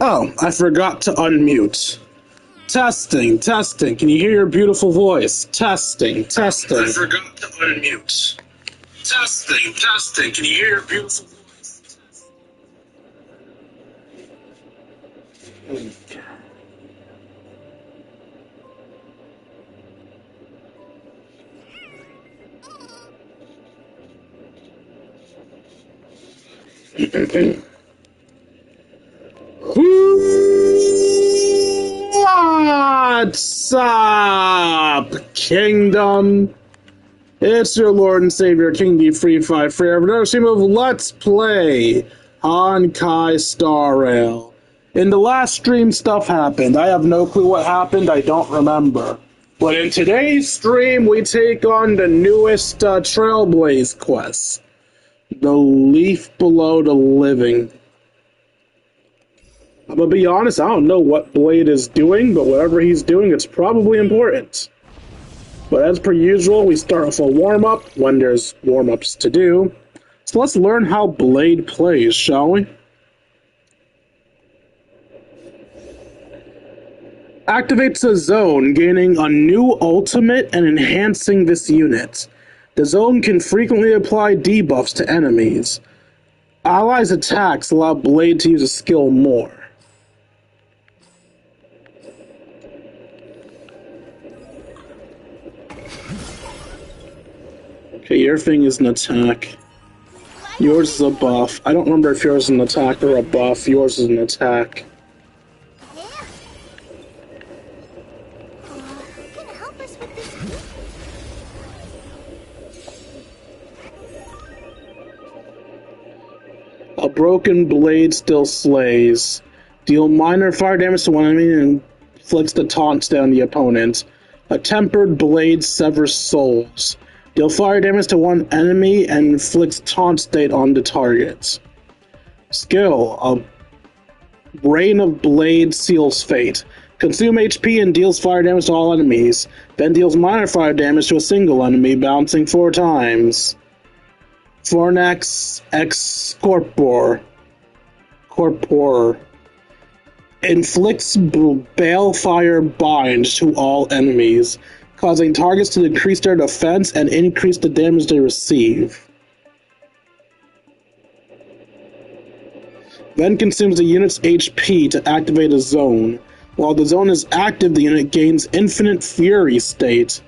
Oh, I forgot to unmute. Testing, testing. Can you hear your beautiful voice? Testing, testing. I forgot to unmute. Testing, testing. Can you hear your beautiful voice? What's up, Kingdom? It's your Lord and Savior, King D Free Five Free. Another stream of Let's Play Honkai Star Rail. In the last stream, stuff happened. I have no clue what happened. I don't remember. But in today's stream, we take on the newest Trailblaze quest. The Leaf Below the Living. I'm gonna be honest, I don't know what Blade is doing, but whatever he's doing, it's probably important. But as per usual, we start with a warm-up when there's warm-ups to do. So let's learn how Blade plays, shall we? Activates a zone, gaining a new ultimate and enhancing this unit. The zone can frequently apply debuffs to enemies. Allies' attacks allow Blade to use a skill more. Okay, your thing is an attack. Yours is a buff. I don't remember if yours is an attack or a buff. Yours is an attack. A broken blade still slays. Deal minor fire damage to one enemy and inflicts the taunts down the opponent. A tempered blade severs souls. Deal fire damage to one enemy and inflicts taunt state on the target. Skill. A Rain of Blade seals fate. Consume HP and deals fire damage to all enemies. Then deals minor fire damage to a single enemy, bouncing 4 times. Fornax Ex Corpor. Inflicts Balefire Bind to all enemies, causing targets to decrease their defense and increase the damage they receive. Then consumes the unit's HP to activate a zone. While the zone is active, the unit gains Infinite Fury state,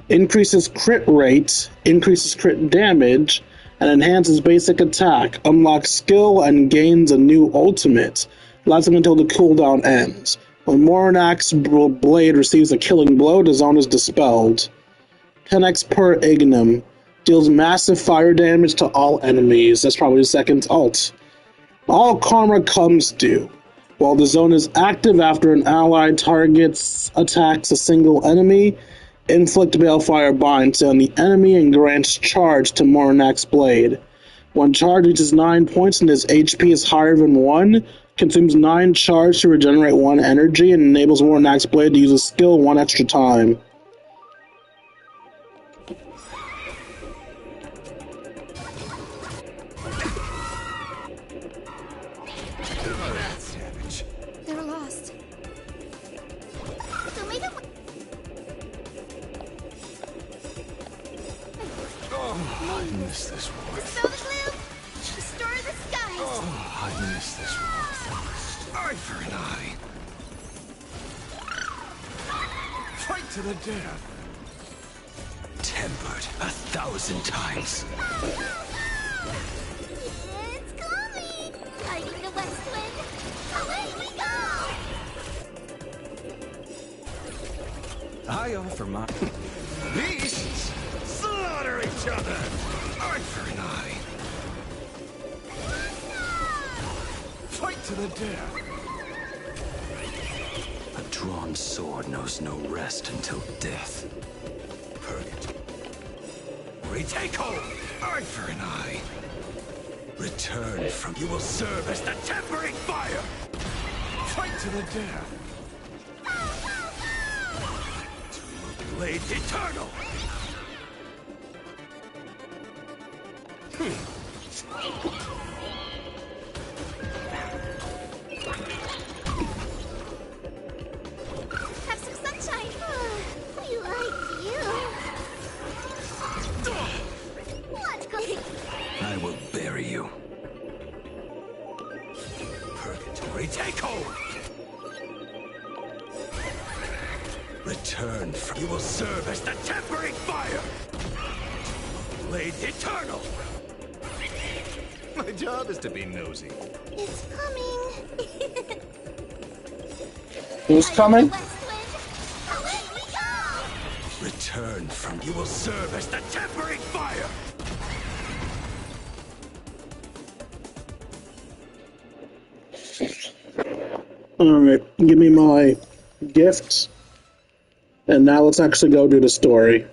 increases crit rate, increases crit damage, and enhances basic attack, unlocks skill, and gains a new ultimate. Lasting until the cooldown ends. When Morinak's blade receives a killing blow, the zone is dispelled. 10x per Ignum. Deals massive fire damage to all enemies. That's probably the second ult. All karma comes due. While the zone is active after an allied target attacks a single enemy, inflict Balefire Binds on the enemy and grants charge to Morinak's blade. When charge reaches 9 points and his HP is higher than 1, consumes 9 charge to regenerate 1 energy and enables Morinak's blade to use a skill 1 extra time. They're lost. Oh, I miss this war. Dispel the glue! Destroy the skies! Oh, I miss this war. Eye for an eye. Fight to the death. Tempered 1,000 times. It's coming! Fighting the west wind! Away we go! I offer my... Beasts slaughter each other. Eye for an eye. Fight to the death. A drawn sword knows no rest until death. Purgatory. Retake hold. Eye for an eye. Return from... You will serve as the tempering fire. Fight to the death. Blade eternal. Return from... You will serve as the tempering fire! Blade eternal! My job is to be nosy. It's coming. Who's coming? West wind. Away we go! Return from... You will serve as the tempering fire! Alright, give me my gift. And now let's actually go do the story.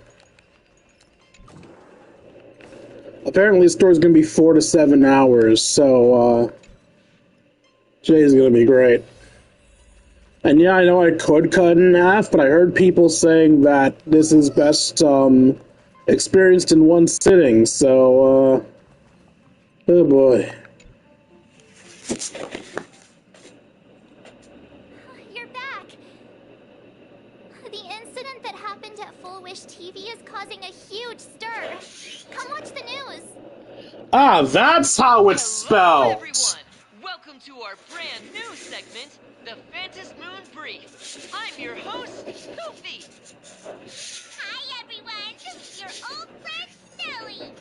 Apparently the story's gonna be 4 to 7 hours, so today's gonna be great. And yeah, I know I could cut it in half, but I heard people saying that this is best experienced in one sitting, so oh boy. You're back. The incident that happened at Full Wish TV is causing a huge stir. Come watch the news. Ah, that's how it's Hello, spelled! everyone! Welcome to our brand new segment, the Phantom Moon Brief. I'm your host, Goofy. Hi, everyone. Your old friend, Snowy.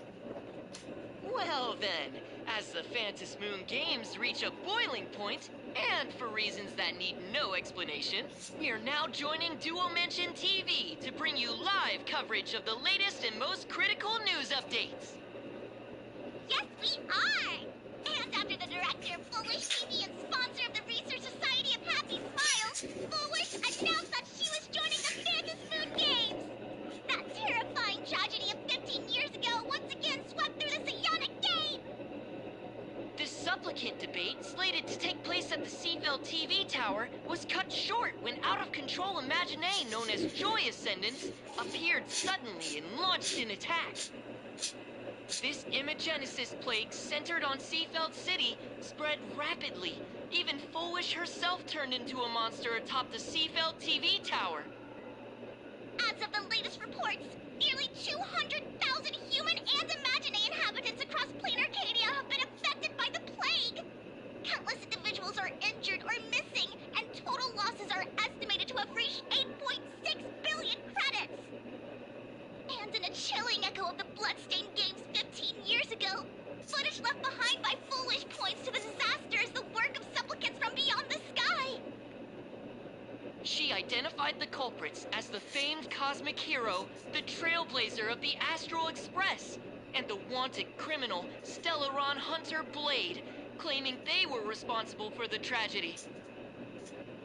Well then, as the Phantom Moon games reach a boiling point, and for reasons that need no explanation, we are now joining Duo Mention TV to bring you live coverage of the latest and most critical news updates. Yes, we are. And after the director of Full Wish TV and sponsor of the Research Society of Happy Smiles, Full Wish announced that she was joining the Phantom Moon Games. That terrifying tragedy of 15 years ago once again swept through the psionic game. The supplicant debate, slated to take place at the Seafeld TV tower, was cut short when out-of-control imaginee known as Joy Ascendants appeared suddenly and launched an attack. This Imagenesis plague centered on Seafeld City spread rapidly. Even Foolish herself turned into a monster atop the Seafeld TV tower. As of the latest reports, nearly 200,000 human and imaginary inhabitants across plain Arcadia have been affected by the plague. Countless individuals are injured or missing, and total losses are estimated to have reached 8.6 billion credits. And in a chilling echo of the bloodstained games 15 years ago, footage left behind by Foolish points to the disaster as the work of supplicants from beyond the sky. She identified the culprits as the famed cosmic hero, the trailblazer of the Astral Express, and the wanted criminal, Stellaron Hunter Blade, claiming they were responsible for the tragedy.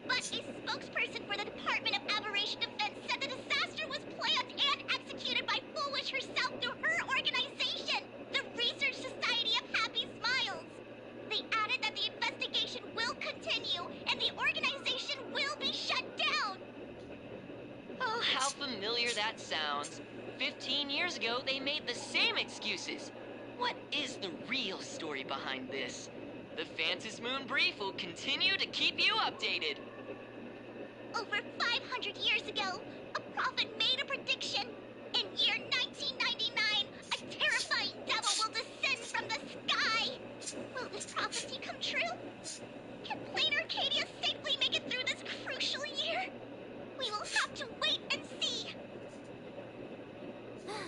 But a spokesperson for the Department of Aberration Defense said the disaster was planned and executed by Foolish herself through her organization, the Research Society of Happy Smiles. They added that the investigation will continue and the organization will be shut down. Oh, how familiar that sounds. 15 years ago, they made the same excuses. What is the real story behind this? The Phantom Moon Brief will continue to keep you updated. Over 500 years ago, a prophet made a prediction. In year 1999, a terrifying devil will descend from the sky. Will this prophecy come true? Can plain Arcadia safely make it through this crucial year? We will have to wait and see.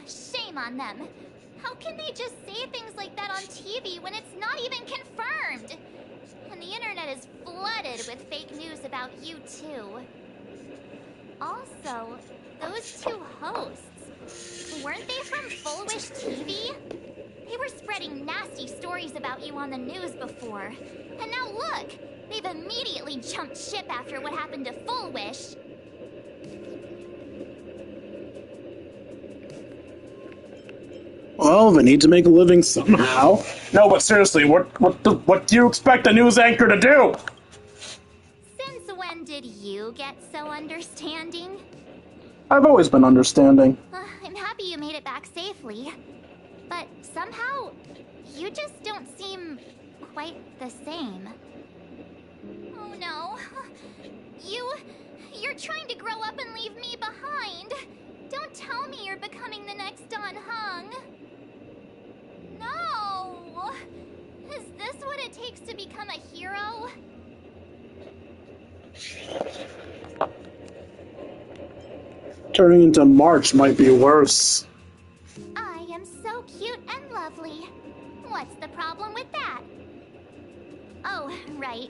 Shame on them. How can they just say things like that on TV when it's not even confirmed? And the internet is flooded with fake news about you too. Also, those two hosts, weren't they from Full Wish TV? They were spreading nasty stories about you on the news before. And now look, they've immediately jumped ship after what happened to Full Wish. Well, they need to make a living somehow. No, but seriously, what do you expect a news anchor to do? Since when did you get so understanding? I've always been understanding. I'm happy you made it back safely. But somehow, you just don't seem quite the same. Oh no. You're trying to grow up and leave me behind. Don't tell me you're becoming the next unhung. No! Is this what it takes to become a hero? Turning into March might be worse. I am so cute and lovely. What's the problem with that? Oh, right.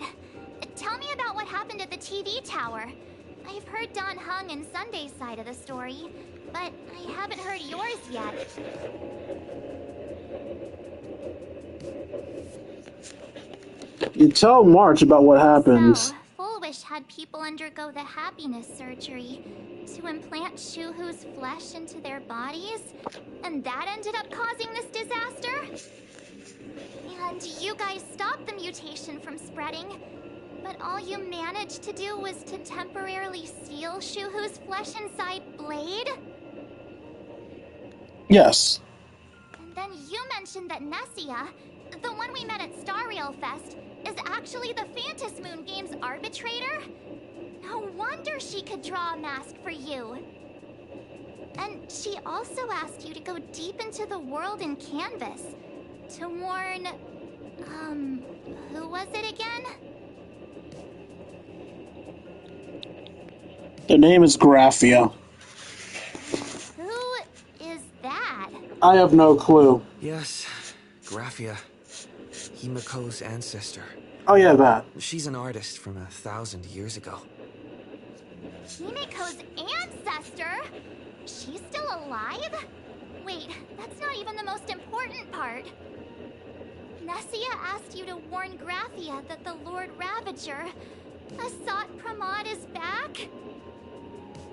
Tell me about what happened at the TV tower. I've heard Don Hung and Sunday's side of the story, but I haven't heard yours yet. You tell March about what happened. So, Fullwish had people undergo the happiness surgery to implant Shuhu's flesh into their bodies, and that ended up causing this disaster? And you guys stopped the mutation from spreading, but all you managed to do was to temporarily seal Shuhu's flesh inside Blade? Yes. And then you mentioned that Nessia, the one we met at Star Rail Fest, is actually the Phantas Moon Games arbitrator? No wonder she could draw a mask for you. And she also asked you to go deep into the world in Canvas to warn... who was it again? The name is Graphia. Who is that? I have no clue. Yes, Graphia. Himiko's ancestor. Oh yeah, that. She's an artist from 1,000 years ago. Himiko's ancestor? She's still alive? Wait, that's not even the most important part. Nessia asked you to warn Graphia that the Lord Ravager, Asat Pramod, is back?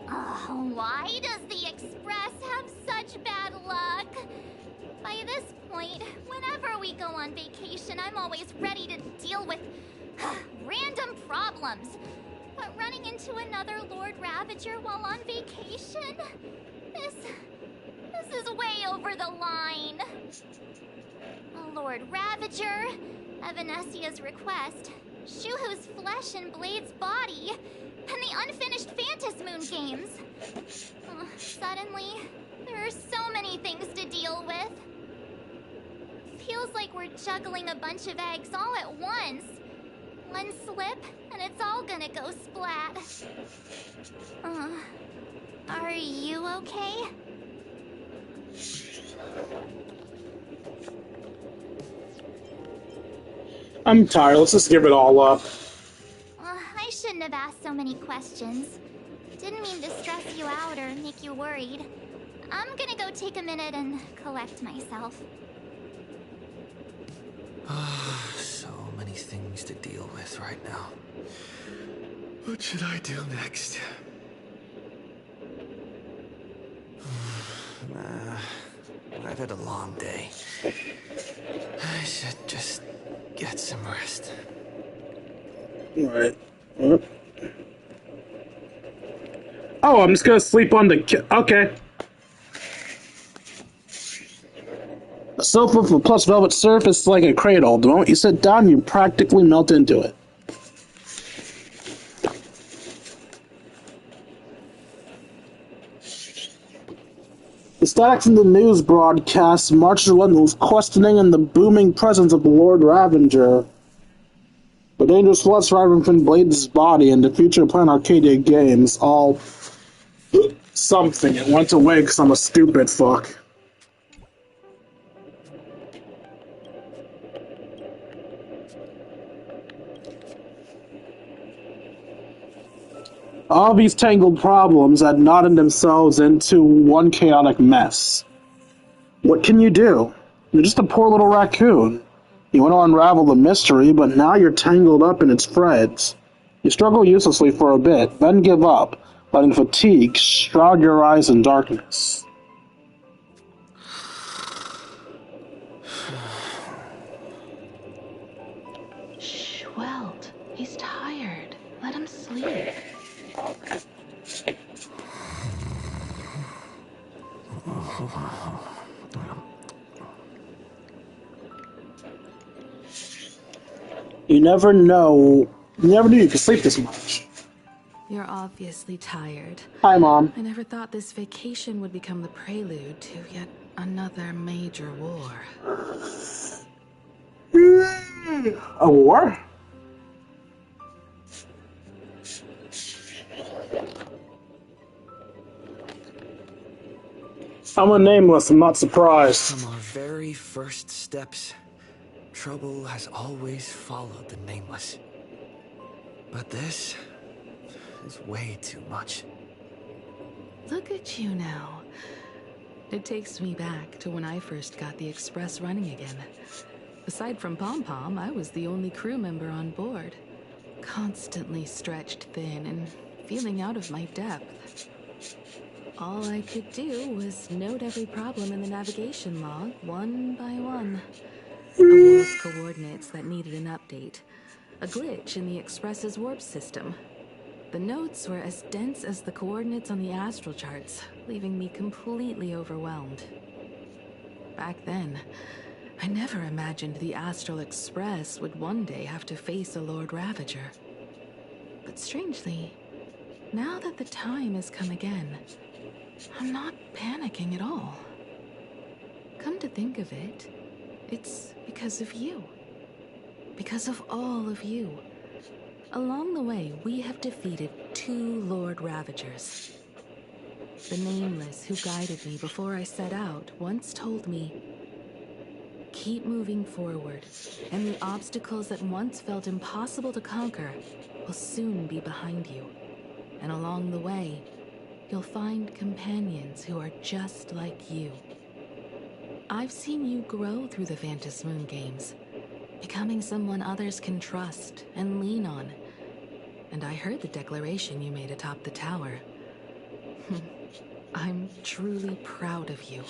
Oh, why does the Express have such bad luck? By this point, whenever we go on vacation, I'm always ready to deal with random problems. But running into another Lord Ravager while on vacation? This is way over the line. Lord Ravager, at Venessia's request, Shuhu's flesh and Blade's body, and the unfinished Phantas Moon Games. Suddenly, there are so many things to deal with. Feels like we're juggling a bunch of eggs all at once. One slip, and it's all gonna go splat. Are you okay? I'm tired. Let's just give it all up. I shouldn't have asked so many questions. Didn't mean to stress you out or make you worried. I'm gonna go take a minute and collect myself. So many things to deal with right now. What should I do next? I've had a long day. I should just get some rest. Alright. Oh, I'm just gonna sleep on the okay. A sofa with a plush velvet surface is like a cradle. The moment you sit down, you practically melt into it. The static in the news broadcast marches relentless, questioning in the booming presence of the Lord Ravager. The dangerous flood surviving from Blade's body and the future Planet Arcadia games all something. It went away because I'm a stupid fuck. All these tangled problems had knotted themselves into one chaotic mess. What can you do? You're just a poor little raccoon. You want to unravel the mystery, but now you're tangled up in its threads. You struggle uselessly for a bit, then give up, letting fatigue shroud your eyes in darkness. Shh, Welt. He's tired. Let him sleep. You never knew you could sleep this much. You're obviously tired. Hi, Mom. I never thought this vacation would become the prelude to yet another major war. A war? I'm a nameless, I'm not surprised. From our very first steps, trouble has always followed the nameless. But this is way too much. Look at you now. It takes me back to when I first got the Express running again. Aside from Pom Pom, I was the only crew member on board. Constantly stretched thin and feeling out of my depth. All I could do was note every problem in the navigation log, one by one. A world's coordinates that needed an update. A glitch in the Express's warp system. The notes were as dense as the coordinates on the astral charts, leaving me completely overwhelmed. Back then, I never imagined the Astral Express would one day have to face a Lord Ravager. But strangely, now that the time has come again, I'm not panicking at all. Come to think of it, it's because of you. Because of all of you. Along the way, we have defeated 2 Lord Ravagers. The Nameless who guided me before I set out once told me, keep moving forward, and the obstacles that once felt impossible to conquer will soon be behind you. And along the way, you'll find companions who are just like you. I've seen you grow through the Vantis Moon games, becoming someone others can trust and lean on. And I heard the declaration you made atop the tower. I'm truly proud of you.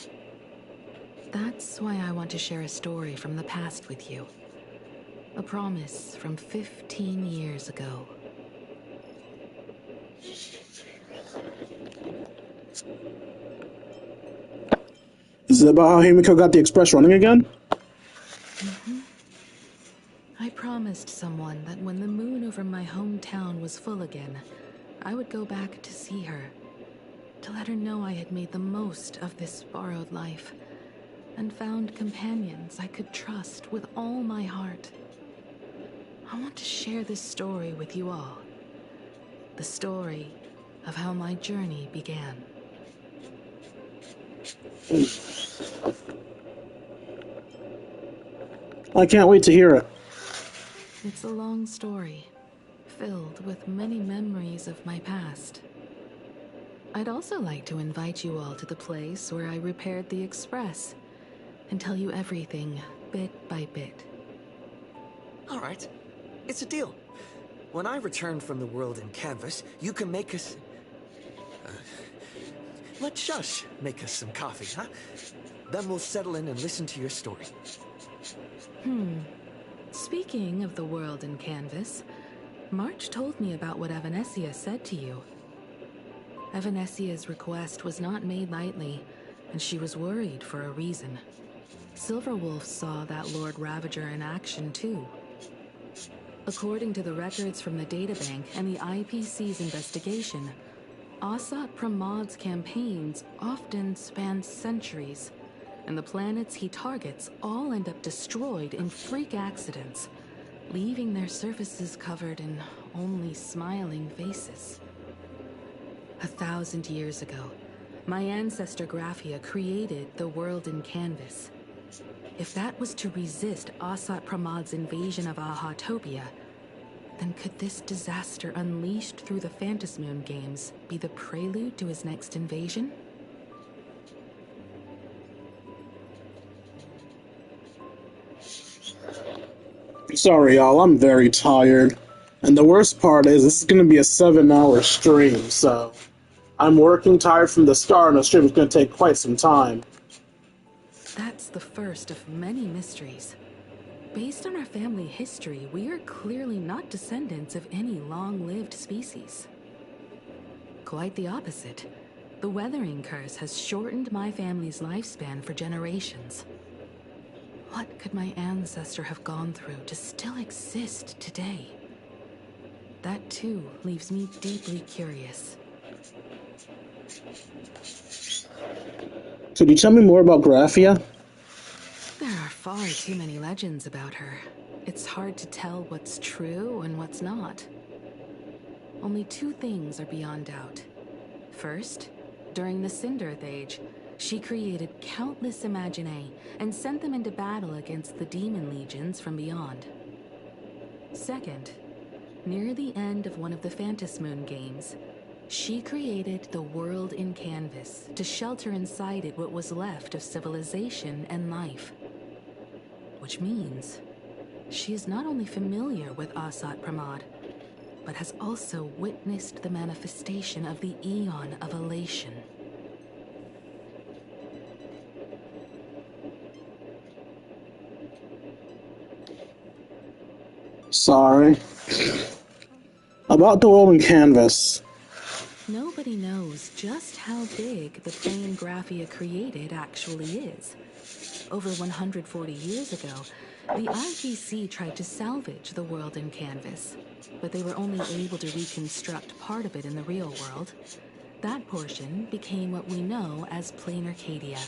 That's why I want to share a story from the past with you. A promise from 15 years ago. Is it about how Himiko got the Express running again? I promised someone that when the moon over my hometown was full again, I would go back to see her, to let her know I had made the most of this borrowed life, and found companions I could trust with all my heart. I want to share this story with you all. The story of how my journey began. I can't wait to hear it. It's a long story, filled with many memories of my past. I'd also like to invite you all to the place where I repaired the Express, and tell you everything, bit by bit. All right, it's a deal. When I return from the world in canvas, you can make us... let Shush make us some coffee, huh? Then we'll settle in and listen to your story. Speaking of the world in canvas, March told me about what Evanescia said to you. Evanessia's request was not made lightly, and she was worried for a reason. Silverwolf saw that Lord Ravager in action too. According to the records from the databank and the IPC's investigation, Asat Pramad's campaigns often span centuries, and the planets he targets all end up destroyed in freak accidents, leaving their surfaces covered in only smiling faces. 1,000 years ago, my ancestor Graphia created the world in canvas. If that was to resist Asat Pramad's invasion of Ahatopia, then could this disaster unleashed through the Phantasmoon games be the prelude to his next invasion? Sorry, y'all, I'm very tired. And the worst part is, this is going to be a 7-hour stream, so I'm working tired from the start, and the stream is going to take quite some time. That's the first of many mysteries. Based on our family history, we are clearly not descendants of any long-lived species. Quite the opposite. The weathering curse has shortened my family's lifespan for generations. What could my ancestor have gone through to still exist today? That too leaves me deeply curious. Could you tell me more about Graphia? There are far too many legends about her. It's hard to tell what's true and what's not. Only 2 things are beyond doubt. First, during the Cinderth Age, She created countless Imaginae and sent them into battle against the demon legions from beyond. Second, near the end of one of the Phantasmoon games, she created the world in canvas to shelter inside it what was left of civilization and life. Which means she is not only familiar with Asat Pramod, but has also witnessed the manifestation of the Eon of Elation. Sorry. About the world in canvas. Nobody knows just how big the plane Graphia created actually is. Over 140 years ago, the IPC tried to salvage the world in canvas, but they were only able to reconstruct part of it in the real world. That portion became what we know as Plain Arcadia.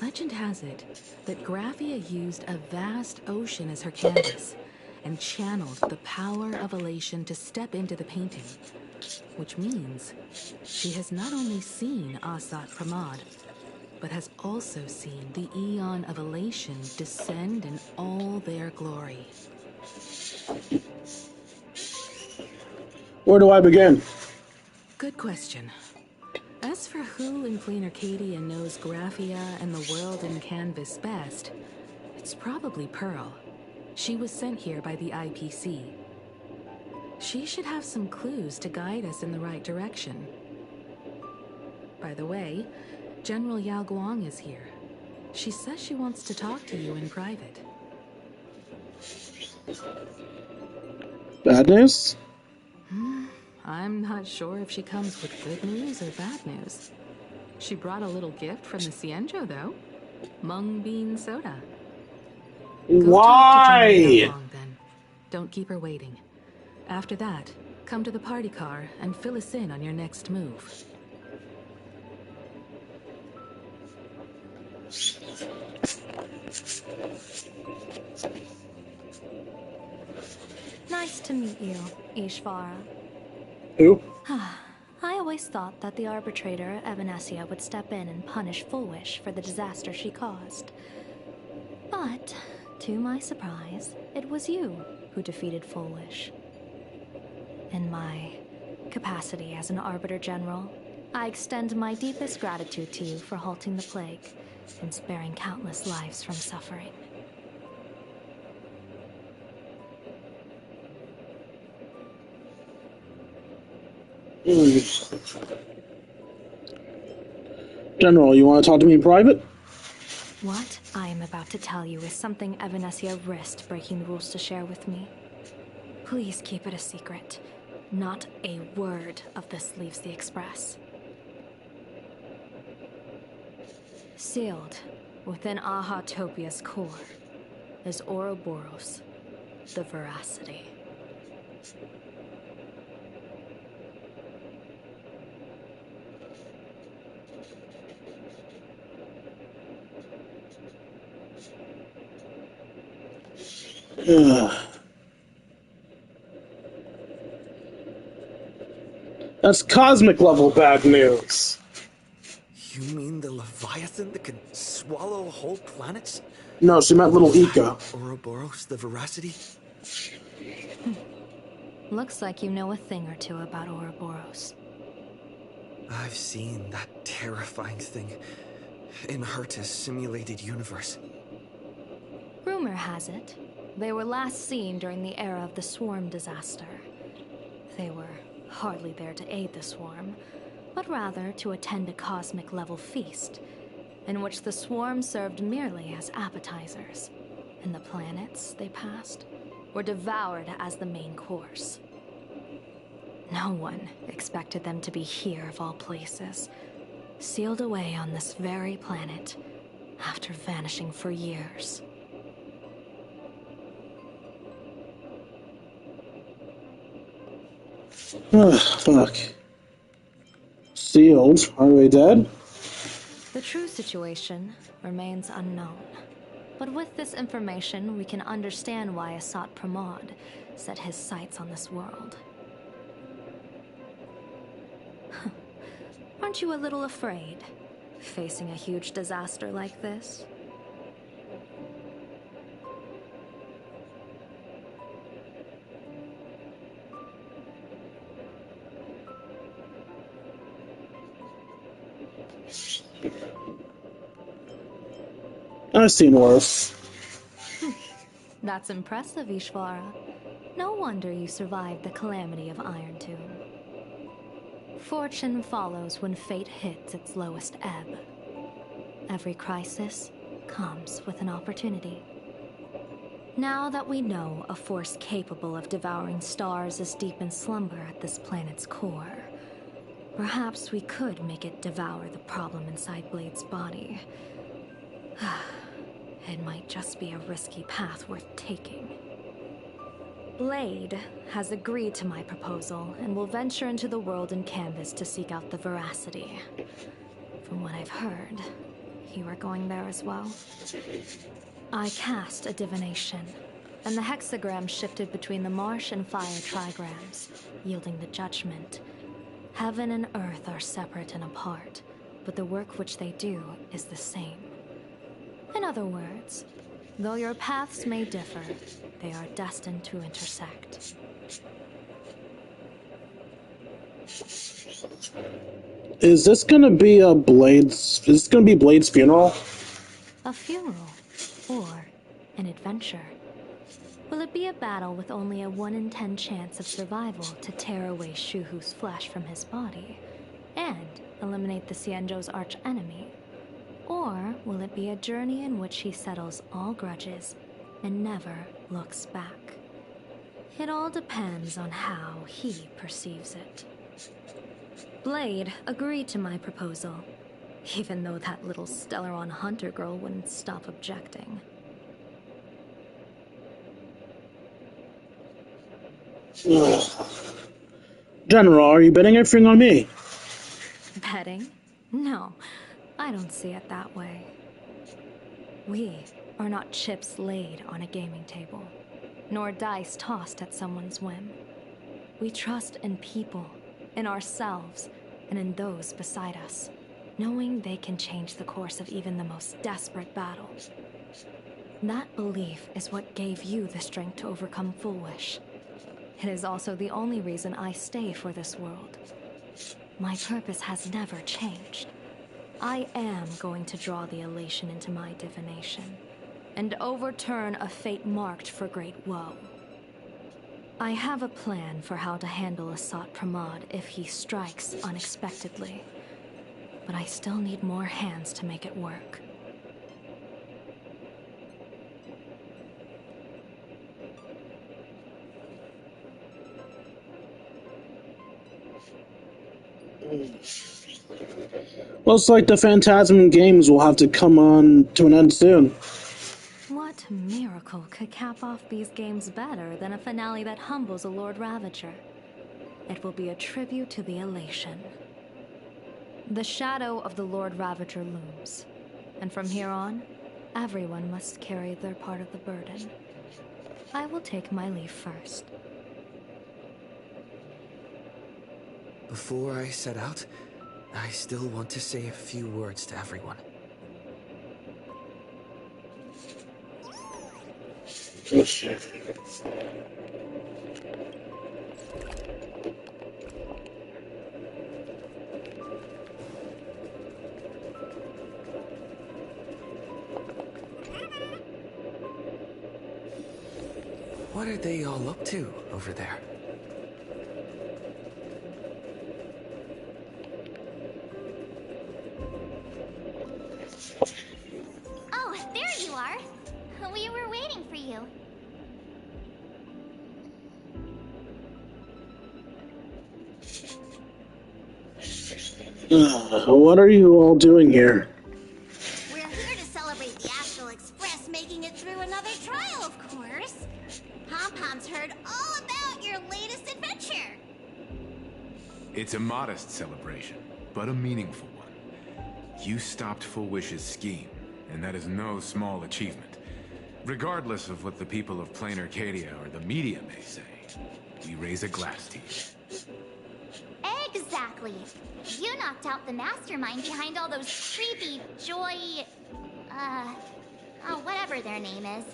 Legend has it that Graphia used a vast ocean as her canvas and channeled the power of elation to step into the painting, which means she has not only seen Asat Pramod, but has also seen the Eon of Elation descend in all their glory. Where do I begin? Good question. As for who in Plain Arcadia knows Graphia and the world in canvas best, it's probably Pearl. She was sent here by the IPC. She should have some clues to guide us in the right direction. By the way, General Yao Guang is here. She says she wants to talk to you in private. Bad news? I'm not sure if she comes with good news or bad news. She brought a little gift from the Cienjo, though. Mung bean soda. Go talk to General Yao Why? Guang, then. Don't keep her waiting. After that, come to the party car and fill us in on your next move. Nice to meet you, Ishvara. Who? I always thought that the arbitrator, Evanesia, would step in and punish Fullwish for the disaster she caused. But, to my surprise, it was you who defeated Fullwish. In my capacity as an Arbiter General, I extend my deepest gratitude to you for halting the plague and sparing countless lives from suffering. General, you want to talk to me in private? What I am about to tell you is something Evanesia risked breaking the rules to share with me. Please keep it a secret. Not a word of this leaves the Express. Sealed within Ahatopia's core is Ouroboros, the Veracity. That's cosmic level bad news. You mean the Leviathan that could swallow whole planets? No, she meant little Ika. Ouroboros, the Veracity? Looks like you know a thing or two about Ouroboros. I've seen that terrifying thing in Herta's simulated universe. Rumor has it, they were last seen during the era of the Swarm disaster. They were hardly there to aid the Swarm, but rather to attend a cosmic-level feast, in which the Swarm served merely as appetizers, and the planets they passed were devoured as the main course. No one expected them to be here of all places, sealed away on this very planet, after vanishing for years. Fuck. Sealed. Are they dead? The true situation remains unknown. But with this information, we can understand why Asat Pramod set his sights on this world. Aren't you a little afraid? facing a huge disaster like this? I've seen worse. That's impressive, Ishvara. No wonder you survived the calamity of Iron Tomb. Fortune follows when fate hits its lowest ebb. Every crisis comes with an opportunity. Now that we know a force capable of devouring stars is deep in slumber at this planet's core, perhaps we could make it devour the problem inside Blade's body. It might just be a risky path worth taking. Blade has agreed to my proposal and will venture into the world in canvas to seek out the veracity. From what I've heard, you are going there as well. I cast a divination, and the hexagram shifted between the marsh and fire trigrams, yielding the judgment. Heaven and earth are separate and apart, but the work which they do is the same. In other words, though your paths may differ, they are destined to intersect. Is this gonna be Blade's funeral? A funeral, or an adventure. Will it be a battle with only a 1 in 10 chance of survival to tear away Shuhu's flesh from his body and eliminate the Xianzhou's arch-enemy? Or will it be a journey in which he settles all grudges and never looks back? It all depends on how he perceives it. Blade agreed to my proposal, even though that little Stellaron hunter girl wouldn't stop objecting. Ugh. General, are you betting everything on me? Betting? No, I don't see it that way. We are not chips laid on a gaming table, nor dice tossed at someone's whim. We trust in people, in ourselves, and in those beside us, knowing they can change the course of even the most desperate battle. That belief is what gave you the strength to overcome Full Wish. It is also the only reason I stay for this world. My purpose has never changed. I am going to draw the elation into my divination, and overturn a fate marked for great woe. I have a plan for how to handle Asat Pramod if he strikes unexpectedly, but I still need more hands to make it work. Looks like the Phantasm Games will have to come on to an end soon. What miracle could cap off these games better than a finale that humbles a Lord Ravager? It will be a tribute to the elation. The shadow of the Lord Ravager looms, and from here on, everyone must carry their part of the burden. I will take my leave first. Before I set out, I still want to say a few words to everyone. What are they all up to over there? Oh, there you are. We were waiting for you. What are you all doing here? We're here to celebrate the Astral Express making it through another trial, of course. Pom-Pom's heard all about your latest adventure. It's a modest celebration, but a meaningful one. You stopped Full Wish's scheme, and that is no small achievement. Regardless of what the people of Plain Arcadia or the media may say, we raise a glass to you. Exactly. exactly. You knocked out the mastermind behind all those creepy Joy... whatever their name is.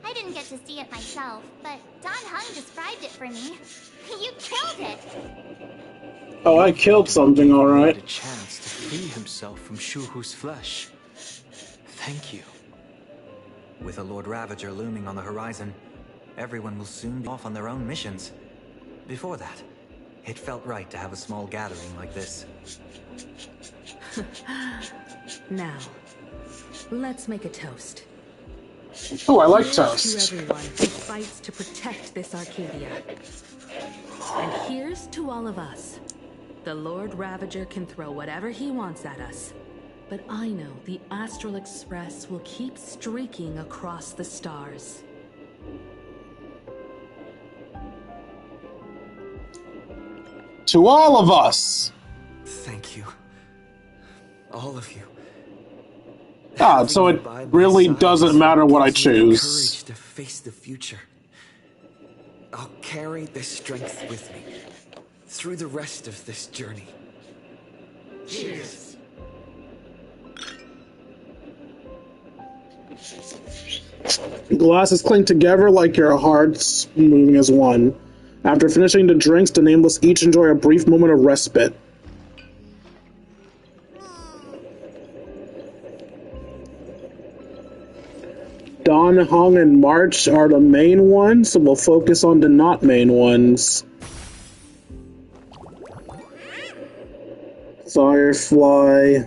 I didn't get to see it myself, but Don Hung described it for me. You killed it! Oh, I killed something, alright. A chance to free himself from Shuhu's flesh. Thank you. With a Lord Ravager looming on the horizon, everyone will soon be off on their own missions. Before that, it felt right to have a small gathering like this. Now, let's make a toast. Oh, I like Here's toast. to everyone who fights to protect this Arcadia. And here's to all of us. The Lord Ravager can throw whatever he wants at us. But I know the Astral Express will keep streaking across the stars. To all of us! Thank you. All of you. God, so it really doesn't matter what I choose. Courage to face the future. I'll carry this strength with me through the rest of this journey. Cheers. Glasses clink together like your hearts moving as one. After finishing the drinks, the nameless each enjoy a brief moment of respite. Don, Hung, and March are the main ones, so we'll focus on the not main ones. Firefly.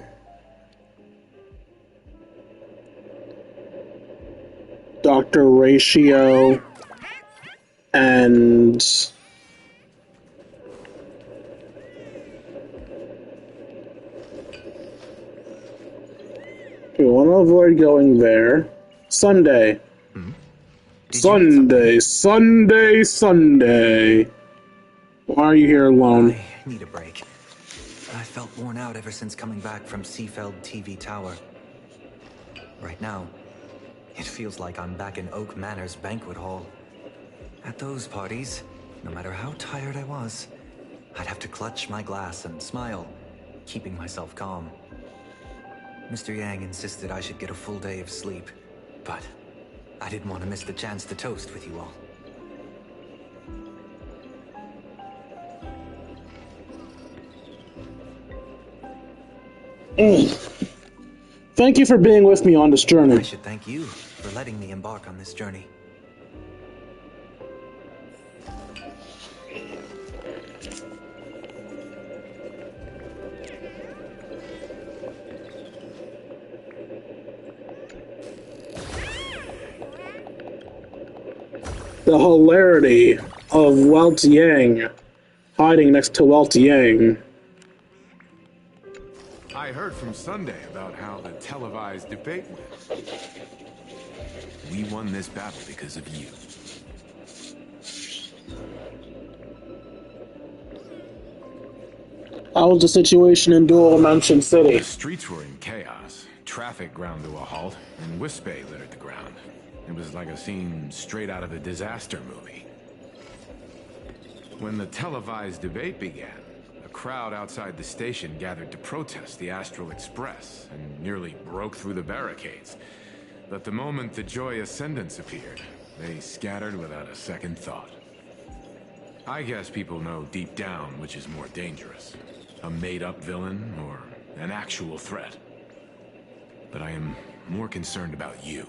Dr. Ratio. And... we want to avoid going there. Sunday. Sunday. Why are you here alone? I need a break. I felt worn out ever since coming back from Seafeld TV Tower. Right now, it feels like I'm back in Oak Manor's banquet hall. At those parties, no matter how tired I was, I'd have to clutch my glass and smile, keeping myself calm. Mr. Yang insisted I should get a full day of sleep, but I didn't want to miss the chance to toast with you all. Thank you for being with me on this journey. I should thank you for letting me embark on this journey. The hilarity of Welt Yang hiding next to Welt Yang. I heard from Sunday about how the televised debate went. We won this battle because of you. How was the situation in Dual Dimension City? The streets were in chaos. Traffic ground to a halt, and Wispay littered the ground. It was like a scene straight out of a disaster movie. When the televised debate began, a crowd outside the station gathered to protest the Astral Express and nearly broke through the barricades. But the moment the Joy Ascendants appeared, they scattered without a second thought. I guess people know deep down which is more dangerous, a made-up villain or an actual threat. But I am more concerned about you.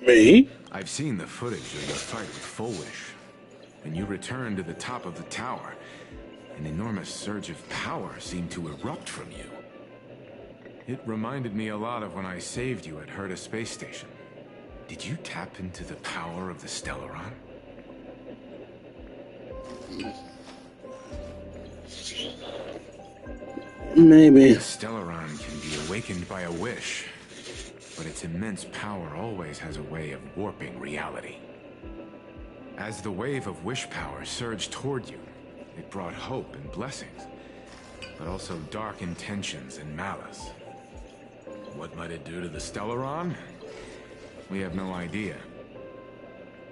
Me? I've seen the footage of your fight with Fullwish. When you returned to the top of the tower, an enormous surge of power seemed to erupt from you. It reminded me a lot of when I saved you at Herta Space Station. Did you tap into the power of the Stellaron? Maybe. The Stellaron can be awakened by a wish, but its immense power always has a way of warping reality. As the wave of wish power surged toward you, it brought hope and blessings, but also dark intentions and malice. What might it do to the Stellaron? We have no idea.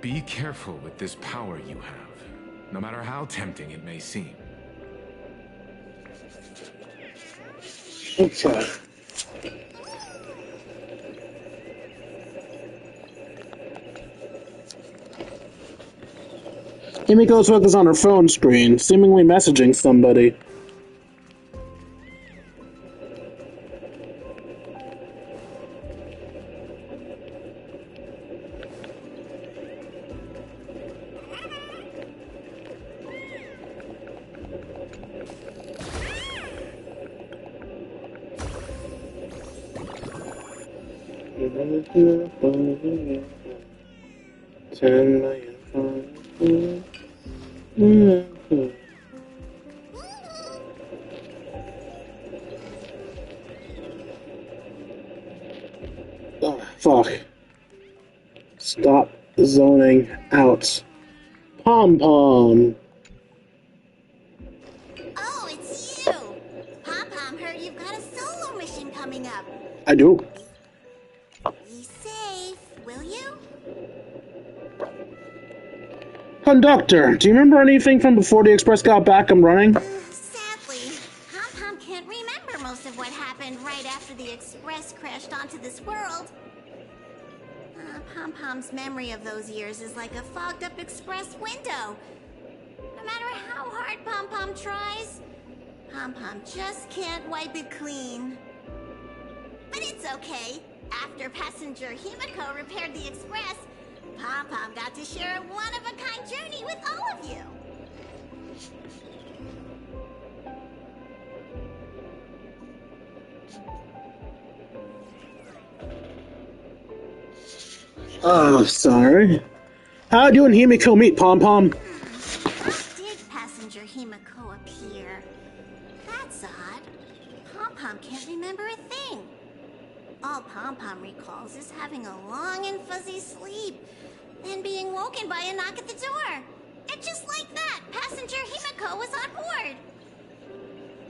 Be careful with this power you have. no matter how tempting it may seem. Okay. Himiko's focus on her phone screen, seemingly messaging somebody. Oh, fuck. Stop zoning out. Pom-pom. Oh, it's you! Pom-Pom heard you've got a solo mission coming up. I do. Be safe, will you? Conductor, do you remember anything from before the express got back and running? Sadly, Pom-Pom can't remember most of what happened right after the express crashed onto this world. Pom-Pom's memory of those years is like a fogged-up express window. No matter how hard Pom-Pom tries, Pom-Pom just can't wipe it clean. But it's okay. After passenger Himiko repaired the express, Pom-Pom got to share a one-of-a-kind journey with all of you. Oh, sorry. How'd you and Himiko meet, Pom-Pom? How did passenger Himiko appear? That's odd. Pom-Pom can't remember a thing. All Pom-Pom recalls is having a long and fuzzy sleep, then being woken by a knock at the door. And just like that, passenger Himiko was on board.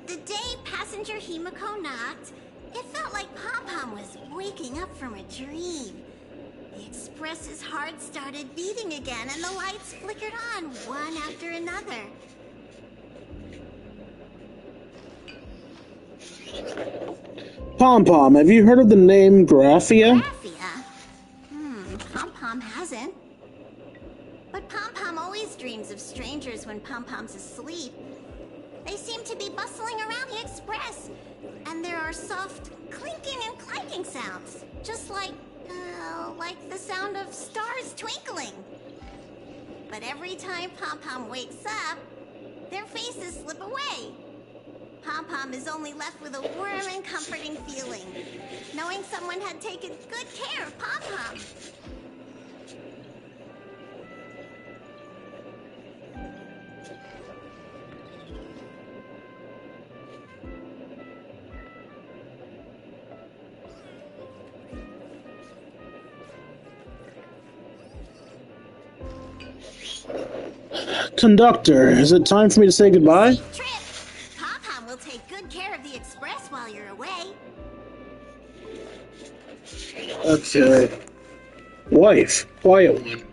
The day passenger Himiko knocked, it felt like Pom-Pom was waking up from a dream. The express's heart started beating again, and the lights flickered on one after another. Pom-Pom, have you heard of the name Graphia? Graphia? Pom-Pom hasn't. But Pom-Pom always dreams of strangers when Pom-Pom's asleep. They seem to be bustling around the express, and there are soft clinking and clanking sounds, just like the sound of stars twinkling. But every time Pom-Pom wakes up, their faces slip away. Pom-Pom is only left with a warm and comforting feeling, knowing someone had taken good care of Pom-Pom. Conductor, is it time for me to say goodbye? Safe trip. Pom-Pom will take good care of the express while you're away. Okay. Wife, quiet one.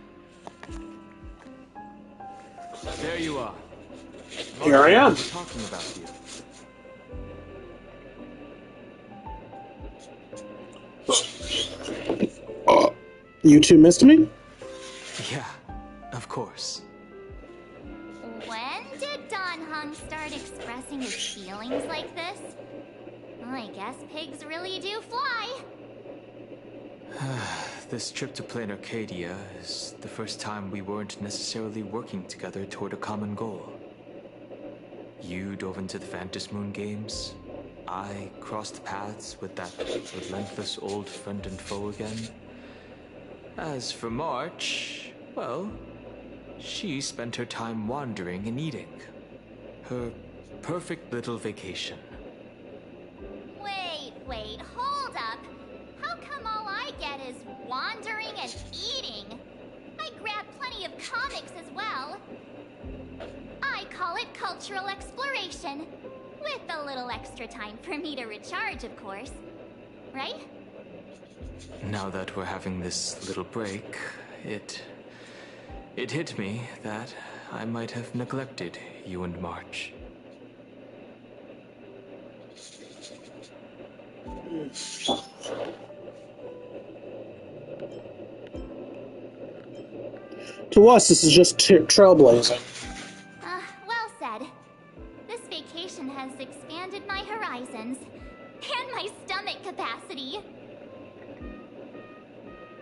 There you are. Here I am. We're talking about you. You two missed me? Yeah, of course. When did Don Hung start expressing his feelings like this? I guess pigs really do fly. This trip to Plain Arcadia is the first time we weren't necessarily working together toward a common goal. You dove into the Vantis Moon games. I crossed paths with that relentless old friend and foe again. As for March, well, she spent her time wandering and eating. Her perfect little vacation. Wait, hold up. How come all I get is wandering and eating? I grab plenty of comics as well. I call it cultural exploration. With a little extra time for me to recharge, of course. Right? Now that we're having this little break, it hit me that I might have neglected you and March. To us, this is just trailblazing. Well said. This vacation has expanded my horizons and my stomach capacity.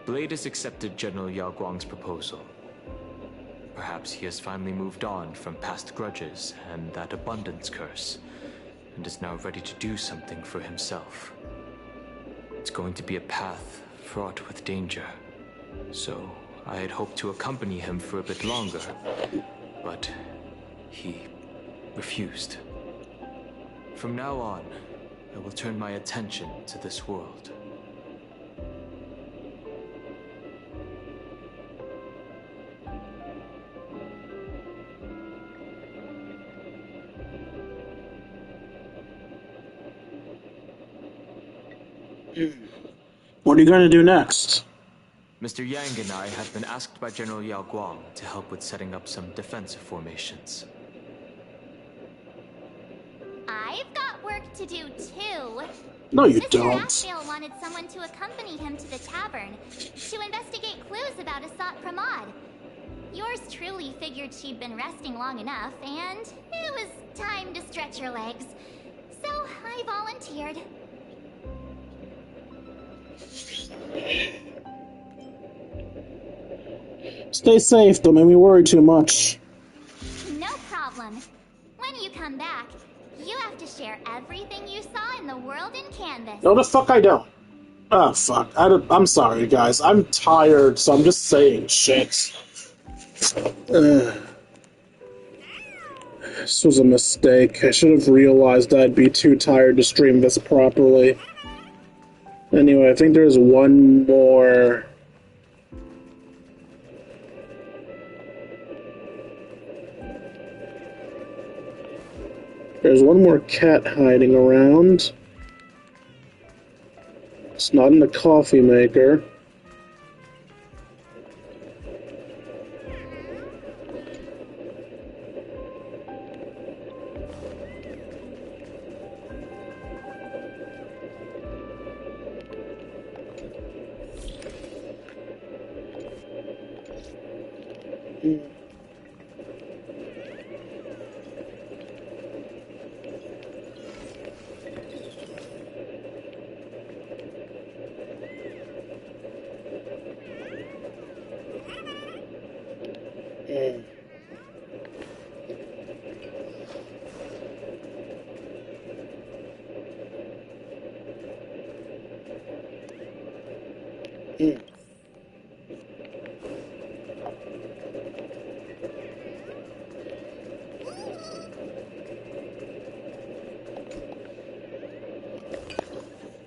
Blade has accepted General Yao Guang's proposal. Perhaps he has finally moved on from past grudges and that abundance curse, and is now ready to do something for himself. It's going to be a path fraught with danger, so I had hoped to accompany him for a bit longer, but he refused. From now on, I will turn my attention to this world. What are you going to do next? Mr. Yang and I have been asked by General Yao Guang to help with setting up some defensive formations. I've got work to do too. No, you Mr. don't. Asphail wanted someone to accompany him to the tavern to investigate clues about Asat Pramod. Yours truly figured she'd been resting long enough, and it was time to stretch her legs. So I volunteered. Stay safe, don't make me worry too much. No problem. When you come back, you have to share everything you saw in the world in Canvas. No, the fuck I don't. Oh, fuck. I'm sorry, guys. I'm tired, so I'm just saying shit. This was a mistake. I should have realized I'd be too tired to stream this properly. Anyway, I think there's one more... There's one more cat hiding around. It's not in the coffee maker.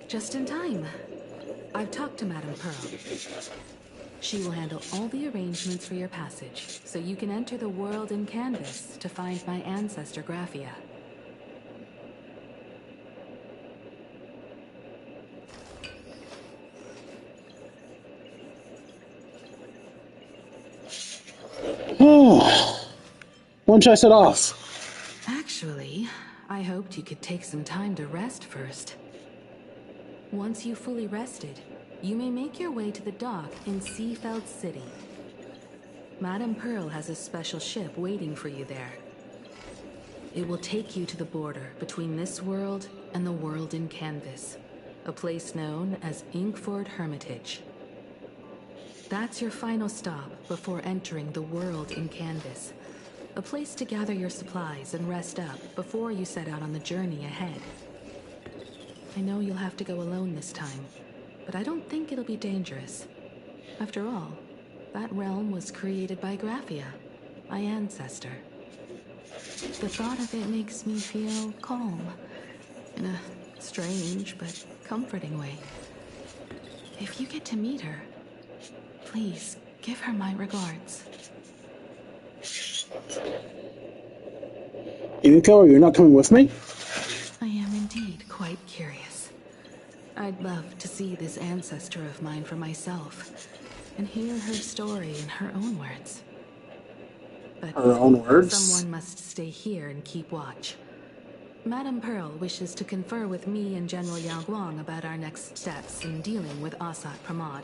Just in time. I've talked to Madame Pearl. She will handle all the arrangements for your passage, so you can enter the world in Canvas to find my ancestor Graphia. When should I set off? Actually, I hoped you could take some time to rest first. Once you've fully rested, you may make your way to the dock in Seafeld City. Madame Pearl has a special ship waiting for you there. It will take you to the border between this world and the world in Canvas, a place known as Inkford Hermitage. That's your final stop before entering the world in Canvas, a place to gather your supplies and rest up before you set out on the journey ahead. I know you'll have to go alone this time, but I don't think it'll be dangerous. After all, that realm was created by Graphia, my ancestor. The thought of it makes me feel calm, in a strange but comforting way. If you get to meet her, please give her my regards. Yumiko, you're not coming with me? I am indeed quite curious. I'd love to see this ancestor of mine for myself, and hear her story in her own words. but Her own words. someone must stay here and keep watch. Madame Pearl wishes to confer with me and General Yao Guang about our next steps in dealing with Asat Pramod.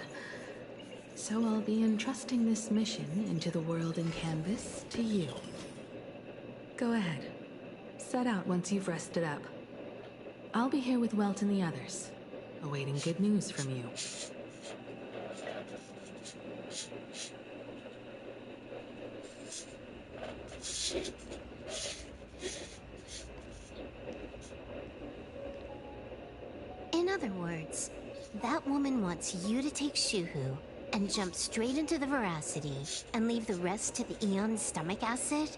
So I'll be entrusting this mission into the world in canvas to you. Go ahead. Set out once you've rested up. I'll be here with Welt and the others, awaiting good news from you. In other words, that woman wants you to take Shuhu and jump straight into the Veracity and leave the rest to the Eon's stomach acid?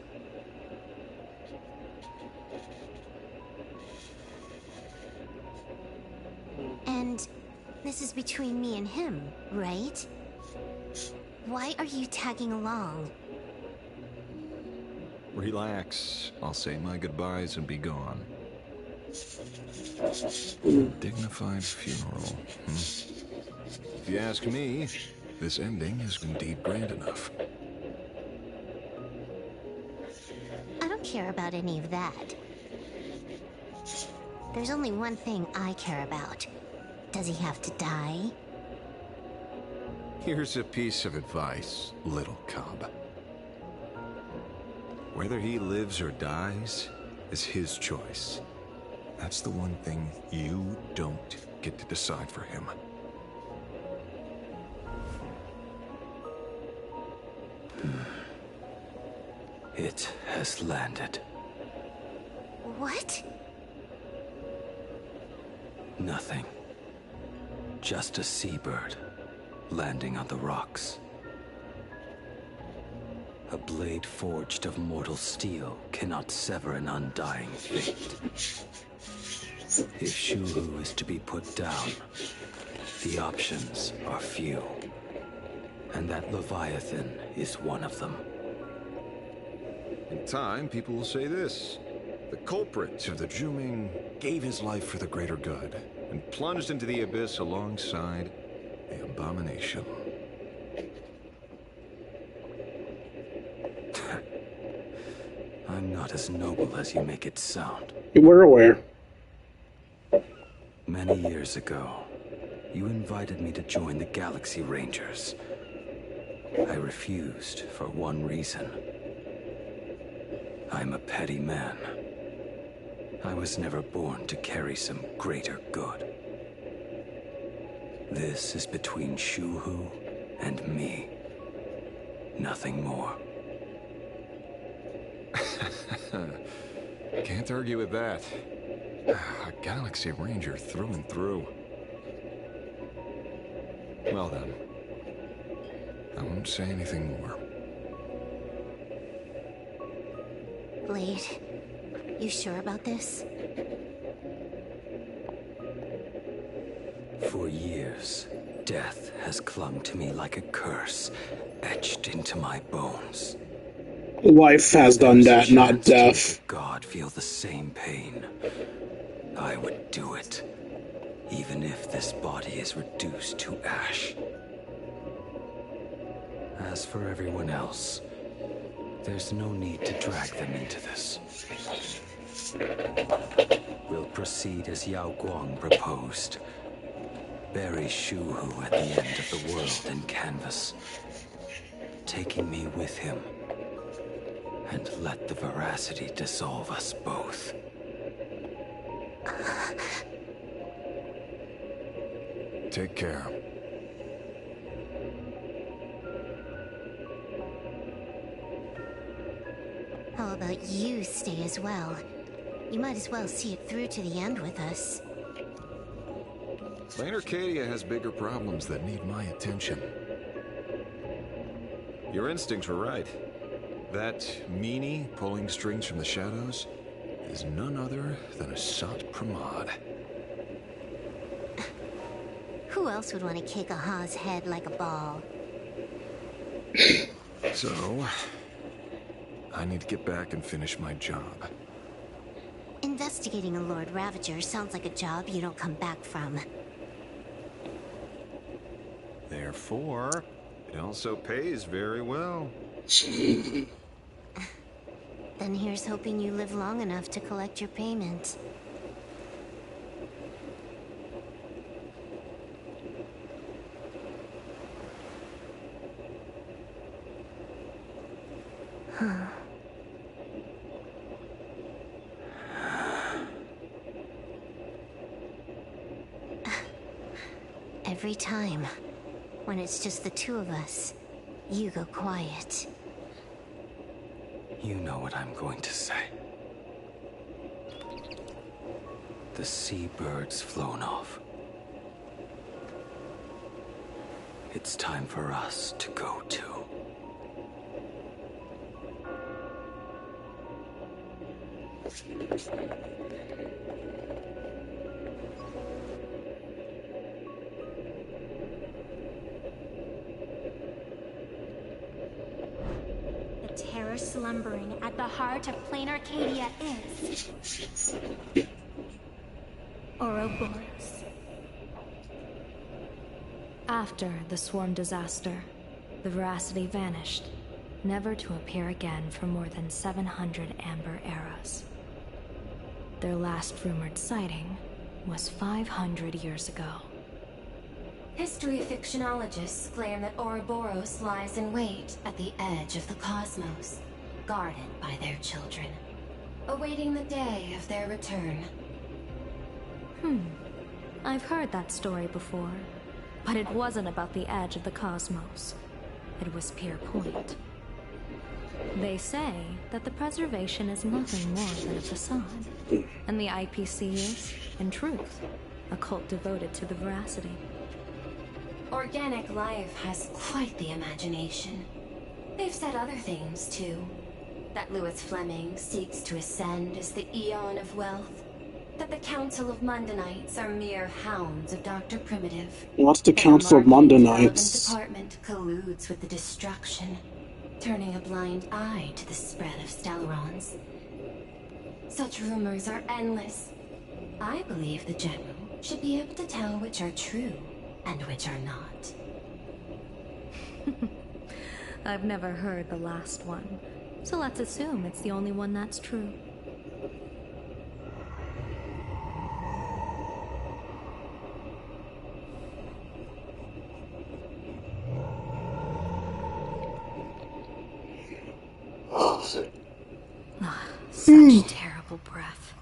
And this is between me and him, right? Why are you tagging along? Relax. I'll say my goodbyes and be gone. Dignified funeral. If you ask me, this ending is indeed grand enough. I don't care about any of that. There's only one thing I care about. Does he have to die? Here's a piece of advice, little cub. Whether he lives or dies is his choice. That's the one thing you don't get to decide for him. It has landed. What? Nothing. Just a seabird landing on the rocks. A blade forged of mortal steel cannot sever an undying fate. If Shuhu is to be put down, the options are few. And that Leviathan is one of them. In time, people will say this. The culprit of the Juming gave his life for the greater good and plunged into the abyss alongside the abomination. I'm not as noble as you make it sound. We're aware. Many years ago, you invited me to join the Galaxy Rangers. I refused for one reason. I'm a petty man. I was never born to carry some greater good. This is between Shuhu and me. Nothing more. Can't argue with that. A Galaxy Ranger through and through. Well then, I won't say anything more. Blade, you sure about this? For years, death has clung to me like a curse, etched into my bones. Life has done There's that, a not chance to death. make God feel the same pain. I would do it, even if this body is reduced to ash. As for everyone else, there's no need to drag them into this. We'll proceed as Yao Guang proposed. Bury Shuhu at the end of the world in canvas, taking me with him. And let the veracity dissolve us both. Take care. How about you stay as well? You might as well see it through to the end with us. Plain Arcadia has bigger problems that need my attention. Your instincts were right. That meanie pulling strings from the shadows is none other than Asat Pramod. Who else would want to kick a Ha's head like a ball? So, I need to get back and finish my job. Investigating a Lord Ravager sounds like a job you don't come back from. Therefore, it also pays very well. Then here's hoping you live long enough to collect your payment. Huh. Every time, when it's just the two of us, you go quiet. You know what I'm going to say. The seabird's flown off. It's time for us to go too. The terror slumbering at the heart of Plain Arcadia is... Ouroboros. After the swarm disaster, the Veracity vanished, never to appear again for more than 700 Amber eras. Their last rumored sighting was 500 years ago. History fictionologists claim that Ouroboros lies in wait at the edge of the cosmos, guarded by their children, awaiting the day of their return. I've heard that story before, but it wasn't about the edge of the cosmos. It was Pier Point. They say that the preservation is nothing more than a facade, and the IPC is, in truth, a cult devoted to the Veracity. Organic life has quite the imagination. They've said other things, too. That Louis Fleming seeks to ascend as the Eon of Wealth. That the Council of Mundanites are mere hounds of Dr. Primitive. What's the That Council of Marketing's Mundanites? relevant department colludes with the destruction, turning a blind eye to the spread of Stellaron's. Such rumors are endless. I believe the General should be able to tell which are true and which are not. I've never heard the last one, so let's assume it's the only one that's true. Such terrible breath.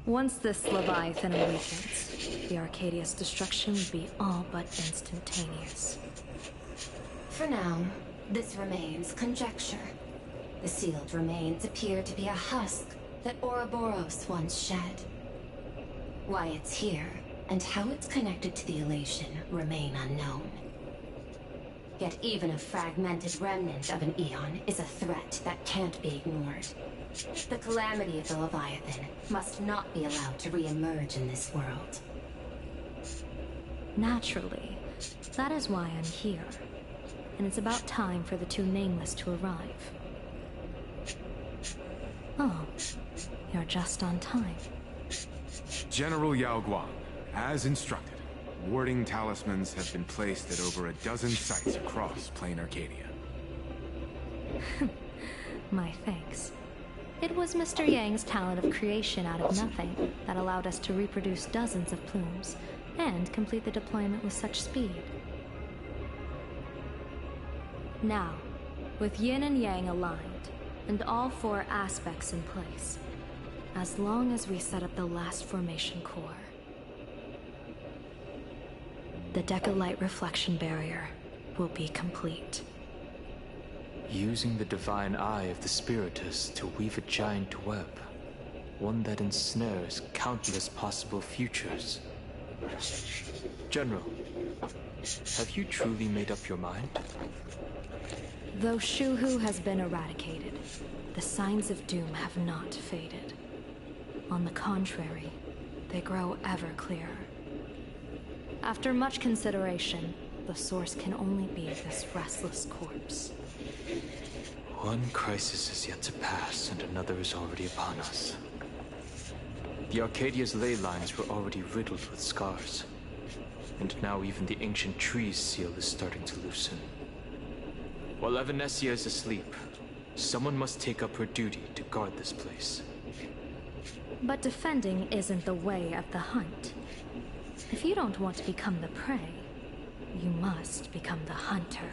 Once this Leviathan awakens, the Arcadia's destruction would be all but instantaneous. For now, this remains conjecture. The sealed remains appear to be a husk that Ouroboros once shed. Why it's here, and how it's connected to the elation, remain unknown. Yet even a fragmented remnant of an Eon is a threat that can't be ignored. The calamity of the Leviathan must not be allowed to re-emerge in this world. Naturally, that is why I'm here. And it's about time for the two Nameless to arrive. Oh, you're just on time. General Yao Guang, as instructed, warding talismans have been placed at over a dozen sites across Plain Arcadia. My thanks. It was Mr. Yang's talent of creation out of nothing that allowed us to reproduce dozens of plumes and complete the deployment with such speed. Now, with Yin and Yang aligned, and all four aspects in place, as long as we set up the last formation core, the Decalite reflection barrier will be complete. Using the divine eye of the Spiritus to weave a giant web, one that ensnares countless possible futures. General, have you truly made up your mind? Though Shuhu has been eradicated, the signs of doom have not faded. On the contrary, they grow ever clearer. After much consideration, the source can only be this restless corpse. One crisis is yet to pass, and another is already upon us. The Arcadia's ley lines were already riddled with scars, and now even the ancient trees seal is starting to loosen. While Evanesia is asleep, Someone must take up her duty to guard this place. But defending isn't the way of the hunt. If you don't want to become the prey, you must become the hunter.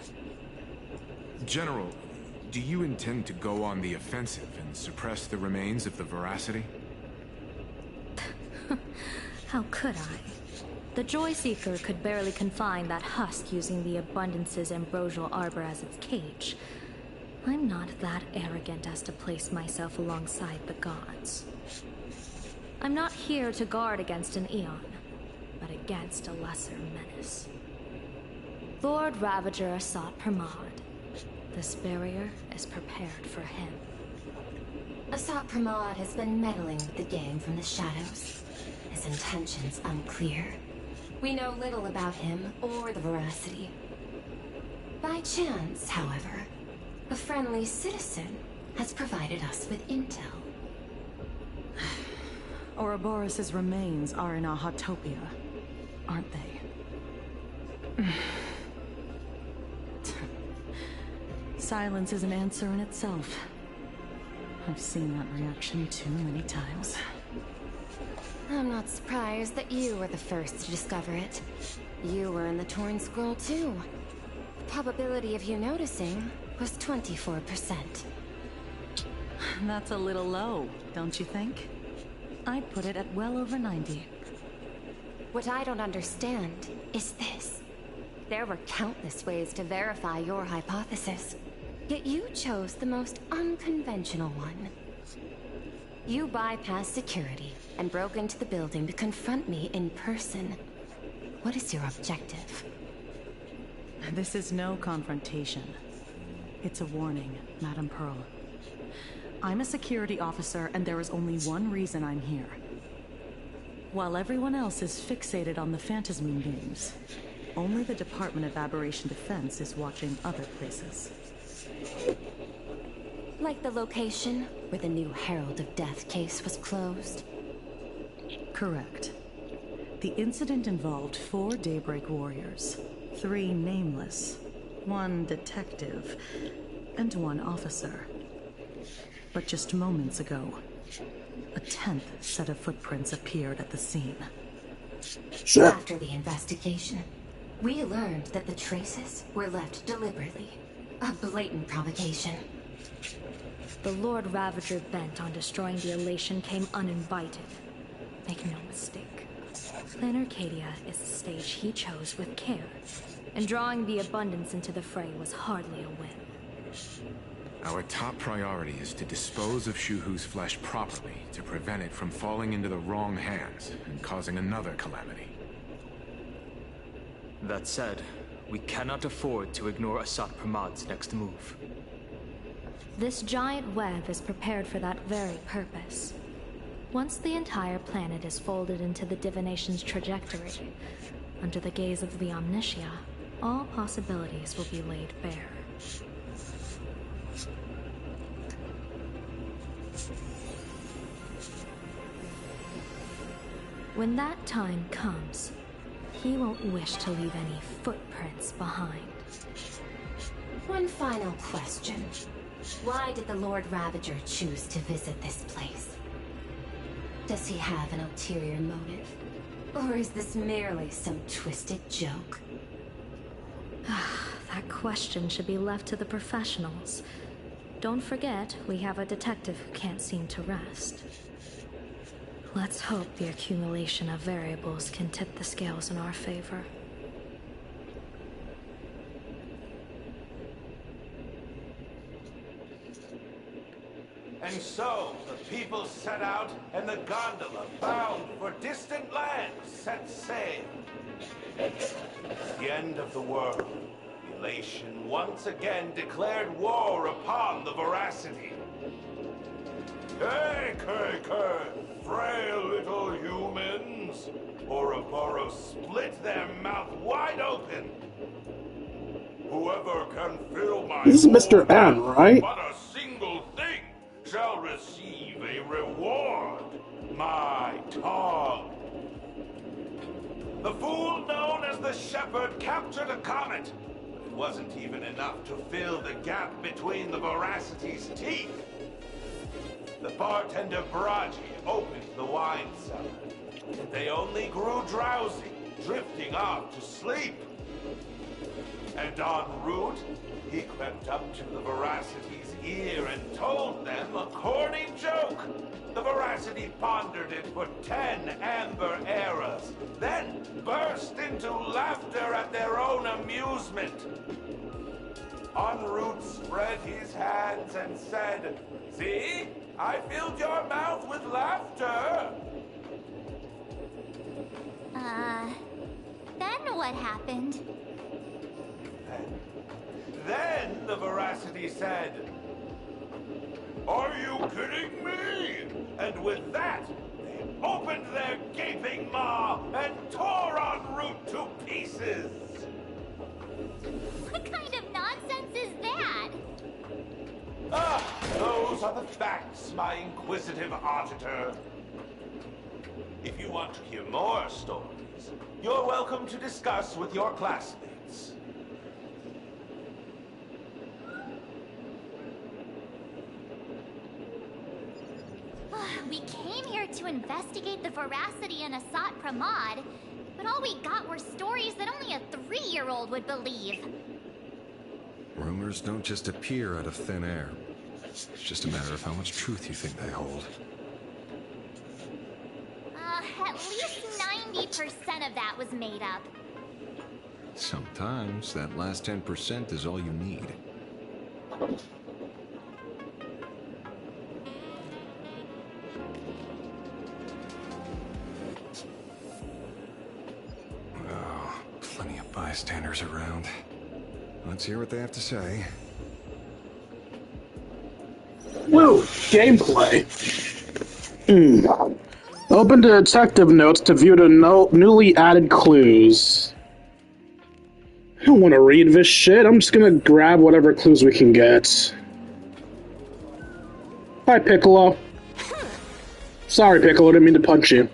General, do you intend to go on the offensive and suppress the remains of the Veracity? How could I? The Joy Seeker could barely confine that husk using the Abundance's ambrosial arbor as its cage. I'm not that arrogant as to place myself alongside the gods. I'm not here to guard against an Eon, but against a lesser menace. Lord Ravager Asat Pramad. This barrier is prepared for him. Asat Pramad has been meddling with the gang from the shadows. His intentions unclear. We know little about him or the Veracity. By chance, however, a friendly citizen has provided us with intel. Ouroboros' remains are in Ahatopia, aren't they? Silence is an answer in itself. I've seen that reaction too many times. I'm not surprised that you were the first to discover it. You were in the Torn Scroll too. The probability of you noticing was 24%. That's a little low, don't you think? I'd put it at well over 90. What I don't understand is this. There were countless ways to verify your hypothesis, yet you chose the most unconventional one. You bypassed security and broke into the building to confront me in person. What is your objective? This is no confrontation. It's a warning, Madame Pearl. I'm a security officer, and there is only one reason I'm here. While everyone else is fixated on the Phantasmoon games, only the Department of Aberration Defense is watching other places. Like the location where the new Herald of Death case was closed? Correct. The incident involved 4 Daybreak warriors, 3 nameless, 1 detective, and 1 officer. But just moments ago, a 10th set of footprints appeared at the scene. Sure. After the investigation, we learned that the traces were left deliberately. A blatant provocation. The Lord Ravager bent on destroying the Elation came uninvited. Make no mistake. Plan Arcadia is the stage he chose with care, and drawing the Abundance into the fray was hardly a win. Our top priority is to dispose of Shuhu's flesh properly to prevent it from falling into the wrong hands and causing another calamity. That said, we cannot afford to ignore Asat Pramad's next move. This giant web is prepared for that very purpose. Once the entire planet is folded into the divination's trajectory, under the gaze of the Omnitia, all possibilities will be laid bare. When that time comes, he won't wish to leave any footprints behind. One final question. Why did the Lord Ravager choose to visit this place? Does he have an ulterior motive? Or is this merely some twisted joke? That question should be left to the professionals. Don't forget, we have a detective who can't seem to rest. Let's hope the accumulation of variables can tip the scales in our favor. And so, the people set out, and the gondola, bound for distant lands, set sail. The end of the world. Elation once again declared war upon the Veracity. Hey, frail little humans! Ouroboros split their mouth wide open. Whoever can fill my This is Mr. N, right? but a single thing shall receive a reward. My tongue. The fool known as the Shepherd captured a comet. wasn't even enough to fill the gap between the Veracity's teeth. The bartender Baraji opened the wine cellar. They only grew drowsy, drifting off to sleep. And en route, he crept up to the Veracity's ear and told them a corny joke. The Veracity pondered it for 10 amber eras, then burst into laughter at their own amusement. En route spread his hands and said, "See? I filled your mouth with laughter." Then what happened? Then the Veracity said, "Are you kidding me?" And with that, they opened their gaping maw and tore en route to pieces. What kind of nonsense is that? Those are the facts, my inquisitive auditor. If you want to hear more stories, you're welcome to discuss with your classmates. We came here to investigate the Veracity and Asat Pramod, but all we got were stories that only a 3-year-old would believe. Rumors don't just appear out of thin air. It's just a matter of how much truth you think they hold. At least 90% of that was made up. Sometimes that last 10% is all you need. Oh, plenty of bystanders around. Let's hear what they have to say. Woo! Gameplay. Open to detective notes to view the newly added clues. I don't want to read this shit. I'm just gonna grab whatever clues we can get. Hi, Piccolo. Sorry, Piccolo. Didn't mean to punch you.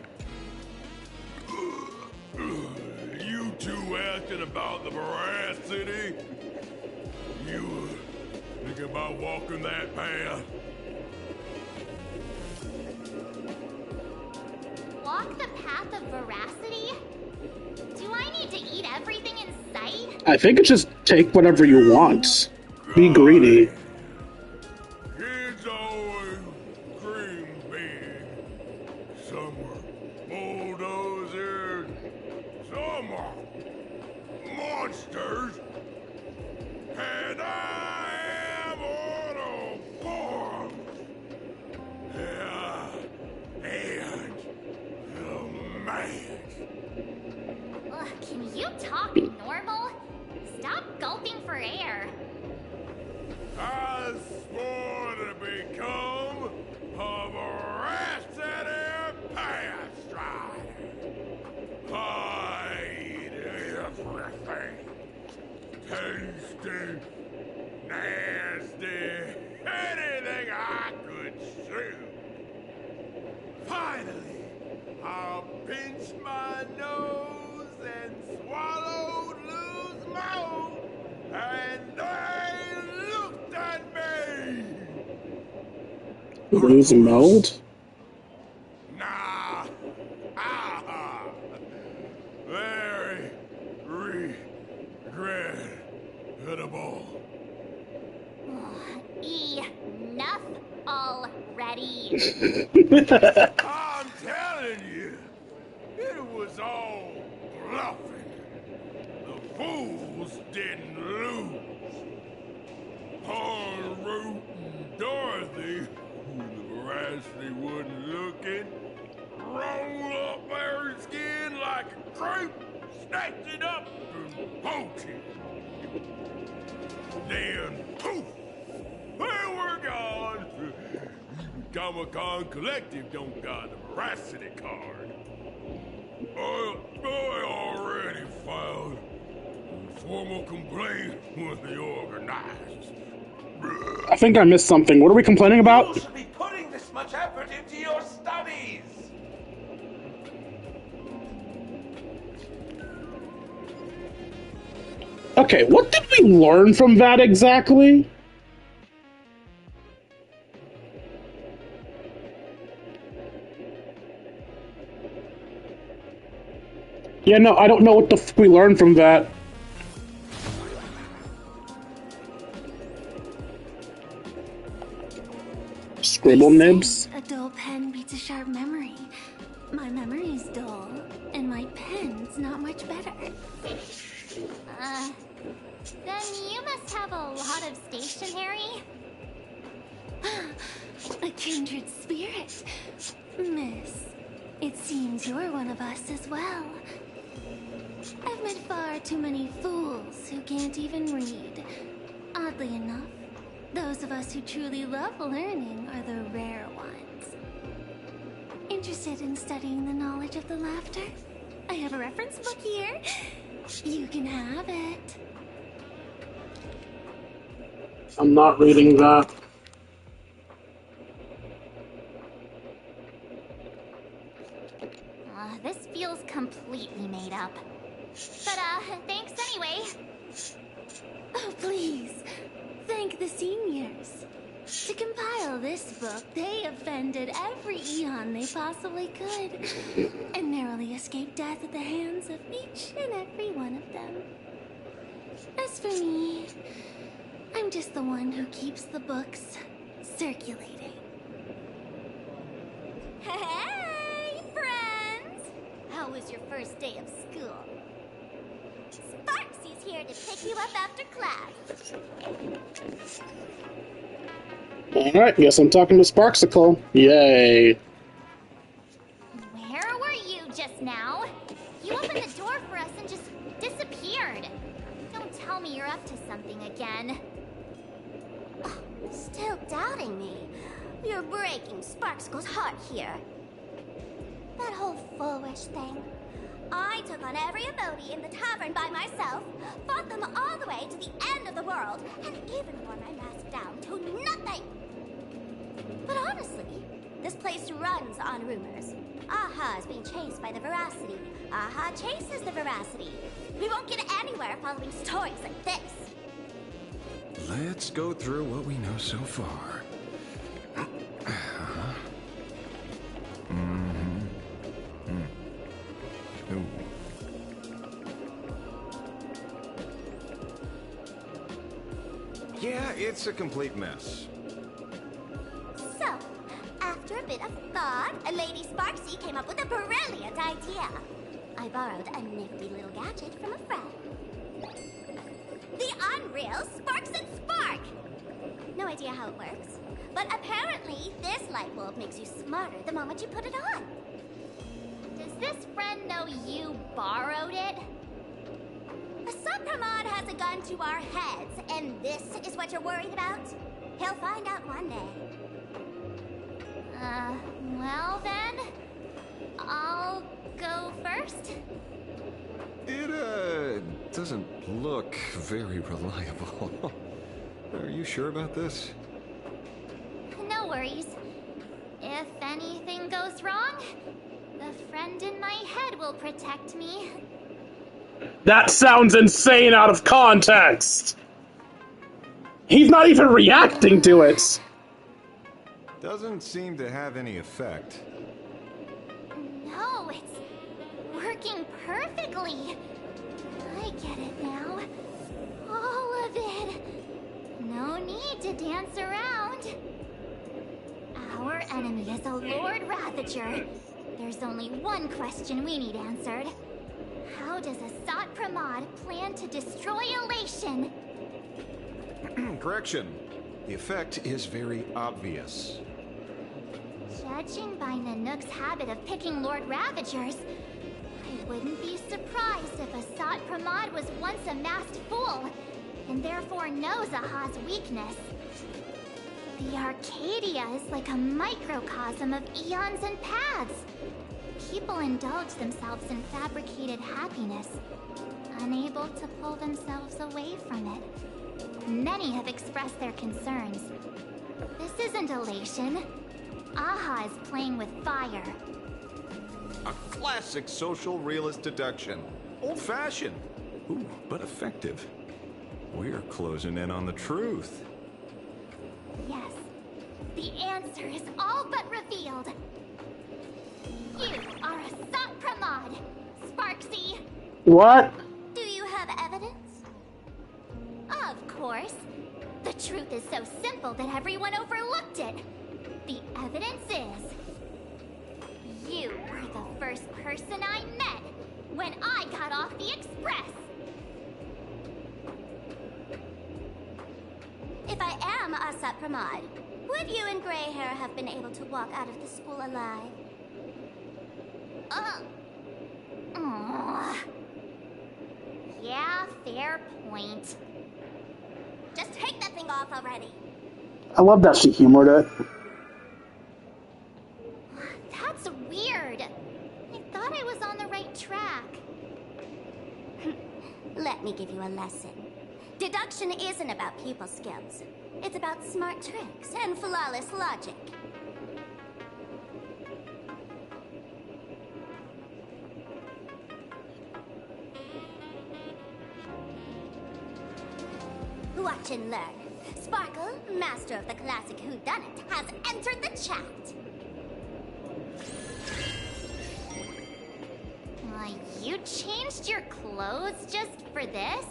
You two asking about the Veracity? You thinking about walking that path? Walk the path of Veracity? Do I need to eat everything in sight? I think it's just take whatever you want. Be greedy. Kids always dream big. Some are bulldozers, some are monsters, and I am on a farm. Yeah, and the man. Ugh, can you talk normal? Stop gulping for air. I swore to become a Veracity past rider. I eat everything. Tasty, nasty, anything I could chew. Finally, I'll pinch my nose and swallow loose mouth, and they looked at me. Lose mode? Nah, very regrettable. Enough already. I'm telling you, it was all bluffing. The fools didn't lose. En route and Dorothy, when the Veracity wasn't looking, roll up their skin like a grape, snatched it up and poked it. Then, poof, they were gone. Comic-Con Collective don't got the Veracity card. I already filed a formal complaint with the organizers. I think I missed something. What are we complaining about? You should be putting this much effort into your studies. Okay, what did we learn from that exactly? Yeah, no, I don't know what the f we learned from that. Scribble nibs? A dull pen beats a sharp memory. My memory's dull, and my pen's not much better. Then you must have a lot of stationery. A kindred spirit. Miss, it seems you're one of us as well. I've met far too many fools who can't even read. Oddly enough, those of us who truly love learning are the rare ones. Interested in studying the knowledge of the laughter? I have a reference book here. You can have it. I'm not reading that. This feels completely made up. But, thanks anyway. Oh, please. Thank the seniors. To compile this book, they offended every eon they possibly could, and narrowly escaped death at the hands of each and every one of them. As for me, I'm just the one who keeps the books circulating. Hey, friends! How was your first day of school? Sparksy's here to pick you up after class. Alright, guess I'm talking to Sparksicle. Yay. Where were you just now? You opened the door for us and just disappeared. Don't tell me you're up to something again. Still doubting me? You're breaking Sparksicle's heart here. That whole foolish thing. I took on every emoji in the tavern by myself, fought them all the way to the end of the world, and even wore my mask down to nothing! But honestly, this place runs on rumors. Aha is being chased by the Veracity. Aha chases the Veracity. We won't get anywhere following stories like this. Let's go through what we know so far. Ooh. Yeah, it's a complete mess. So, after a bit of thought, Lady Sparksy came up with a brilliant idea. I borrowed a nifty little gadget from a friend. The Unreal Sparks and Spark! No idea how it works, but apparently this light bulb makes you smarter the moment you put it on. Does this friend know you borrowed it? Supramod has a gun to our heads, and this is what you're worried about? He'll find out one day. Well then, I'll go first. It doesn't look very reliable. Are you sure about this? No worries. If anything goes wrong, the friend in my head will protect me. That sounds insane out of context! He's not even reacting to it! Doesn't seem to have any effect. No, it's working perfectly. I get it now. All of it. No need to dance around. Our enemy is a Lord Ravager. There's only one question we need answered. How does Asat Pramod plan to destroy Elation? Correction. The effect is very obvious. Judging by Nanook's habit of picking Lord Ravagers, I wouldn't be surprised if Asat Pramod was once a masked fool, and therefore knows Aha's weakness. The Arcadia is like a microcosm of eons and paths. People indulge themselves in fabricated happiness, unable to pull themselves away from it. Many have expressed their concerns. This isn't elation. Aha is playing with fire. A classic social realist deduction. Old-fashioned. Ooh, but effective. We're closing in on the truth. Yes. The answer is all but revealed. You are a Sot-Pramod, Sparksy. What? Do you have evidence? Of course. The truth is so simple that everyone overlooked it. The evidence is... you were the first person I met when I got off the Express. If I am a Sot-Pramod, would you and Grey Hair have been able to walk out of the school alive? Yeah, fair point. Just take that thing off already. I love that she humored it. That's weird. I thought I was on the right track. Let me give you a lesson. Deduction isn't about pupil skills. It's about smart tricks and flawless logic. Watch and learn. Sparkle, master of the classic whodunit, has entered the chat. You changed your clothes just for this?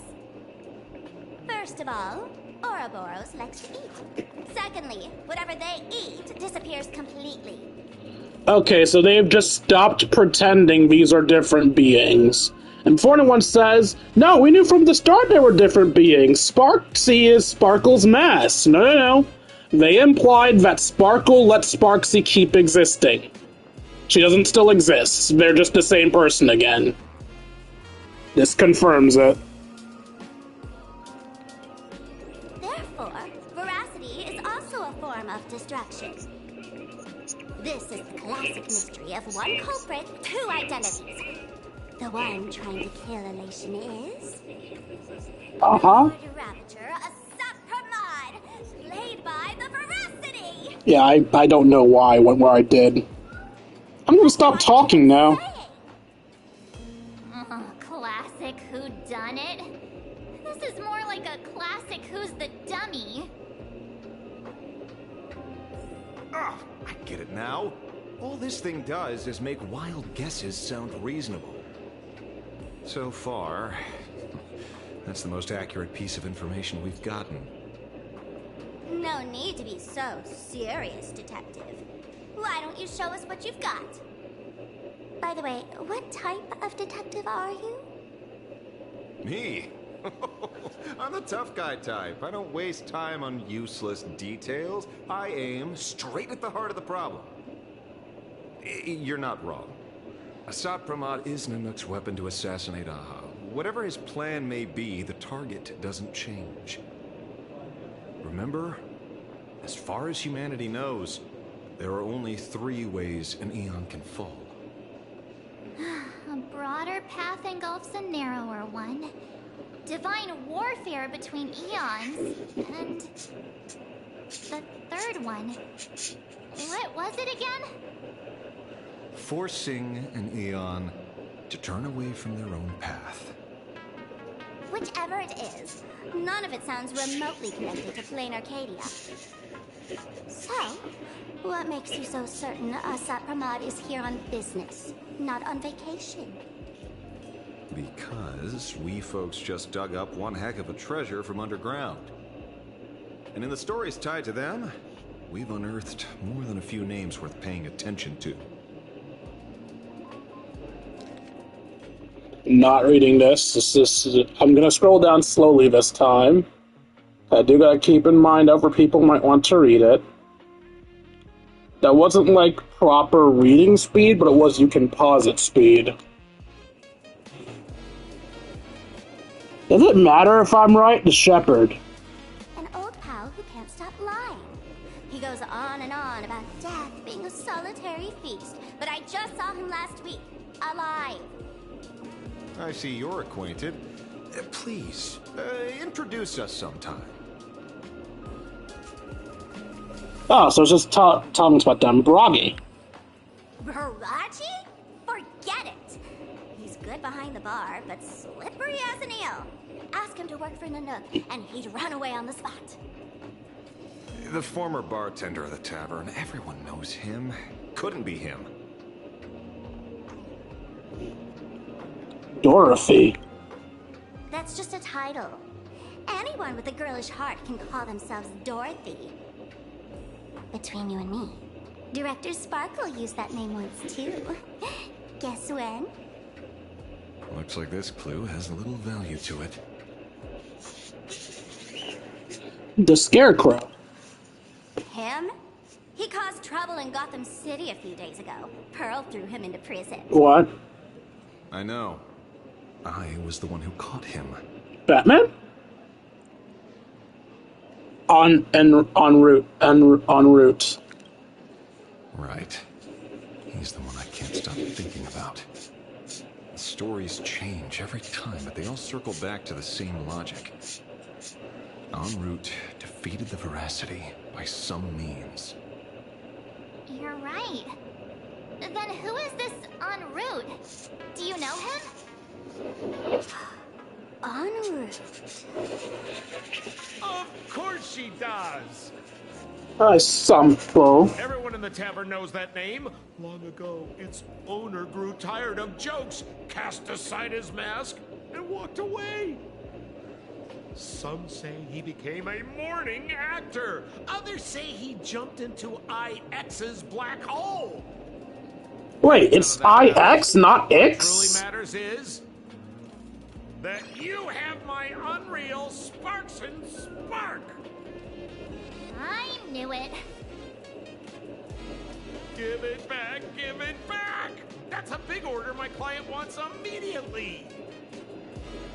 First of all, Ouroboros likes to eat. Secondly, whatever they eat disappears completely. Okay, so they've just stopped pretending these are different beings. And before anyone says, no, we knew from the start they were different beings. Sparksy is Sparkle's mask. No. They implied that Sparkle let Sparksy keep existing. She doesn't still exist. They're just the same person again. This confirms it. Therefore, veracity is also a form of destruction. This is the classic mystery of one culprit, two identities. The one trying to kill Elation is... Uh-huh. Ravager, a Sot-Pramod, played by the Veracity! Yeah, I don't know why I went where I did. I'm gonna stop talking now. Classic whodunit? This is more like a classic Who's the Dummy. I get it now. All this thing does is make wild guesses sound reasonable. So far, that's the most accurate piece of information we've gotten. No need to be so serious, Detective. Why don't you show us what you've got? By the way, what type of detective are you? Me? I'm the tough guy type. I don't waste time on useless details. I aim straight at the heart of the problem. You're not wrong. A Sot-Pramod is Nanook's weapon to assassinate Aha. Whatever his plan may be, the target doesn't change. Remember, as far as humanity knows, there are only 3 ways an Aeon can fall. A broader path engulfs a narrower one. Divine warfare between eons, and... the third one. What was it again? Forcing an Aeon to turn away from their own path. Whichever it is, none of it sounds remotely connected to Plain Arcadia. So, what makes you so certain a Sot-Pramod is here on business, not on vacation? Because we folks just dug up one heck of a treasure from underground. And in the stories tied to them, we've unearthed more than a few names worth paying attention to. Not reading this. I'm gonna scroll down slowly this time. I do gotta keep in mind other people might want to read it. That wasn't like proper reading speed, but it was you can pause it speed. Does it matter if I'm right? The shepherd. An old pal who can't stop lying. He goes on and on about death being a solitary feast, but I just saw him last week, alive. I see you're acquainted. Please, introduce us sometime. Oh, so it's just telling us about Dambragi. Baraji? Forget it! He's good behind the bar, but slippery as an eel. Ask him to work for Nanook, and he'd run away on the spot. The former bartender of the tavern, everyone knows him. Couldn't be him. Dorothy. That's just a title. Anyone with a girlish heart can call themselves Dorothy. Between you and me, Director Sparkle used that name once too. Guess when? Looks like this clue has a little value to it. The Scarecrow. Him? He caused trouble in Gotham City a few days ago. Pearl threw him into prison. What? I know. I was the one who caught him. Batman? En route. Right. He's the one I can't stop thinking about. The stories change every time, but they all circle back to the same logic. En route defeated the Veracity by some means. You're right. Then who is this en route? Do you know him? En route. Of course she does! Hi, Sampo. Everyone in the tavern knows that name. Long ago, its owner grew tired of jokes, cast aside his mask, and walked away. Some say he became a morning actor. Others say he jumped into IX's black hole. Wait, it's IX, not X? What truly matters is that you have my unreal Sparks and Spark. I knew it. Give it back, give it back! That's a big order my client wants immediately.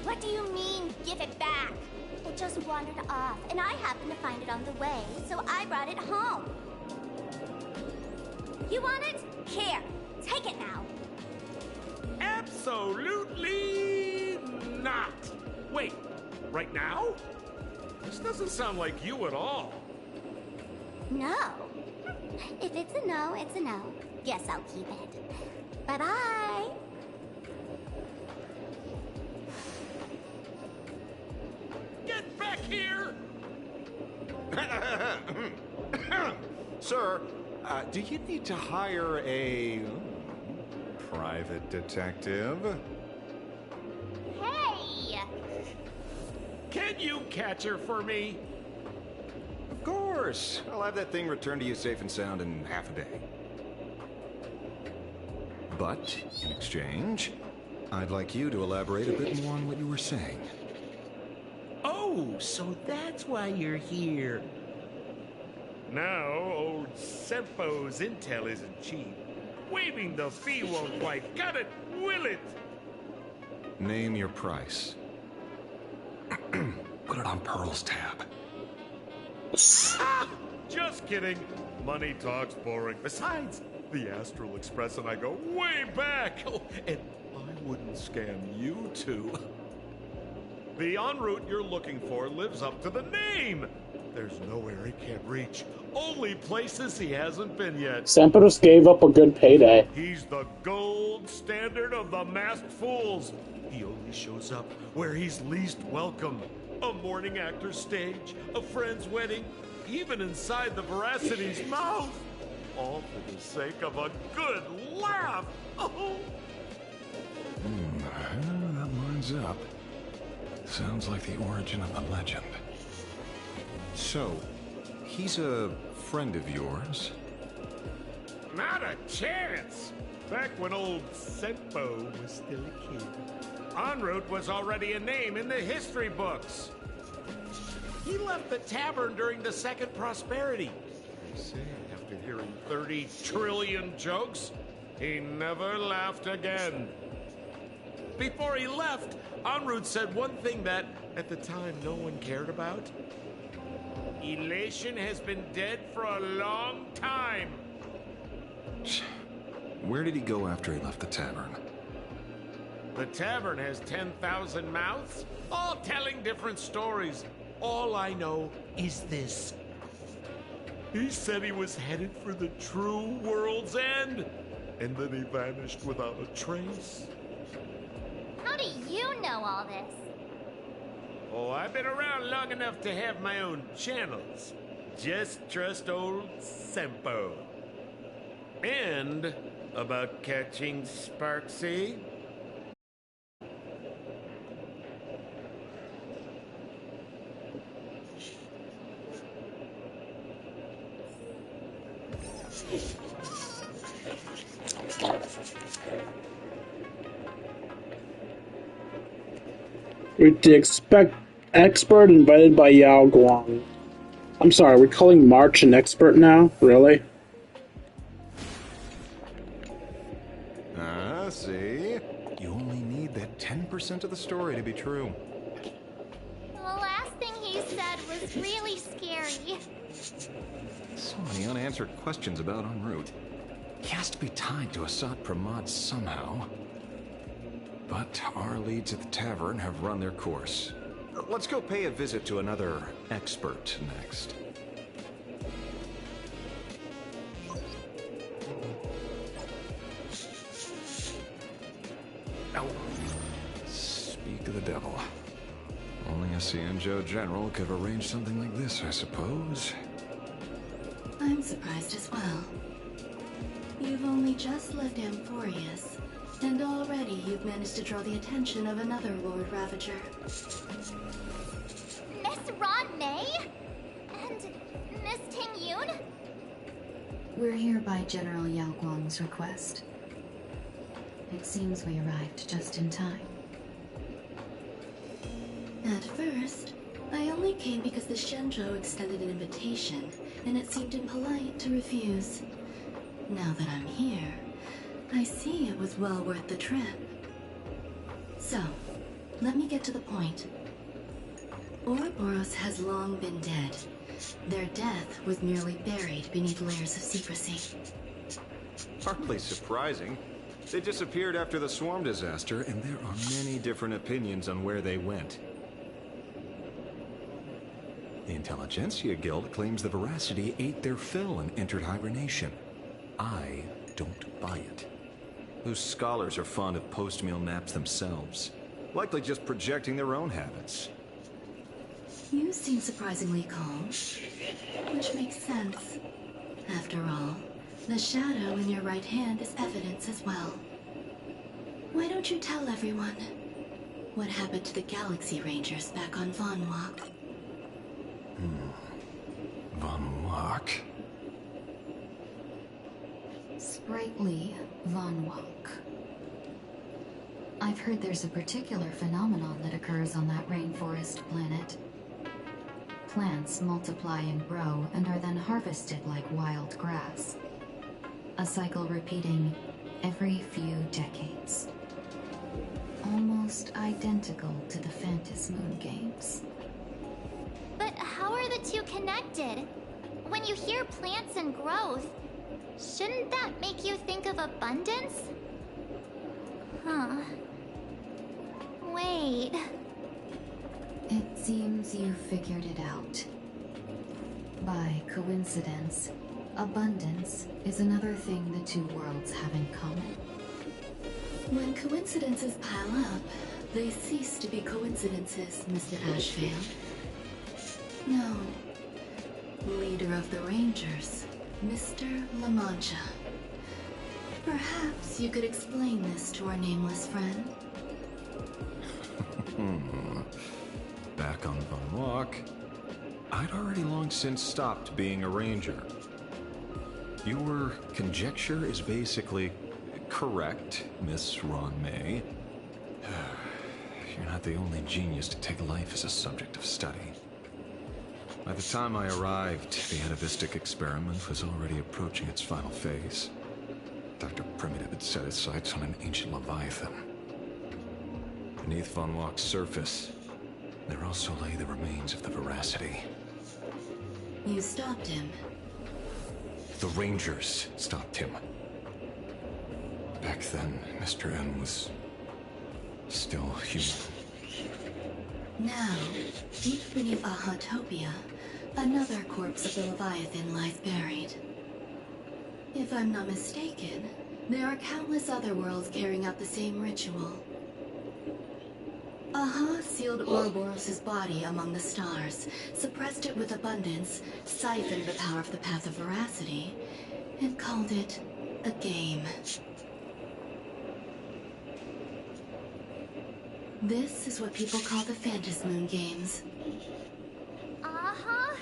What do you mean, give it back? It just wandered off, and I happened to find it on the way, so I brought it home. You want it? Here, take it now. Absolutely not. Wait, right now? This doesn't sound like you at all. No. If it's a no, it's a no. Guess I'll keep it. Bye-bye. Get back here! Sir, do you need to hire a private detective? Hey! Can you catch her for me? Of course. I'll have that thing returned to you safe and sound in half a day. But, in exchange, I'd like you to elaborate a bit more on what you were saying. Oh, so that's why you're here. Now, old Sempo's intel isn't cheap. Waiving the fee won't quite cut it, will it? Name your price. Put it on Pearl's tab. Ah, just kidding. Money talks boring. Besides, the Astral Express and I go way back. Oh, and I wouldn't scam you two. The en route you're looking for lives up to the name. There's nowhere he can't reach. Only places he hasn't been yet. Sampo just gave up a good payday. He's the gold standard of the masked fools. He only shows up where he's least welcome. A morning actor's stage, a friend's wedding, even inside the Veracity's mouth. All for the sake of a good laugh. Oh. That lines up. Sounds like the origin of the legend. So, he's a friend of yours? Not a chance. Back when old Sempo was still a kid, en route was already a name in the history books. He left the tavern during the Second Prosperity. They say after hearing 30 trillion jokes, he never laughed again. Before he left, en route said one thing that, at the time, no one cared about. Elation has been dead for a long time. Where did he go after he left the tavern? The tavern has 10,000 mouths, all telling different stories. All I know is this. He said he was headed for the true world's end, and then he vanished without a trace. How do you know all this? Oh, I've been around long enough to have my own channels. Just trust old Sempo. And about catching Sparksy. With the expert invited by Yao Guang. I'm sorry, we're calling March an expert now? Really? Ah, see? You only need that 10% of the story to be true. The last thing he said was really scary. So many unanswered questions about en route. He has to be tied to Asat Pramod somehow. But our leads at the tavern have run their course. Let's go pay a visit to another expert next. Ow. Speak of the devil. Only a Cienjo general could have arranged something like this, I suppose. I'm surprised as well. You've only just left Amphorius, and already you've managed to draw the attention of another Lord Ravager. Miss Ron May? And Miss Ting Yun? We're here by General Yao Guang's request. It seems we arrived just in time. At first, I only came because the Shenzhou extended an invitation, and it seemed impolite to refuse. Now that I'm here, I see it was well worth the trip. So, let me get to the point. Ouroboros has long been dead. Their death was merely buried beneath layers of secrecy. Hardly surprising. They disappeared after the swarm disaster, and there are many different opinions on where they went. The Intelligentsia Guild claims the Veracity ate their fill and entered hibernation. I don't buy it. Those scholars are fond of post-meal naps themselves, likely just projecting their own habits. You seem surprisingly calm, which makes sense. After all, the shadow in your right hand is evidence as well. Why don't you tell everyone what happened to the Galaxy Rangers back on Von Walk? Von Walk? Sprightly Von Walk. I've heard there's a particular phenomenon that occurs on that rainforest planet. Plants multiply and grow and are then harvested like wild grass. A cycle repeating every few decades. Almost identical to the Phantom Moon games. But how are the two connected? When you hear plants and growth, shouldn't that make you think of abundance? Huh. Wait. It seems you figured it out. By coincidence, abundance is another thing the two worlds have in common. When coincidences pile up, they cease to be coincidences, Mr. Ashvale. No. Leader of the Rangers, Mr. La Mancha. Perhaps you could explain this to our nameless friend. Back on Von Walk, I'd already long since stopped being a ranger. Your conjecture is basically correct, Miss Ron May. You're not the only genius to take life as a subject of study. By the time I arrived, the atavistic experiment was already approaching its final phase. Dr. Primitive had set his sights on an ancient leviathan. Beneath Von Walk's surface, there also lay the remains of the Veracity. You stopped him. The Rangers stopped him. Back then, Mr. M was still human. Now, deep beneath Ahatopia, another corpse of the Leviathan lies buried. If I'm not mistaken, there are countless other worlds carrying out the same ritual. Aha sealed Ouroboros' body among the stars, suppressed it with abundance, siphoned the power of the Path of Veracity, and called it a game. This is what people call the Phantasmoon Games. Uh-huh.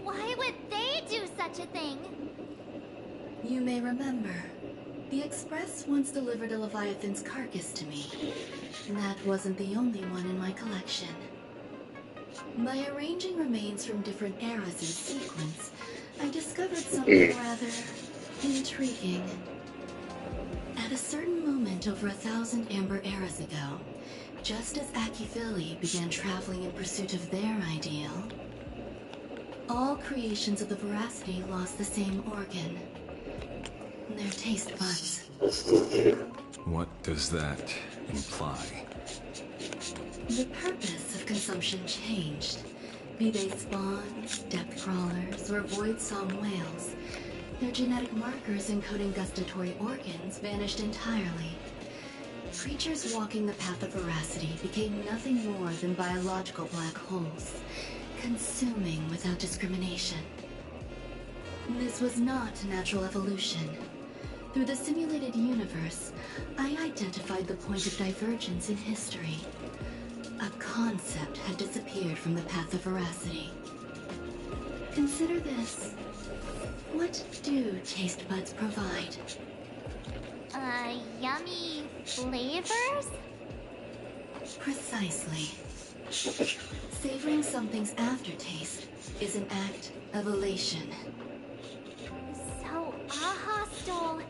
Why would they do such a thing? You may remember, the Express once delivered a Leviathan's carcass to me. That wasn't the only one in my collection. By arranging remains from different eras in sequence, I discovered something rather intriguing. At a certain moment over 1,000 Amber eras ago, just as Akifili began traveling in pursuit of their ideal, all creations of the Veracity lost the same organ. Their taste buds. What does that imply? The purpose of consumption changed. Be they spawns, depth crawlers, or void-song whales, their genetic markers encoding gustatory organs vanished entirely. Creatures walking the path of veracity became nothing more than biological black holes, consuming without discrimination. This was not natural evolution. Through the simulated universe, I identified the point of divergence in history. A concept had disappeared from the path of veracity. Consider this. What do taste buds provide? Yummy flavors? Precisely. Savoring something's aftertaste is an act of elation. So, Aha stole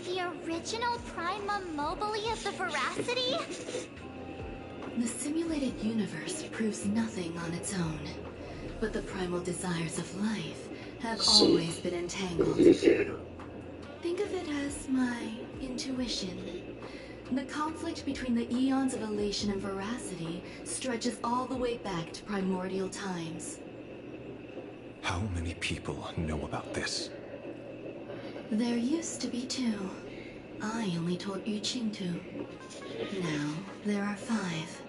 the original Prima Mobile of the Veracity? The simulated universe proves nothing on its own, but the primal desires of life have always been entangled. Think of it as my intuition. The conflict between the eons of elation and veracity stretches all the way back to primordial times. How many people know about this? There used to be 2. I only told Yu Qingtu. Now, there are 5.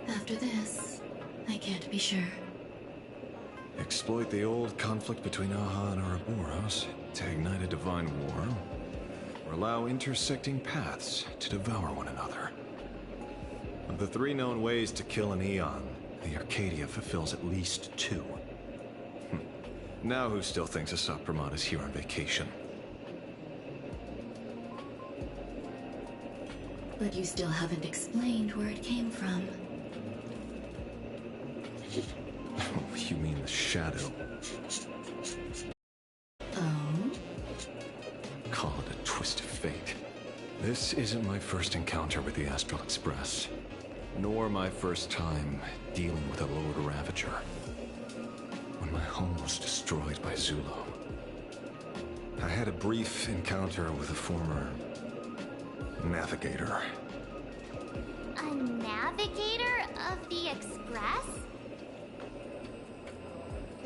After this, I can't be sure. Exploit the old conflict between Aha and Ouroboros to ignite a divine war, or allow intersecting paths to devour one another. Of the 3 known ways to kill an Eon, the Arcadia fulfills at least 2. Now who still thinks Asap Pramod is here on vacation? But you still haven't explained where it came from. You mean the shadow? Oh? Call it a twist of fate. This isn't my first encounter with the Astral Express, nor my first time dealing with a Lord Ravager. When my home was destroyed by Zulo, I had a brief encounter with a former navigator. A navigator of the Express?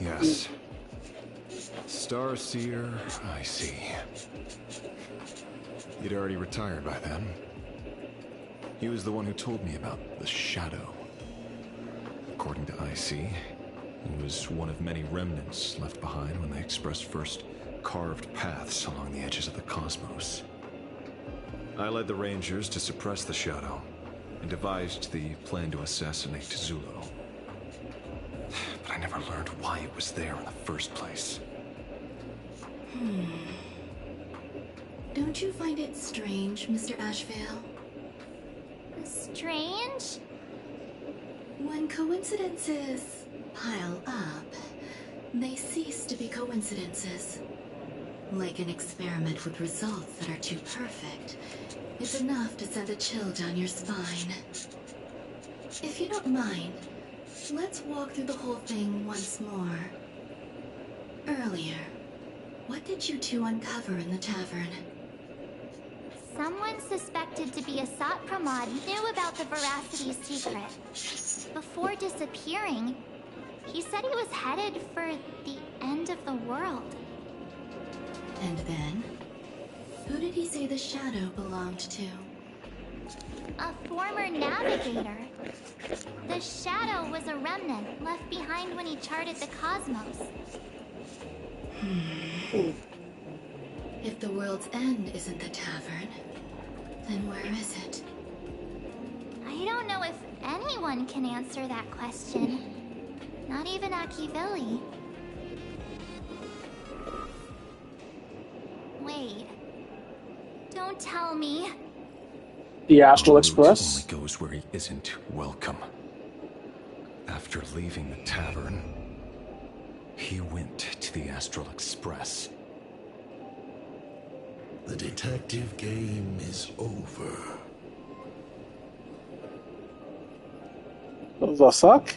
Yes. Starseer, I see. He'd already retired by then. He was the one who told me about the Shadow. According to IC, he was one of many remnants left behind when the Express first carved paths along the edges of the cosmos. I led the Rangers to suppress the Shadow and devised the plan to assassinate Zulo. But I never learned why it was there in the first place. Don't you find it strange, Mr. Ashvale? Strange? When coincidences pile up, they cease to be coincidences. Like an experiment with results that are too perfect, it's enough to send a chill down your spine. If you don't mind, let's walk through the whole thing once more. Earlier, what did you 2 uncover in the tavern? Someone suspected to be Asap Pramod knew about the Veracity secret. Before disappearing, he said he was headed for the end of the world. And then? Who did he say the Shadow belonged to? A former navigator. The Shadow was a remnant left behind when he charted the cosmos. If the world's end isn't the tavern, then where is it? I don't know if anyone can answer that question. Not even Akivilli. Wait. Don't tell me. The Astral Root Express? only goes where he isn't welcome. After leaving the tavern, he went to the Astral Express. The detective game is over. The fuck?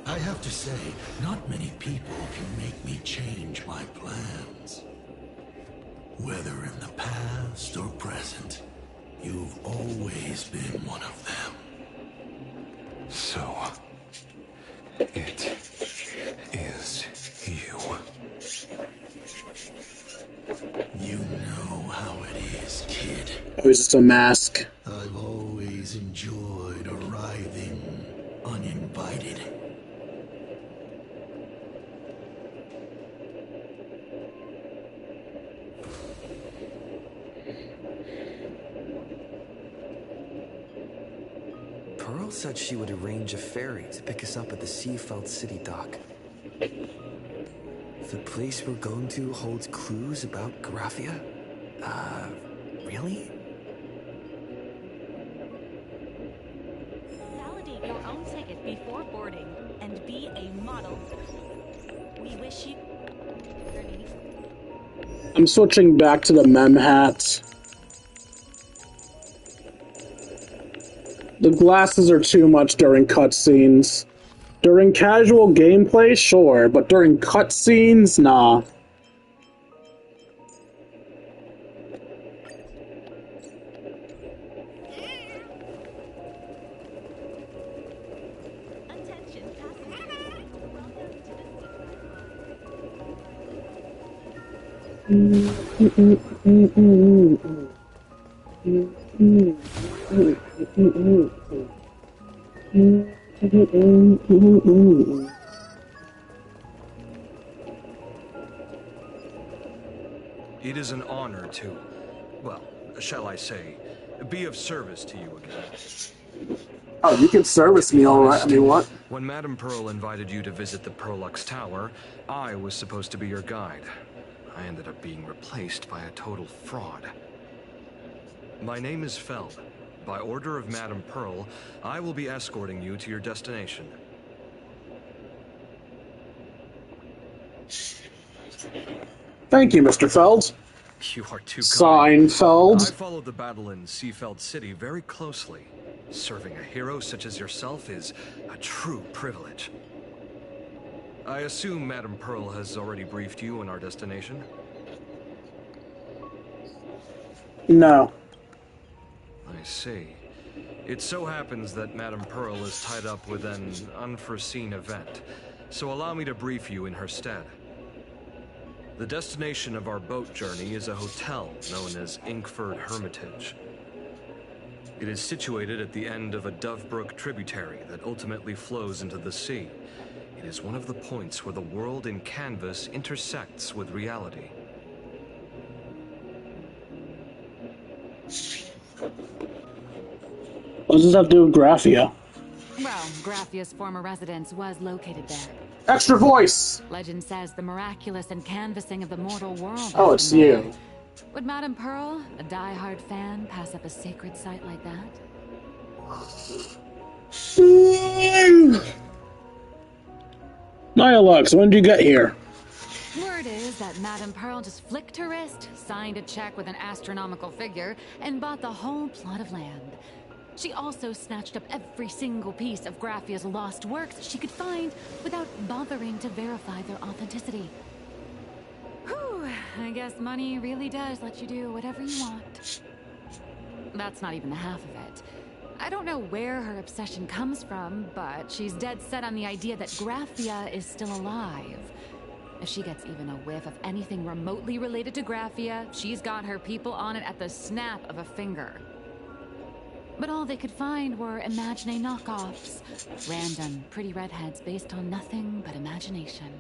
I have to say, not many people can make me change my plans. Whether in the past or present, you've always been one of them. So, it is you. You know how it is, kid. Oh, it's just a mask. I've always enjoyed arriving uninvited. Pearl said she would arrange a ferry to pick us up at the Seafeld City dock. The place we're going to holds clues about Graphia? Really? Validate your own ticket before boarding and be a model. We wish you... I'm switching back to the mem hat. The glasses are too much during cutscenes. During casual gameplay, sure, but during cutscenes, nah. It is an honor to, well, shall I say, be of service to you again. Oh, you can service me, alright. I mean, what? When Madame Pearl invited you to visit the Perlux Tower, I was supposed to be your guide. I ended up being replaced by a total fraud. My name is Feld. By order of Madame Pearl, I will be escorting you to your destination. Thank you, Mr. Feld. You are too Seinfeld. kind. I followed the battle in Seafeld City very closely. Serving a hero such as yourself is a true privilege. I assume Madame Pearl has already briefed you on our destination? No. I see. It so happens that Madame Pearl is tied up with an unforeseen event, so allow me to brief you in her stead. The destination of our boat journey is a hotel known as Inkford Hermitage. It is situated at the end of a Dovebrook tributary that ultimately flows into the sea. It is one of the points where the world in canvas intersects with reality. What does this have to do with Graphia? Well, Graphia's former residence was located there. Extra voice! Legend says the miraculous encanvassing of the mortal world. Oh, it's you. Would Madame Pearl, a die-hard fan, pass up a sacred site like that? Nihilux, when did you get here? Word is that Madame Pearl just flicked her wrist, signed a check with an astronomical figure, and bought the whole plot of land. She also snatched up every single piece of Graffia's lost works she could find without bothering to verify their authenticity. Whew, I guess money really does let you do whatever you want. That's not even the half of it. I don't know where her obsession comes from, but she's dead set on the idea that Graffia is still alive. If she gets even a whiff of anything remotely related to Graffia, she's got her people on it at the snap of a finger. But all they could find were Imagine knockoffs. Random, pretty redheads based on nothing but imagination.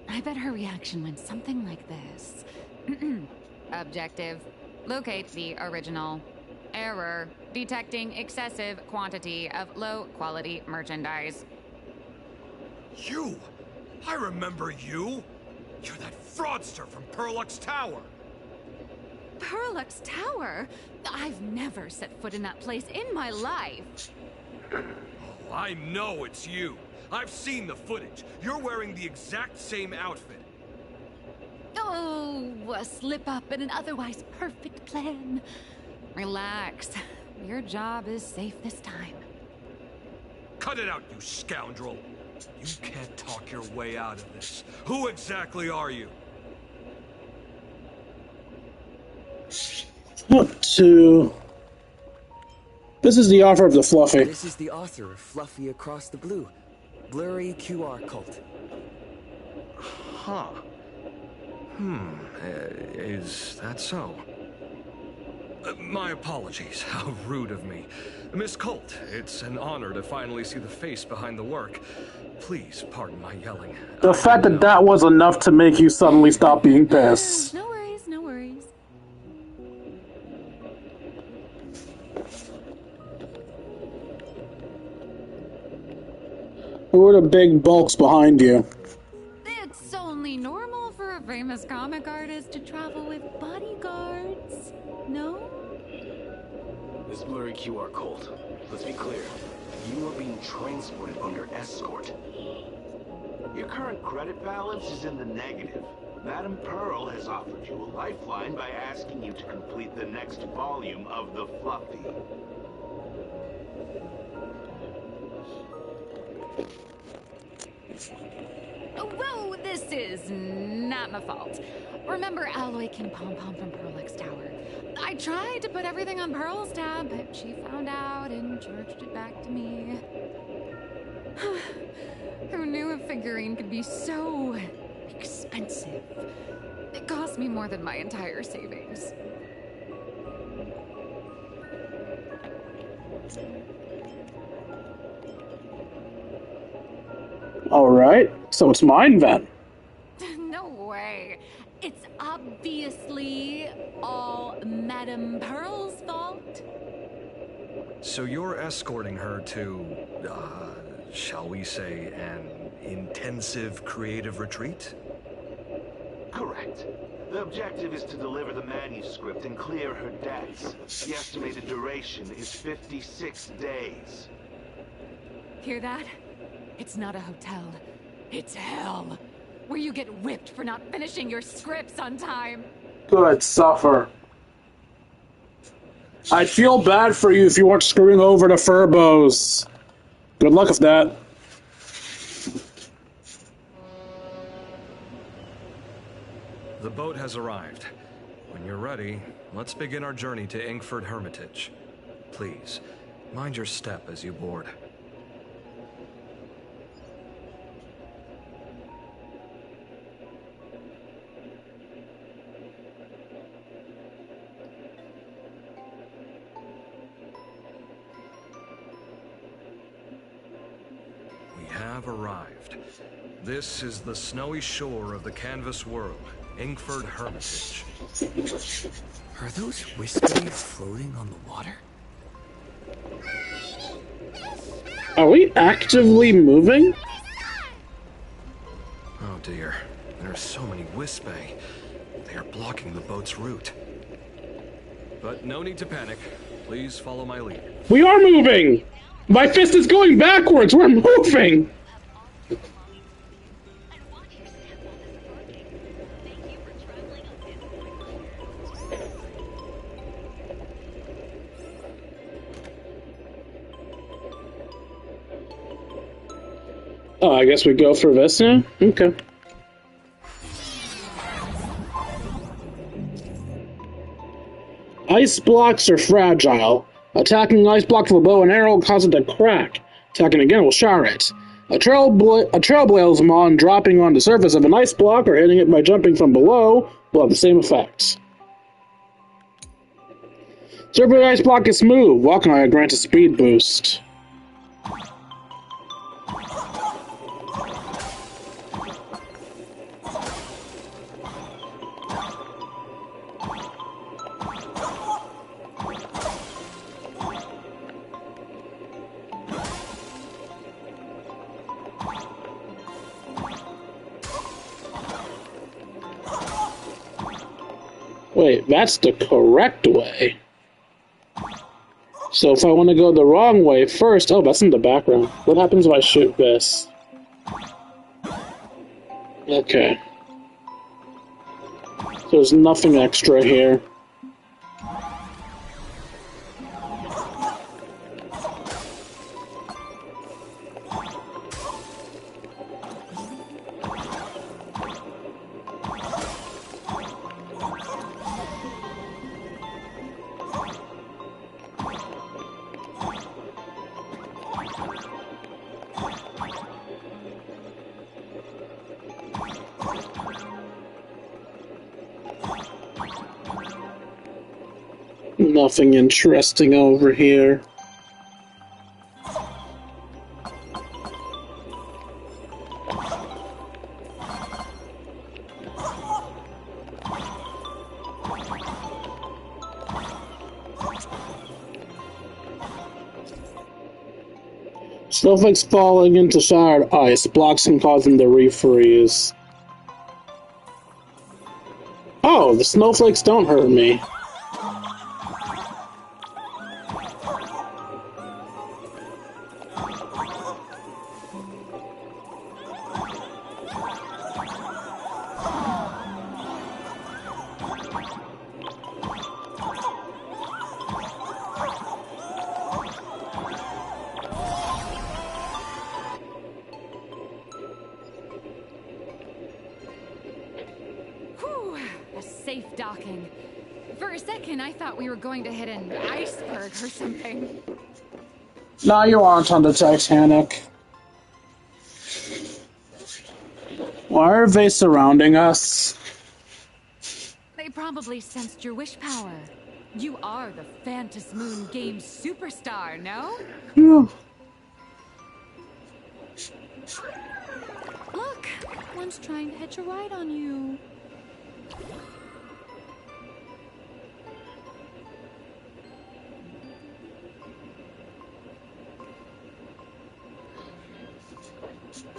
I bet her reaction went something like this. Objective. Locate the original. Error. Detecting excessive quantity of low-quality merchandise. You! I remember you! You're that fraudster from Perlux Tower! Perlux Tower? I've never set foot in that place in my life. Oh, I know it's you. I've seen the footage. You're wearing the exact same outfit. Oh, a slip-up in an otherwise perfect plan. Relax. Your job is safe this time. Cut it out, you scoundrel! You can't talk your way out of this. Who exactly are you? What to... This is the author of the Fluffy. This is the author of Fluffy Across the Blue. Blurry QR cult. Huh. Is that so? My apologies. How rude of me. Miss Colt, it's an honor to finally see the face behind the work. Please pardon my yelling. The fact that that was enough to make you suddenly stop being pissed. No worries, no worries. Who are the big bulks behind you? It's only normal for a famous comic artist to travel with bodyguards, no? This blurry QR cult. Let's be clear. You are being transported under escort. Your current credit balance is in the negative. Madame Pearl has offered you a lifeline by asking you to complete the next volume of the Fluffy. Whoa, this is not my fault. Remember Alloy King Pom Pom from Perlux Tower? I tried to put everything on Pearl's tab, but she found out and charged it back to me. Who knew a figurine could be so expensive? It cost me more than my entire savings. Alright, so it's mine then. No way. It's obviously all Madame Pearl's fault. So you're escorting her to, shall we say, an intensive creative retreat? Correct. The objective is to deliver the manuscript and clear her debts. The estimated duration is 56 days. Hear that? It's not a hotel. It's hell. Where you get whipped for not finishing your scripts on time. Good, suffer. I'd feel bad for you if you weren't screwing over the Furbos. Good luck with that. The boat has arrived. When you're ready, let's begin our journey to Inkford Hermitage. Please, mind your step as you board. Have arrived. This is the snowy shore of the canvas world, Inkford Hermitage. Are those whispers floating on the water? Are we actively moving? Oh dear, there are so many Wispae. They are blocking the boat's route. But no need to panic. Please follow my lead. We are moving! My fist is going backwards! We're moving! Oh, I guess we go for this now? Okay. Ice blocks are fragile. Attacking ice block with a bow and arrow will cause it to crack. Attacking again will shatter it. A trailblazermon dropping on the surface of an ice block or hitting it by jumping from below will have the same effect. Surface of the ice block is smooth. Walking on it grants a speed boost. Wait, that's the correct way. So if I want to go the wrong way first... Oh, that's in the background. What happens if I shoot this? Okay. So there's nothing extra here. Nothing interesting over here. Snowflakes falling into shattered ice blocks can cause them to refreeze. Oh, the snowflakes don't hurt me. Safe docking. For a second, I thought we were going to hit an iceberg or something. No, you aren't on the Titanic. Why are they surrounding us? They probably sensed your wish power. You are the Phantom Moon game superstar, no? Yeah. Look, one's trying to hitch a ride on you.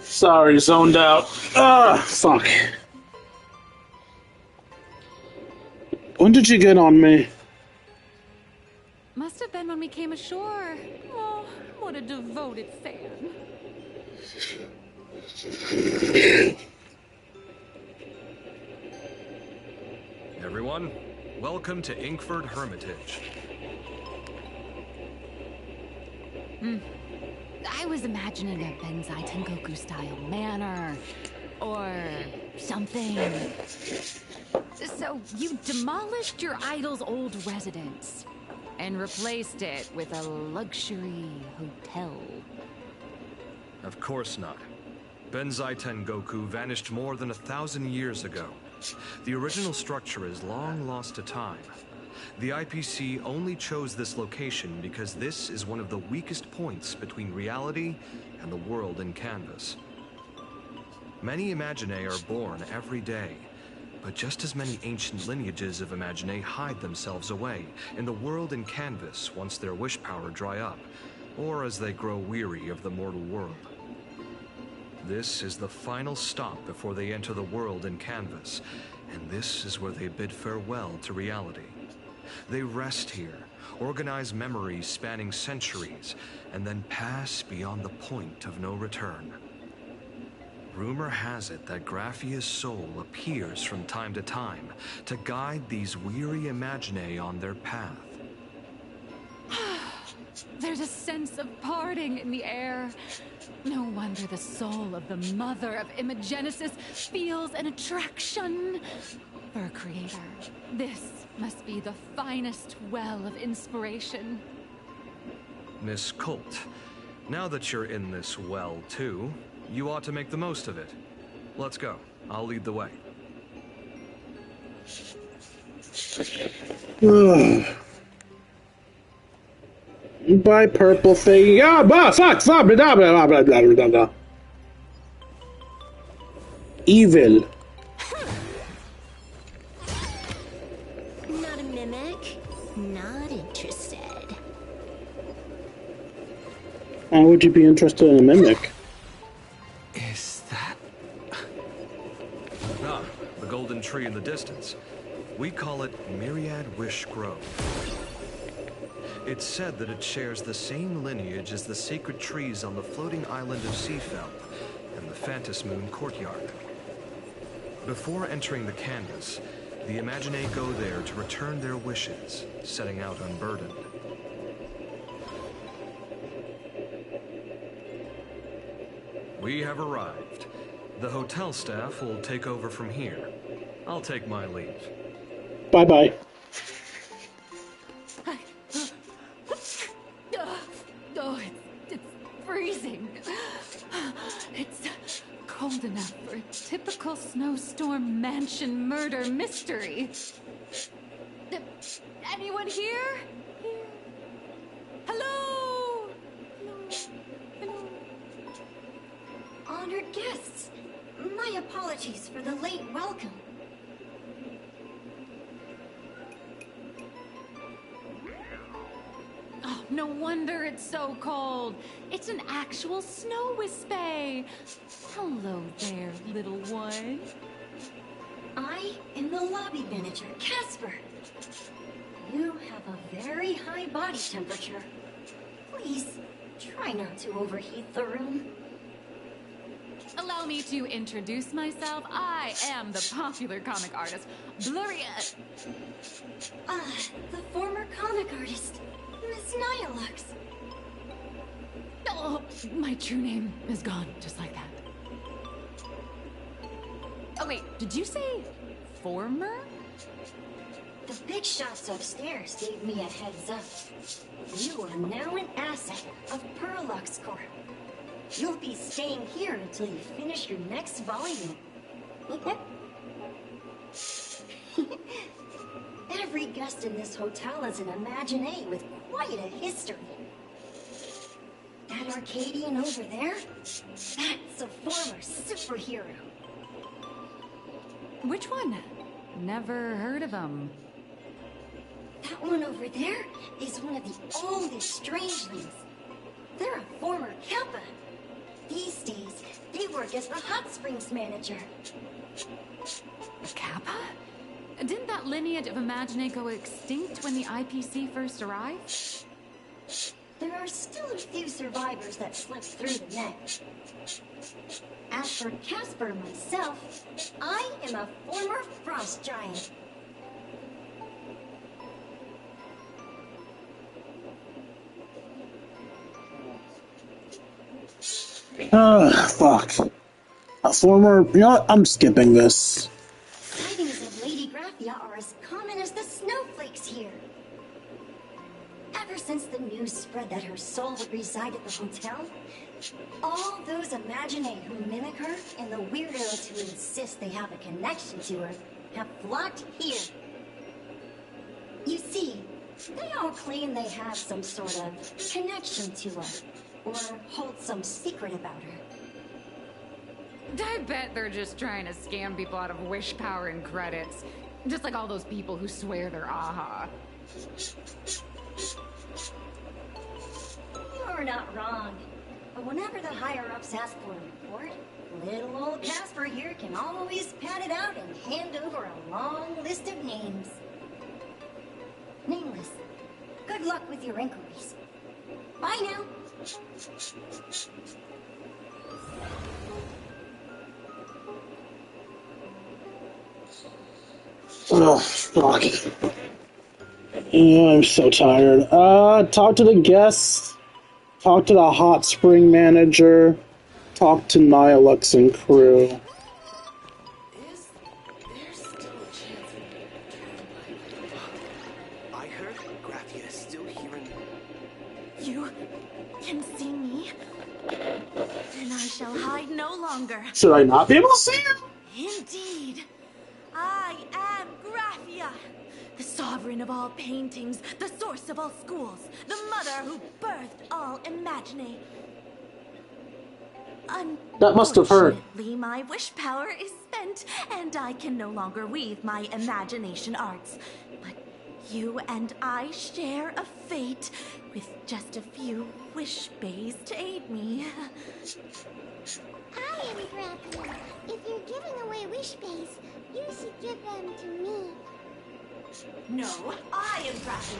Sorry, zoned out. Ah, fuck. When did you get on me? Must have been when we came ashore. Oh, what a devoted fan. Everyone, welcome to Inkford Hermitage. I was imagining a Benzai Tengoku style manor or something. So you demolished your idol's old residence and replaced it with a luxury hotel. Of course not. Benzai Tengoku vanished more than 1,000 years ago. The original structure is long lost to time. The IPC only chose this location because this is one of the weakest points between reality and the world in canvas. Many Imaginae are born every day, but just as many ancient lineages of Imaginae hide themselves away in the world in canvas once their wish power dry up, or as they grow weary of the mortal world. This is the final stop before they enter the world in canvas, and this is where they bid farewell to reality. They rest here, organize memories spanning centuries, and then pass beyond the point of no return. Rumor has it that Graphia's soul appears from time to time to guide these weary Imaginae on their path. There's a sense of parting in the air. No wonder the soul of the mother of Imogenesis feels an attraction for a creator. This must be the finest well of inspiration. Miss Colt, now that you're in this well, too, you ought to make the most of it. Let's go. I'll lead the way. Bye, purple thing. Ah, bah, fuck, blah, blah, blah, blah, blah, blah, blah, blah. Evil. Not a mimic. Not interested. Why would you be interested in a mimic? Is that... Ah, the golden tree in the distance. We call it Myriad Wish Grove. It's said that it shares the same lineage as the sacred trees on the floating island of Seafeld and the Phantom Moon courtyard. Before entering the canvas, the Imaginae go there to return their wishes, setting out unburdened. We have arrived. The hotel staff will take over from here. I'll take my leave. Bye-bye. Oh, it's freezing. It's cold enough for a typical snowstorm mansion murder mystery. Anyone here? Hello? Hello? Honored guests, my apologies for the late welcome. Oh, no wonder it's so cold. It's an actual snow wispy. Hello there, little one. I am the lobby manager, Casper. You have a very high body temperature. Please, try not to overheat the room. Allow me to introduce myself. I am the popular comic artist, Blurry. The former comic artist, Miss Nihilux. Oh, my true name is gone, just like that. Oh wait, did you say former? The big shots upstairs gave me a heads up. You are now an asset of Perlux Corp. You'll be staying here until you finish your next volume. Every guest in this hotel is an Imaginae with quite a history. That Arcadian over there? That's a former superhero. Which one? Never heard of him. That one over there is one of the oldest strangelings. They're a former Kappa. These days, they work as the hot springs manager. Kappa? Didn't that lineage of Imaginae go extinct when the IPC first arrived? There are still a few survivors that slipped through the net. As for Casper myself, I am a former frost giant. Fuck. A former... You know what? I'm skipping this. Sightings of Lady Graphia are as common as the snowflakes here. Ever since the news spread that her soul would reside at the hotel, all those Imaginae who mimic her and the weirdos who insist they have a connection to her have flocked here. You see, they all claim they have some sort of connection to her, or hold some secret about her. I bet they're just trying to scam people out of wish power and credits. Just like all those people who swear they're AHA. You're not wrong. But whenever the higher-ups ask for a report, little old Casper here can always pad it out and hand over a long list of names. Nameless, good luck with your inquiries. Bye now. Oh, fuck. Yeah, I'm so tired. Talk to the guests. Talk to the hot spring manager. Talk to Nihilux and crew. Is there still a chance we can return by... I heard Graphia is still here in... You can see me? Then I shall hide no longer. Should I not be able to see you? Indeed. I am Graphia, the sovereign of all paintings, the source of all schools, the mother who birthed all Imagine. That must have hurt. Unfortunately, my wish power is spent, and I can no longer weave my imagination arts. But you and I share a fate, with just a few wish bays to aid me. I am Graphia. If you're giving away wish bays, you should give them to me. No, I am Graphia.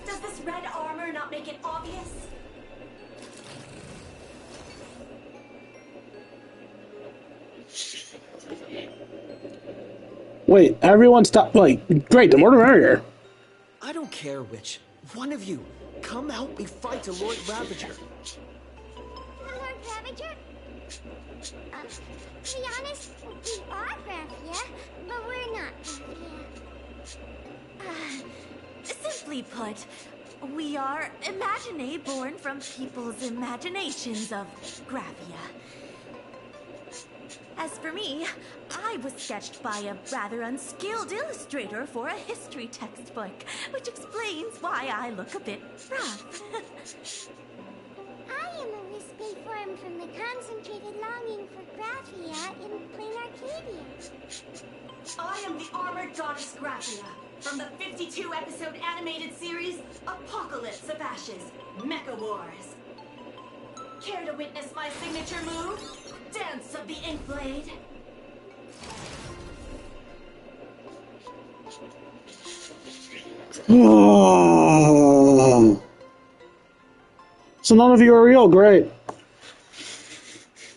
Does this red armor not make it obvious? Wait, everyone stop. Like, great, the more the merrier. I don't care which. One of you, come help me fight a Lord Ravager. Lord Ravager? To be honest, we are Graphia, but we're not Graphia. Simply put, we are Imagine born from people's imaginations of Graphia. As for me, I was sketched by a rather unskilled illustrator for a history textbook, which explains why I look a bit rough. I am a wispy form from the concentrated longing for Graphia in plain Arcadia. I am the armored goddess Graphia, from the 52-episode animated series Apocalypse of Ashes, Mecha Wars. Care to witness my signature move? Dance of the Inkblade. So none of you are real, great.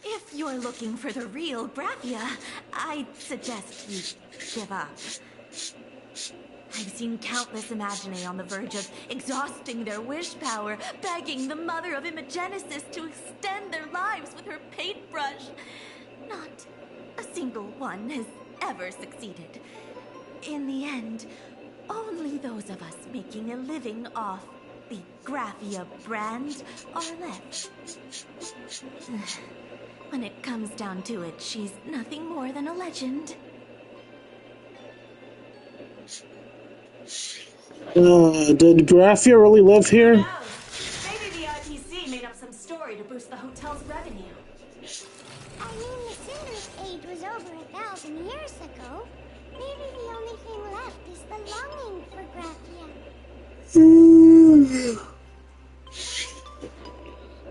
If you're looking for the real Graphia, I'd suggest you give up. I've seen countless Imagine on the verge of exhausting their wish power, begging the mother of Imagenesis to extend their lives with her paintbrush. Not a single one has ever succeeded. In the end, only those of us making a living off the Graphia brand are left. When it comes down to it, she's nothing more than a legend. Did Graphia really live here? Maybe the IPC made up some story to boost the hotel's revenue. I mean, the Cinder's age was over 1,000 years ago. Maybe the only thing left is the longing for Graphia.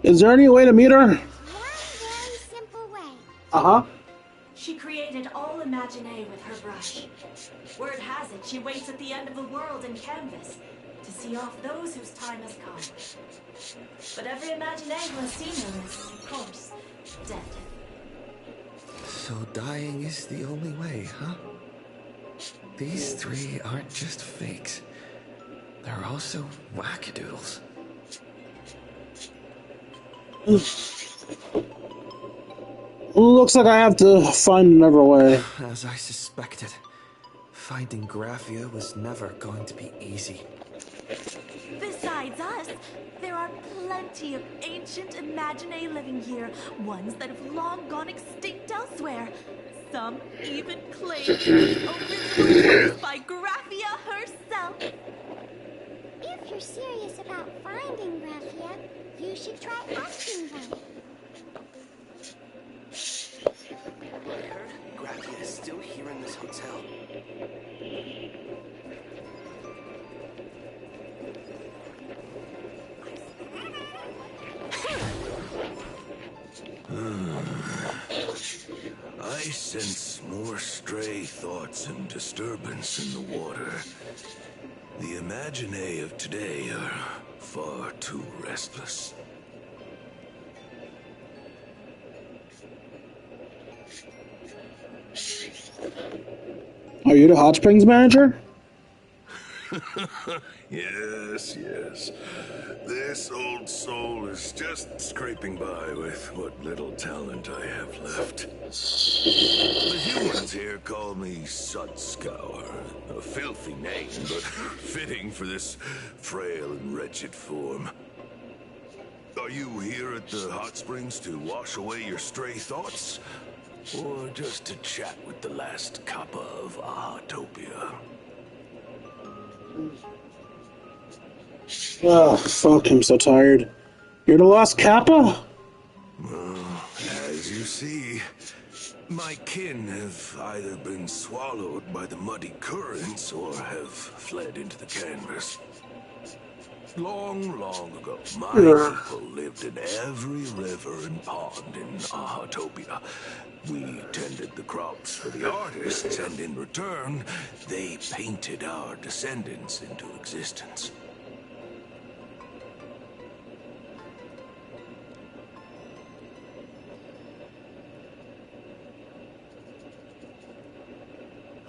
Is there any way to meet her? One very simple way. Uh-huh. She created all Imagine with her brush. Word has it, she waits at the end of the world in canvas to see off those whose time has come. But every Imagine who has seen her is, of course, dead. So dying is the only way, huh? These three aren't just fakes. They're also wackadoodles. Looks like I have to find another way. As I suspected, finding Graphia was never going to be easy. Besides us, there are plenty of ancient Imagine living here, ones that have long gone extinct elsewhere. Some even claim to be original works by Graphia herself. If you're serious about finding Graphia, you should try asking her. I heard Graphia is still here in this hotel. I sense more stray thoughts and disturbance in the water. The Imagine of today are far too restless. Are you the Hot Springs manager? Yes, yes. This old soul is just scraping by with what little talent I have left. The humans here call me Sudscour. A filthy name, but fitting for this frail and wretched form. Are you here at the hot springs to wash away your stray thoughts? Or just to chat with the last kappa of Ahatopia? Oh, fuck, I'm so tired. You're the lost Kappa? Well, as you see, my kin have either been swallowed by the muddy currents or have fled into the canvas. Long, long ago, my people lived in every river and pond in Ahatopia. We tended the crops for the artists, and in return, they painted our descendants into existence.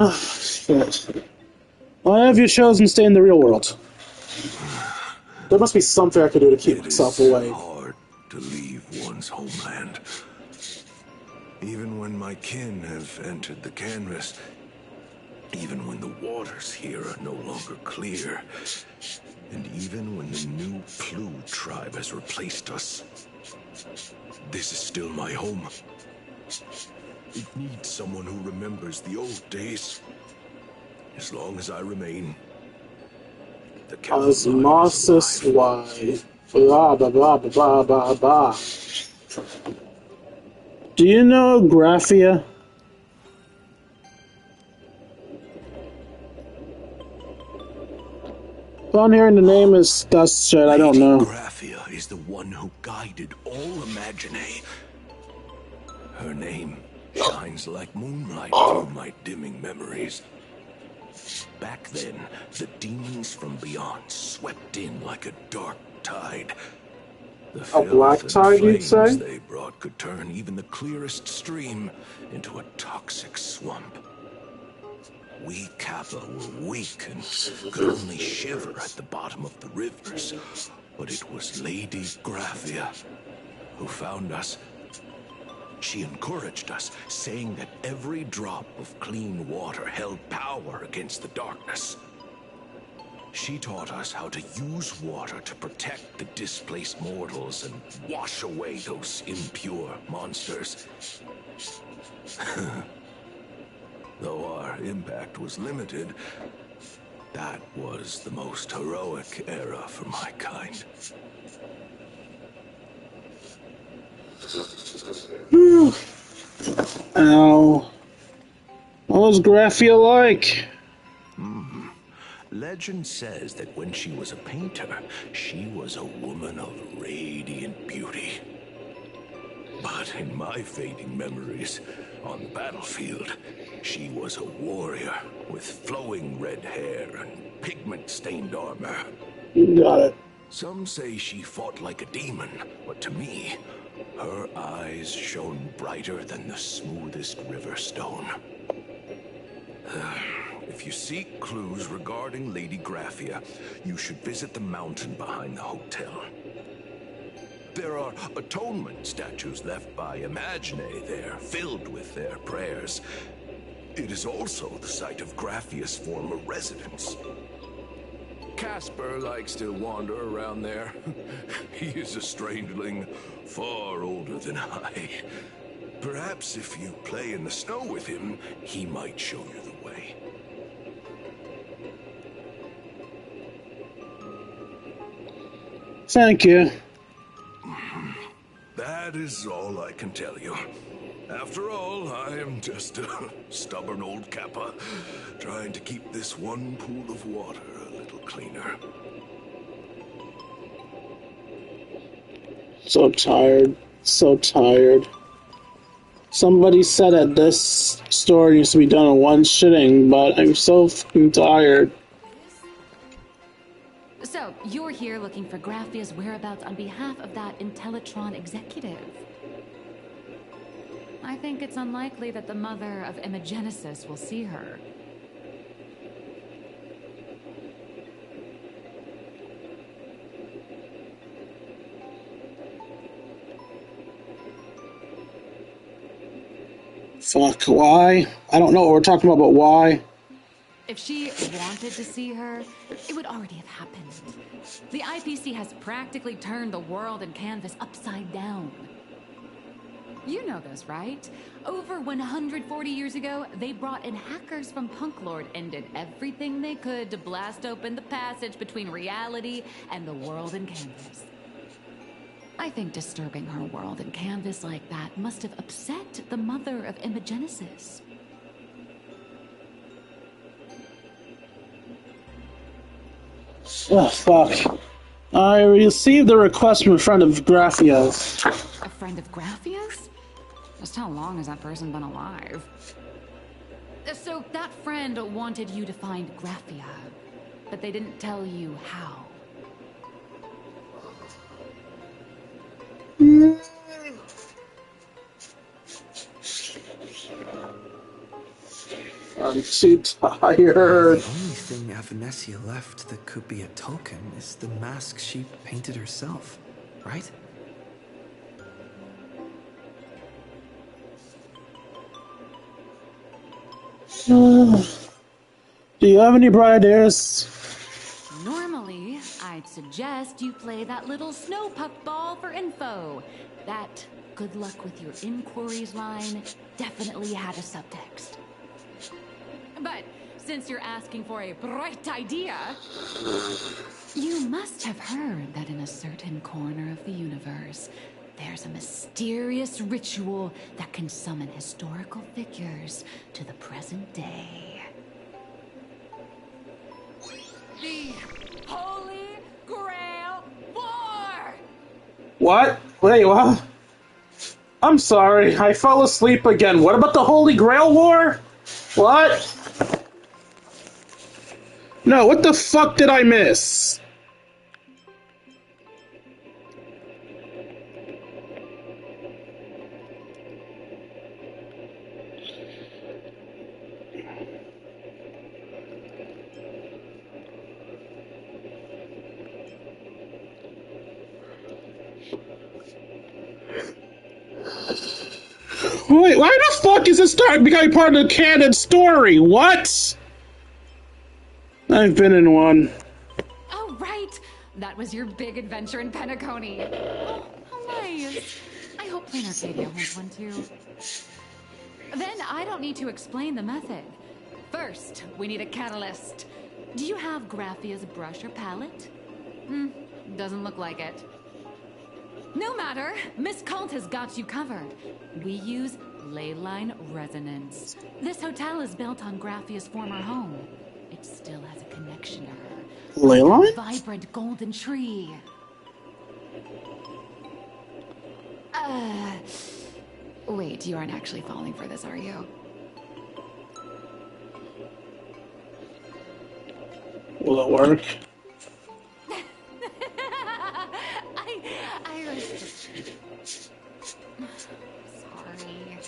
Oh, shit. Why have you chosen to stay in the real world? There must be something I could do to keep myself away. It is hard to leave one's homeland. Even when my kin have entered the canvas, even when the waters here are no longer clear, and even when the new Plu tribe has replaced us, this is still my home. It needs someone who remembers the old days. As long as I remain, the Osmosis Y. Blah, blah, blah, blah, blah, blah. Do you know Graphia? On here, the name is dust shit, I don't know. Graphia is the one who guided all Imagine. Her name shines like moonlight through my dimming memories. Back then, the demons from beyond swept in like a dark tide. The A black tide, you'd say? they brought could turn even the clearest stream into a toxic swamp. We Kappa were weak and could only shiver at the bottom of the rivers, but it was Lady Graphia who found us. She encouraged us, saying that every drop of clean water held power against the darkness. She taught us how to use water to protect the displaced mortals and wash away those impure monsters. Though our impact was limited, that was the most heroic era for my kind. Ow. What was Graphia like? Legend says that when she was a painter, she was a woman of radiant beauty. But in my fading memories, on the battlefield, she was a warrior with flowing red hair and pigment-stained armor. Got it. Some say she fought like a demon, but to me, her eyes shone brighter than the smoothest river stone. If you seek clues regarding Lady Graphia, you should visit the mountain behind the hotel. There are atonement statues left by Imagine there, filled with their prayers. It is also the site of Graphia's former residence. Casper likes to wander around there. He is a strangeling far older than I. Perhaps if you play in the snow with him, he might show you the way. Thank you. That is all I can tell you. After all, I am just a stubborn old Kappa, trying to keep this one pool of water a little cleaner. So tired. So tired. Somebody said that this story needs to be done in one sitting, but I'm so fucking tired. So, you're here looking for Graphia's whereabouts on behalf of that Intellitron executive. I think it's unlikely that the mother of Imagenesis will see her. Fuck, why? I don't know what we're talking about, but why? If she wanted to see her, it would already have happened. The IPC has practically turned the world and canvas upside down. You know this, right? Over 140 years ago, they brought in hackers from Punklord and did everything they could to blast open the passage between reality and the world and canvas. I think disturbing her world and canvas like that must have upset the mother of Imogenesis. Oh, fuck. I received a request from a friend of Graffia's. A friend of Graffia's? Just how long has that person been alive? So that friend wanted you to find Graffia, but they didn't tell you how. I'm too tired. The only thing Avanessia left that could be a token is the mask she painted herself, right? Do you have any bright ideas? Normally, I'd suggest you play that little snow puck ball for info. That good luck with your inquiries line definitely had a subtext. But since you're asking for a bright idea, you must have heard that in a certain corner of the universe, there's a mysterious ritual that can summon historical figures to the present day. The Holy Grail War! What? Wait, what? I'm sorry, I fell asleep again. What about the Holy Grail War? What? No, what the fuck did I miss? Wait, why the fuck is this becoming part of the canon story? What? I've been in one. Oh, right! That was your big adventure in Penacony. Oh, how nice. I hope Plain Arcadia holds one too. Then I don't need to explain the method. First, we need a catalyst. Do you have Graffia's brush or palette? Doesn't look like it. No matter, Miss Cult has got you covered. We use leyline resonance. This hotel is built on Graffia's former home. It still has a connection to her. Leyline? A vibrant golden tree. Wait, you aren't actually falling for this, are you? Will it work? I was just... Sorry.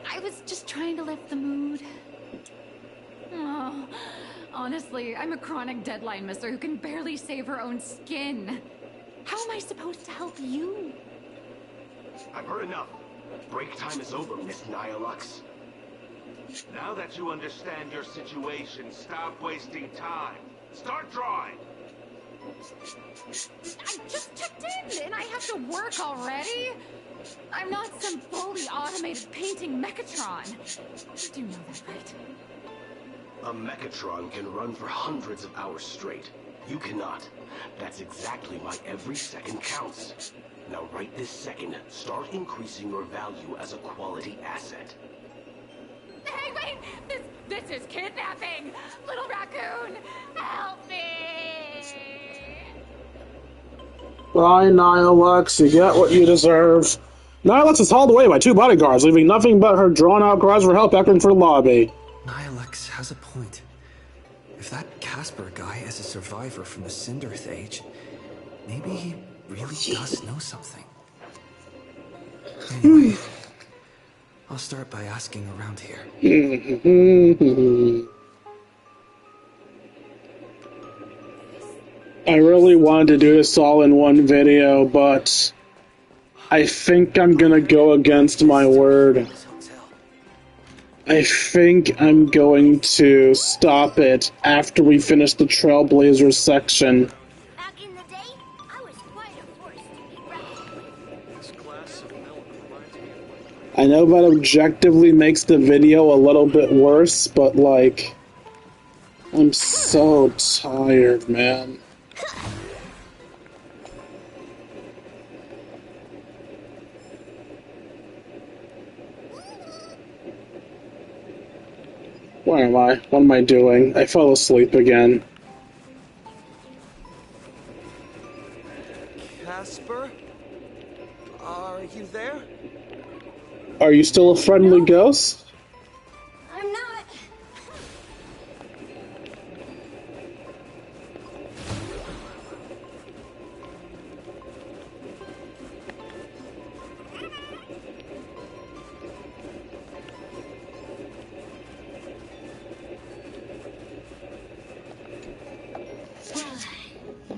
I was just trying to lift the mood. Oh, honestly, I'm a chronic deadline misser who can barely save her own skin. How am I supposed to help you? I've heard enough. Break time is over, Miss Nihilux. Now that you understand your situation, stop wasting time. Start drawing. I just checked in, and I have to work already? I'm not some fully automated painting Mechatron. You do know that, right? A Mechatron can run for hundreds of hours straight. You cannot. That's exactly why every second counts. Now right this second, start increasing your value as a quality asset. Hey, wait! This is kidnapping! Little raccoon, help me! Bye, Nihilux. You get what you deserve. Nihilux is hauled away by two bodyguards, leaving nothing but her drawn-out cries for help echoing for the lobby. Nihilux has a point. If that Casper guy is a survivor from the Cinderth Age, maybe he really does know something. Anyway, I'll start by asking around here. I really wanted to do this all in one video, but I think I'm gonna go against my word. I think I'm going to stop it after we finish the Trailblazers section. Back in the day, I was quite a force to be reckoned with. This glass of milk reminds me of I know that objectively makes the video a little bit worse, but like, I'm so tired, man. Where am I? What am I doing? I fell asleep again. Casper? Are you there? Are you still a friendly ghost? I'm not.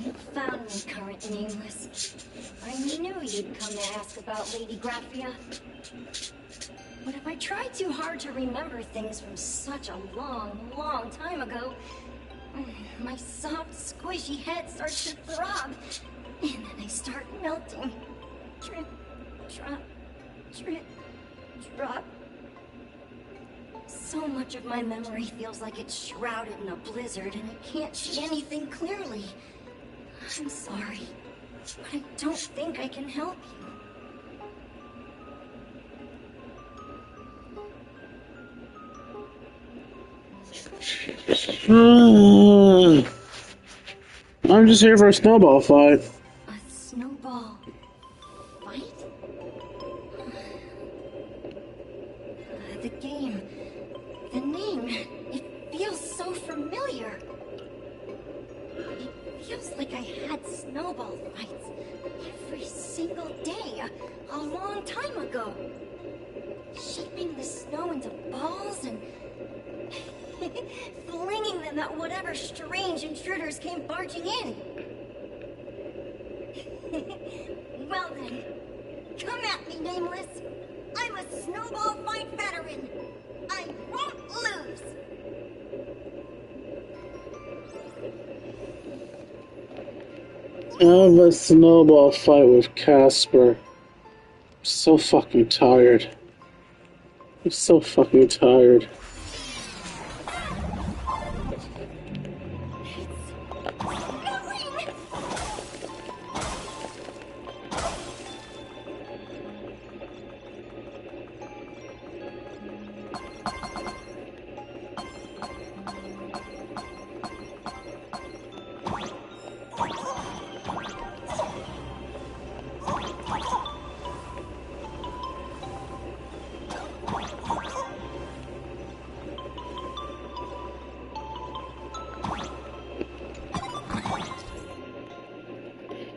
You found me, current nameless. I knew you'd come to ask about Lady Graphia. But if I tried too hard to remember things from such a long, long time ago, my soft, squishy head starts to throb, and then I start melting. Drip, drop, drip, drop. So much of my memory feels like it's shrouded in a blizzard, and I can't see anything clearly. I'm sorry, but I don't think I can help you. I'm just here for a snowball fight. A snowball fight? The game, the name, it feels so familiar. It feels like I had snowball fights every single day a long time ago. Shaping the snow into balls and flinging them at whatever strange intruders came barging in. Well then, come at me, Nameless. I'm a snowball fight veteran. I won't lose. I have a snowball fight with Casper. I'm so fucking tired. I'm so fucking tired.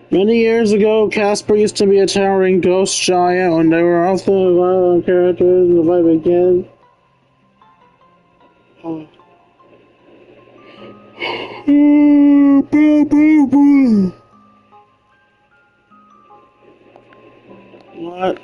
Many years ago, Casper used to be a towering ghost giant when they were also violent characters in the fight began. What?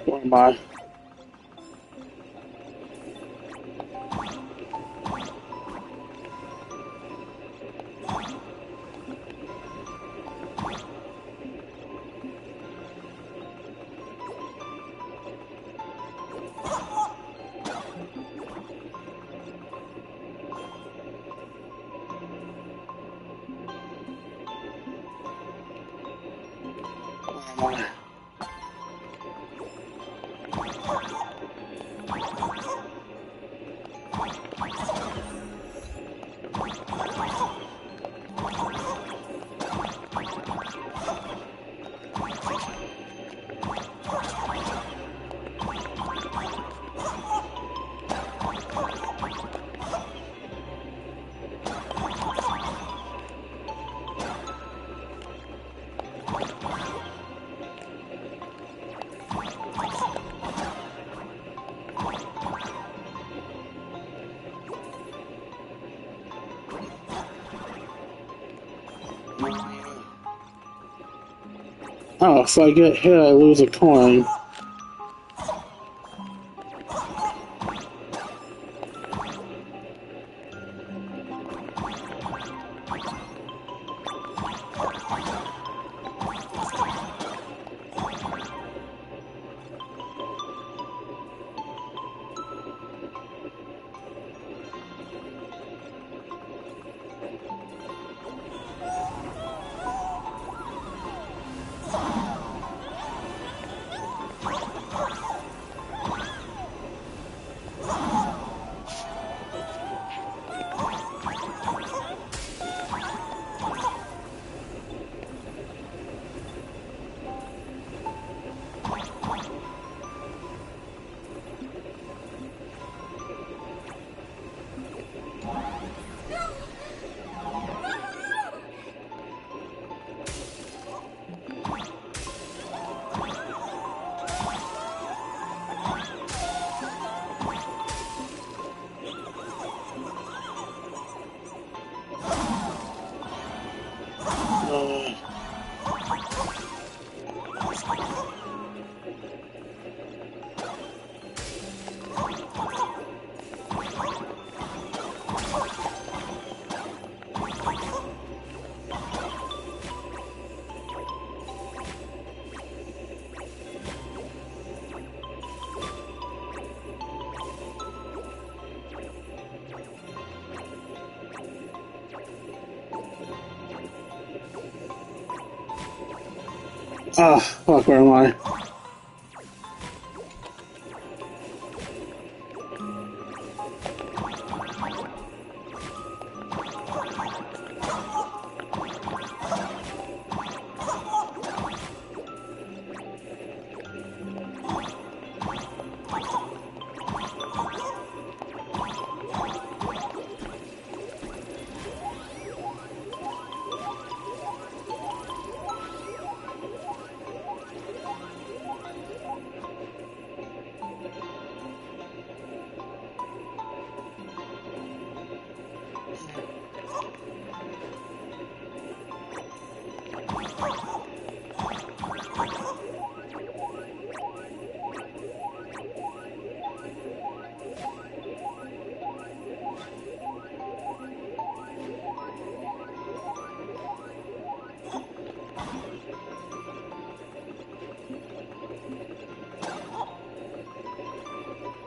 Where am I? Oh, if I get hit, I lose a coin. Ah, fuck, where am I?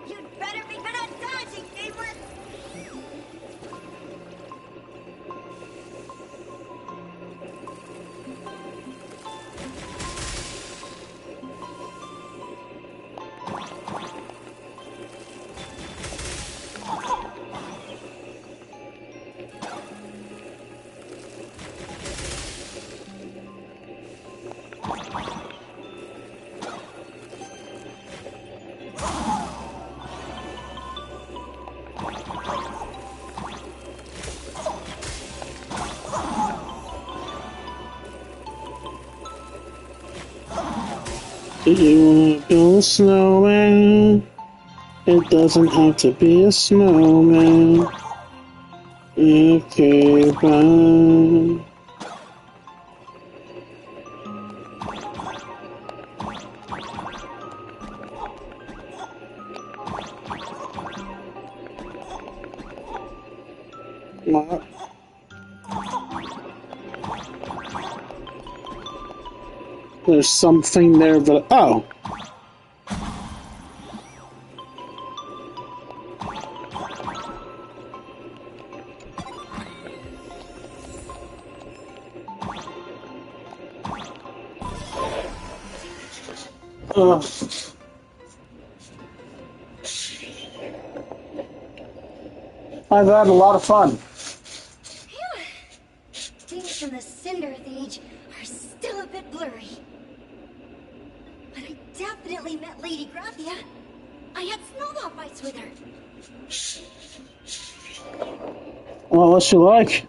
You'd better be good at dodging, Gamer! Do you wanna build a snowman? It doesn't have to be a snowman. Okay, bye. What? There's something there, but oh. I've had a lot of fun. Things from the Cinder Age are still a bit blurry. But I definitely met Lady Graphia. I had snowball fights with her. Well, what's she like?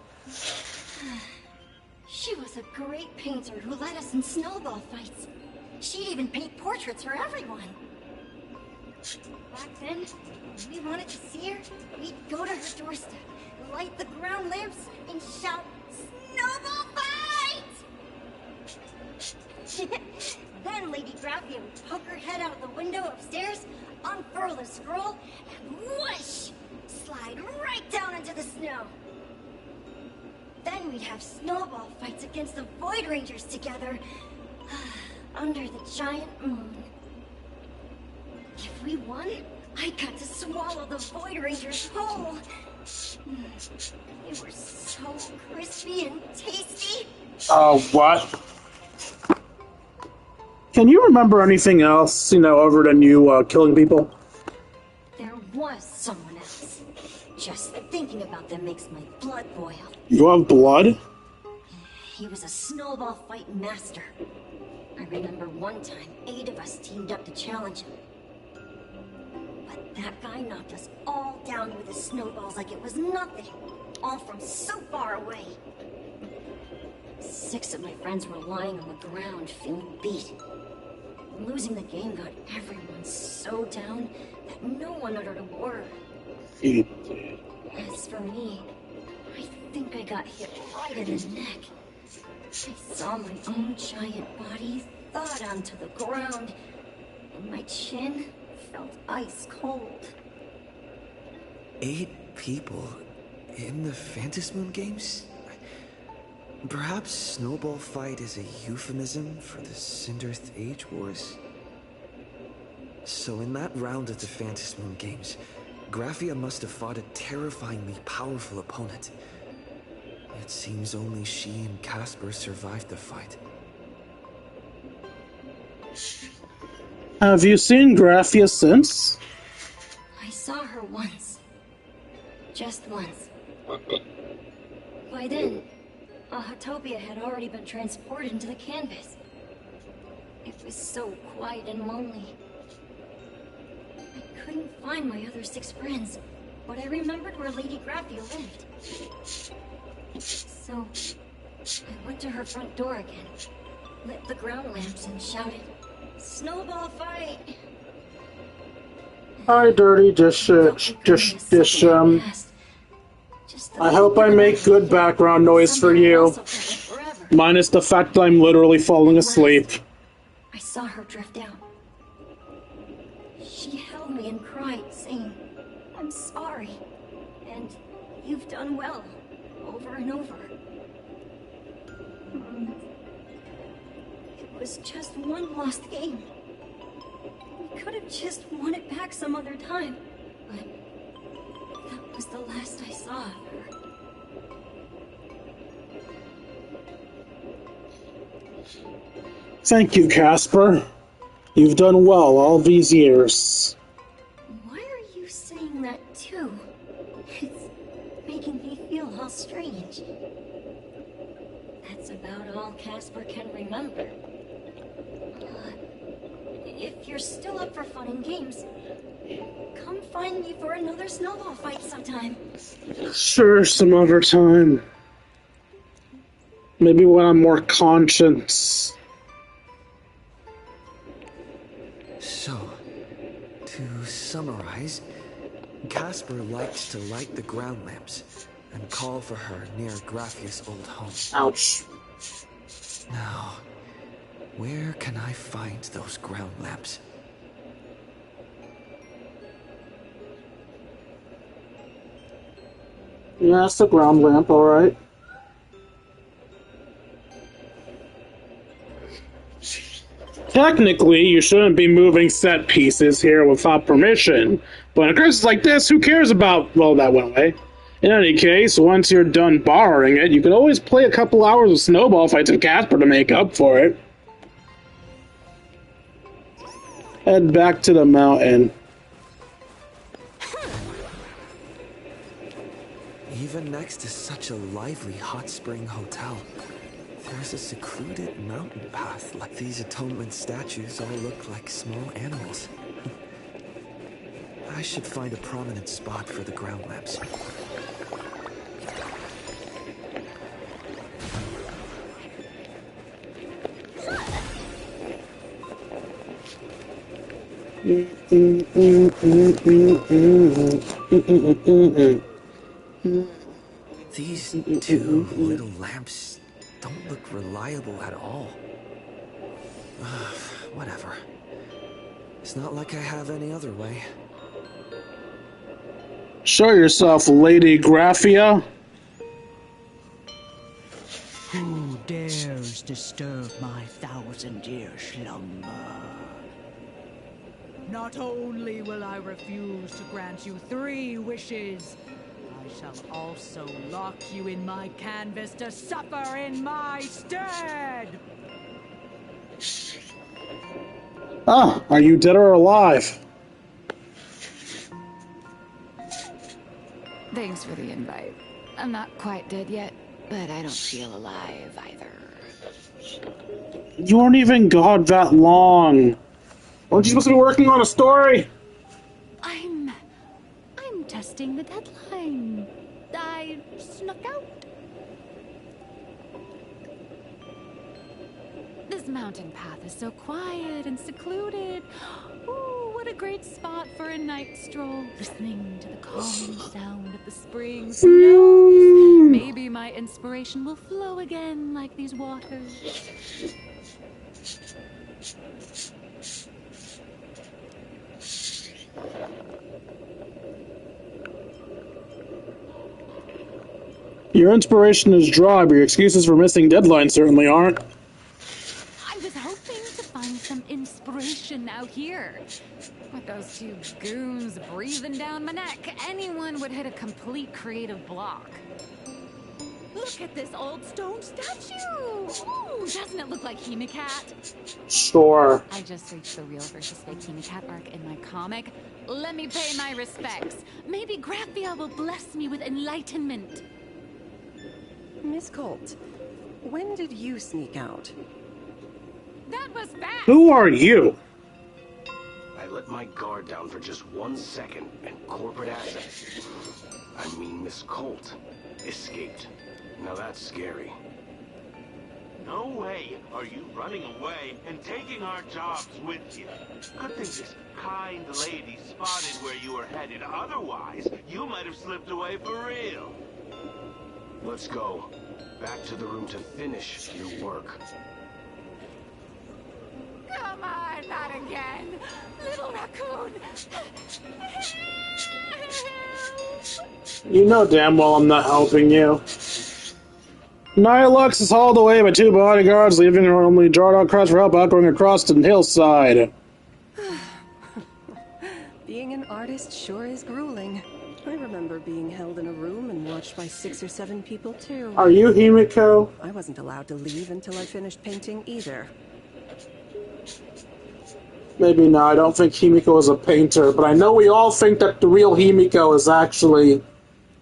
She was a great painter who led us in snowball fights. She'd even paint portraits for everyone. Back then, when we wanted to see her, we'd go to her doorstep, light the ground lamps, and shout, "Snowball fight!" Then Lady Graphia would poke her head out of the window upstairs, unfurl the scroll, and whoosh! Slide right down into the snow. Then we'd have snowball fights against the Void Rangers together, under the giant moon. If we won, I got to swallow the Void Rangers whole. They were so crispy and tasty. What? Can you remember anything else, other than you killing people? There was someone else. Just thinking about them makes my blood boil. You have blood? He was a snowball fight master. I remember one time 8 of us teamed up to challenge him. But that guy knocked us all down with his snowballs like it was nothing. All from so far away. 6 of my friends were lying on the ground feeling beat. Losing the game got everyone so down that no one uttered a word. As for me, I think I got hit right in the neck. I saw my own giant body thud onto the ground, and my chin felt ice cold. 8 people in the Phantasmoon games? Perhaps Snowball Fight is a euphemism for the Cinderth Age Wars? So in that round of the Phantasmoon games, Graphia must have fought a terrifyingly powerful opponent. It seems only she and Casper survived the fight. Have you seen Graphia since? I saw her once. Just once. By then, Autopia had already been transported into the canvas. It was so quiet and lonely. I couldn't find my other 6 friends, but I remembered where Lady Graphia lived. So, I went to her front door again, lit the ground lamps and shouted, "Snowball fight!" Hi, Dirty I hope I make good background noise for you. Minus the fact that I'm literally falling asleep. I saw her drift out. She held me and cried, saying, "I'm sorry, and you've done well," over and over. It was just one lost game. We could have just won it back some other time, but that was the last I saw of her. Thank you, Casper. You've done well all these years. Why are you saying that too? It's making me feel all strange. That's about all Casper can remember. If you're still up for fun and games, come find me for another snowball fight sometime. Sure, some other time. Maybe when I'm more conscious. So, to summarize, Casper likes to light the ground lamps and call for her near Graphia's old home. Ouch. Now, where can I find those ground lamps? Yeah, it's the ground lamp, alright. Technically, you shouldn't be moving set pieces here without permission, but in a crisis like this, who cares about... Well, that went away. In any case, once you're done borrowing it, you can always play a couple hours of snowball fights with Casper to make up for it. Head back to the mountain. Even next to such a lively hot spring hotel, there's a secluded mountain path. Like these atonement statues all look like small animals. I should find a prominent spot for the ground lamps. These 2 little lamps don't look reliable at all. Whatever. It's not like I have any other way. Show yourself, Lady Graphia. Who dares disturb my 1,000-year slumber? Not only will I refuse to grant you 3 wishes, I shall also lock you in my canvas to suffer in my stead! Ah, are you dead or alive? Thanks for the invite. I'm not quite dead yet, but I don't feel alive either. You weren't even God that long. Weren't you supposed to be working on a story? I'm testing the deadline. I snuck out. This mountain path is so quiet and secluded. Ooh, what a great spot for a night stroll, listening to the calm sound of the spring snows. Maybe my inspiration will flow again like these waters. Your inspiration is dry, but your excuses for missing deadlines certainly aren't. I was hoping to find some inspiration out here. With those 2 goons breathing down my neck, anyone would hit a complete creative block. Look at this old stone statue! Ooh, doesn't it look like Hemicat? Sure. I just reached the real versus fake Hemicat arc in my comic. Let me pay my respects. Maybe Graphia will bless me with enlightenment. Miss Colt, when did you sneak out? That was fast! Who are you? I let my guard down for just 1 second, and corporate assets, I mean Miss Colt, escaped. Now that's scary. No way are you running away and taking our jobs with you. Good thing this kind lady spotted where you were headed. Otherwise, you might have slipped away for real. Let's go. Back to the room to finish your work. Come on, not again! Little raccoon! You know damn well I'm not helping you. Nihilux is hauled away by 2 bodyguards, leaving her only Jardok cries for help outgoing across the hillside. Being an artist sure is grueling. I remember being held in a room and watched by 6 or 7 people too. Are you Himiko? I wasn't allowed to leave until I finished painting either. Maybe not. I don't think Himiko is a painter, but I know we all think that the real Himiko is actually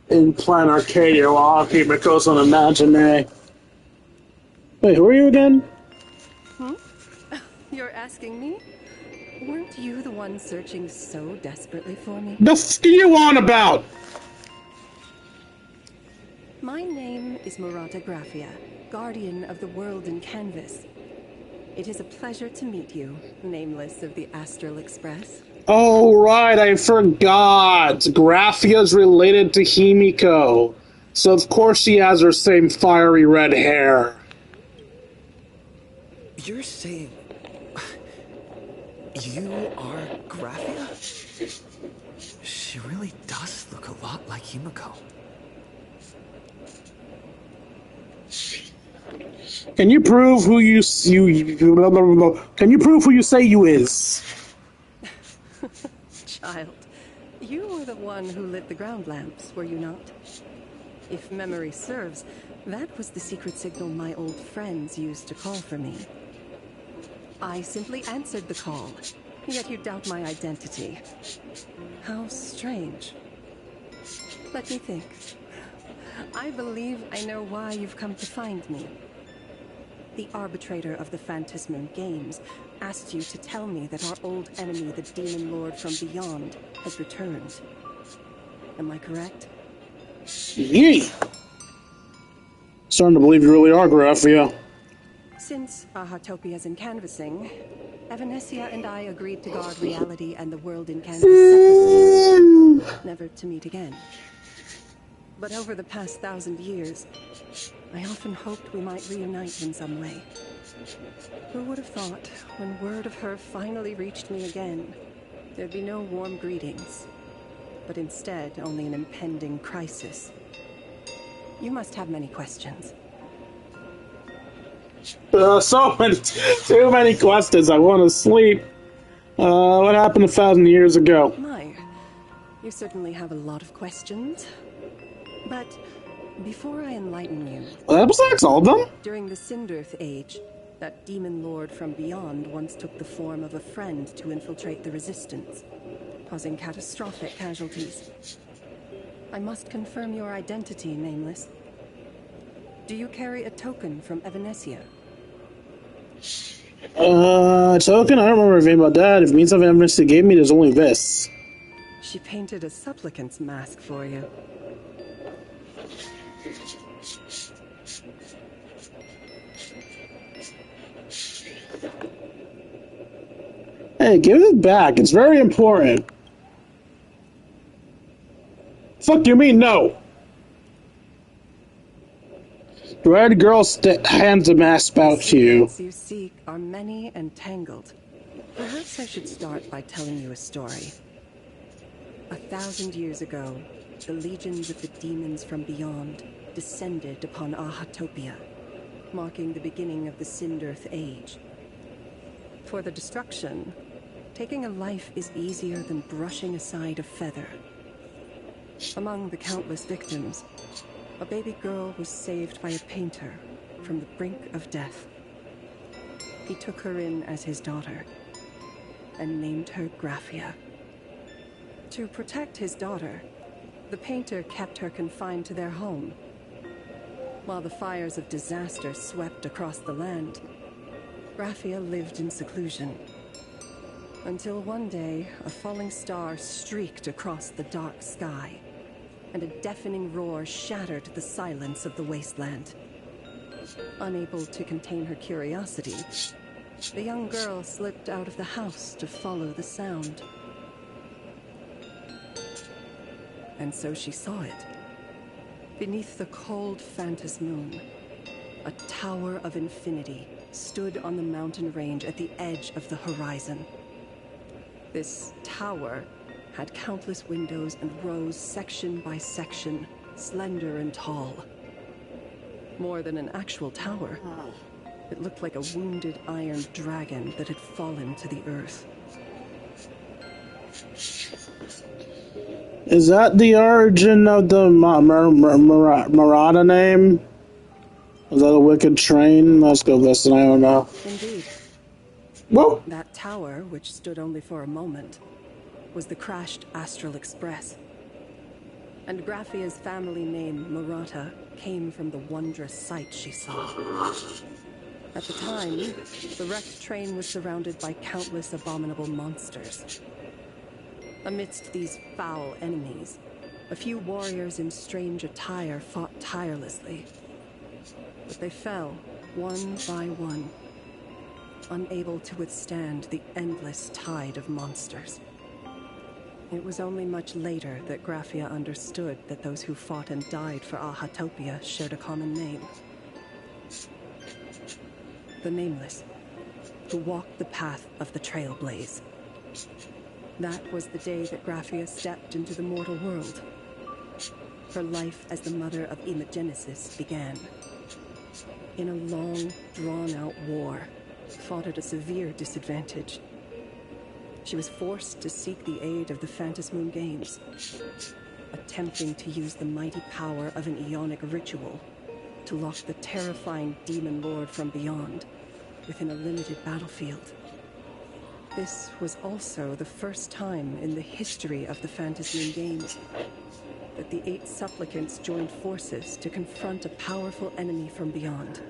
in Plan Arcadia, while Himiko's on Imagine. Wait, who are you again? You're asking me? Weren't you the one searching so desperately for me? The f*** are you on about? My name is Murata Graphia, guardian of the world in canvas. It is a pleasure to meet you, nameless of the Astral Express. Oh, right, I forgot. Graphia's related to Himiko. So of course she has her same fiery red hair. You're saying... you are Graphia? She really does look a lot like Himiko. Can you prove who you can you prove who you say you is? Child, you were the one who lit the ground lamps, were you not? If memory serves, that was the secret signal my old friends used to call for me. I simply answered the call, yet you doubt my identity. How strange. Let me think. I believe I know why you've come to find me. The arbitrator of the Phantasmoon Games asked you to tell me that our old enemy, the Demon Lord from Beyond, has returned. Am I correct? Yee! Starting to believe you really are Graphia. Since our Heartopia's in canvassing, Evanescia and I agreed to guard reality and the world in canvas separately, never to meet again. But over the past 1,000 years, I often hoped we might reunite in some way. Who would have thought, when word of her finally reached me again, there'd be no warm greetings, but instead only an impending crisis. You must have many questions. So many, too many questions. I want to sleep. What happened 1,000 years ago? My, you certainly have a lot of questions. But before I enlighten you... Well, that was like all of them? During the Cinderth Age, that demon lord from beyond once took the form of a friend to infiltrate the Resistance, causing catastrophic casualties. I must confirm your identity, Nameless. Do you carry a token from Evanesia? Token? I don't remember anything about that. If it means something Evanesia gave me, there's only this. She painted a supplicant's mask for you. Hey, give it back. It's very important. Fuck you mean no? The red girl hands the mask out to you. The secrets you seek are many and tangled. Perhaps I should start by telling you a story. 1,000 years ago, the legions of the demons from beyond descended upon Ahatopia, marking the beginning of the Cinderth Age. For the destruction, taking a life is easier than brushing aside a feather. Among the countless victims, a baby girl was saved by a painter from the brink of death. He took her in as his daughter and named her Graphia. To protect his daughter, the painter kept her confined to their home. While the fires of disaster swept across the land, Graphia lived in seclusion. Until one day, a falling star streaked across the dark sky, and a deafening roar shattered the silence of the wasteland. Unable to contain her curiosity, the young girl slipped out of the house to follow the sound. And so she saw it. Beneath the cold Phantas moon, a tower of infinity stood on the mountain range at the edge of the horizon. This tower had countless windows and rose section by section, slender and tall. More than an actual tower, it looked like a wounded iron dragon that had fallen to the earth. Is that the origin of the Murata name? Is that a wicked train? Let's go listen, I don't know. Indeed. Whoa. That tower, which stood only for a moment, was the crashed Astral Express. And Graphia's family name, Murata, came from the wondrous sight she saw. At the time, the wrecked train was surrounded by countless abominable monsters. Amidst these foul enemies, a few warriors in strange attire fought tirelessly. But they fell, one by one, unable to withstand the endless tide of monsters. It was only much later that Graphia understood that those who fought and died for Ahatopia shared a common name. The Nameless, who walked the path of the Trailblaze. That was the day that Graphia stepped into the mortal world. Her life as the mother of Imogenesis began. In a long, drawn-out war, fought at a severe disadvantage. She was forced to seek the aid of the Phantas Moon Games, attempting to use the mighty power of an Ionic ritual to lock the terrifying demon lord from beyond within a limited battlefield. This was also the first time in the history of the Phantas Moon Games that the 8 supplicants joined forces to confront a powerful enemy from beyond,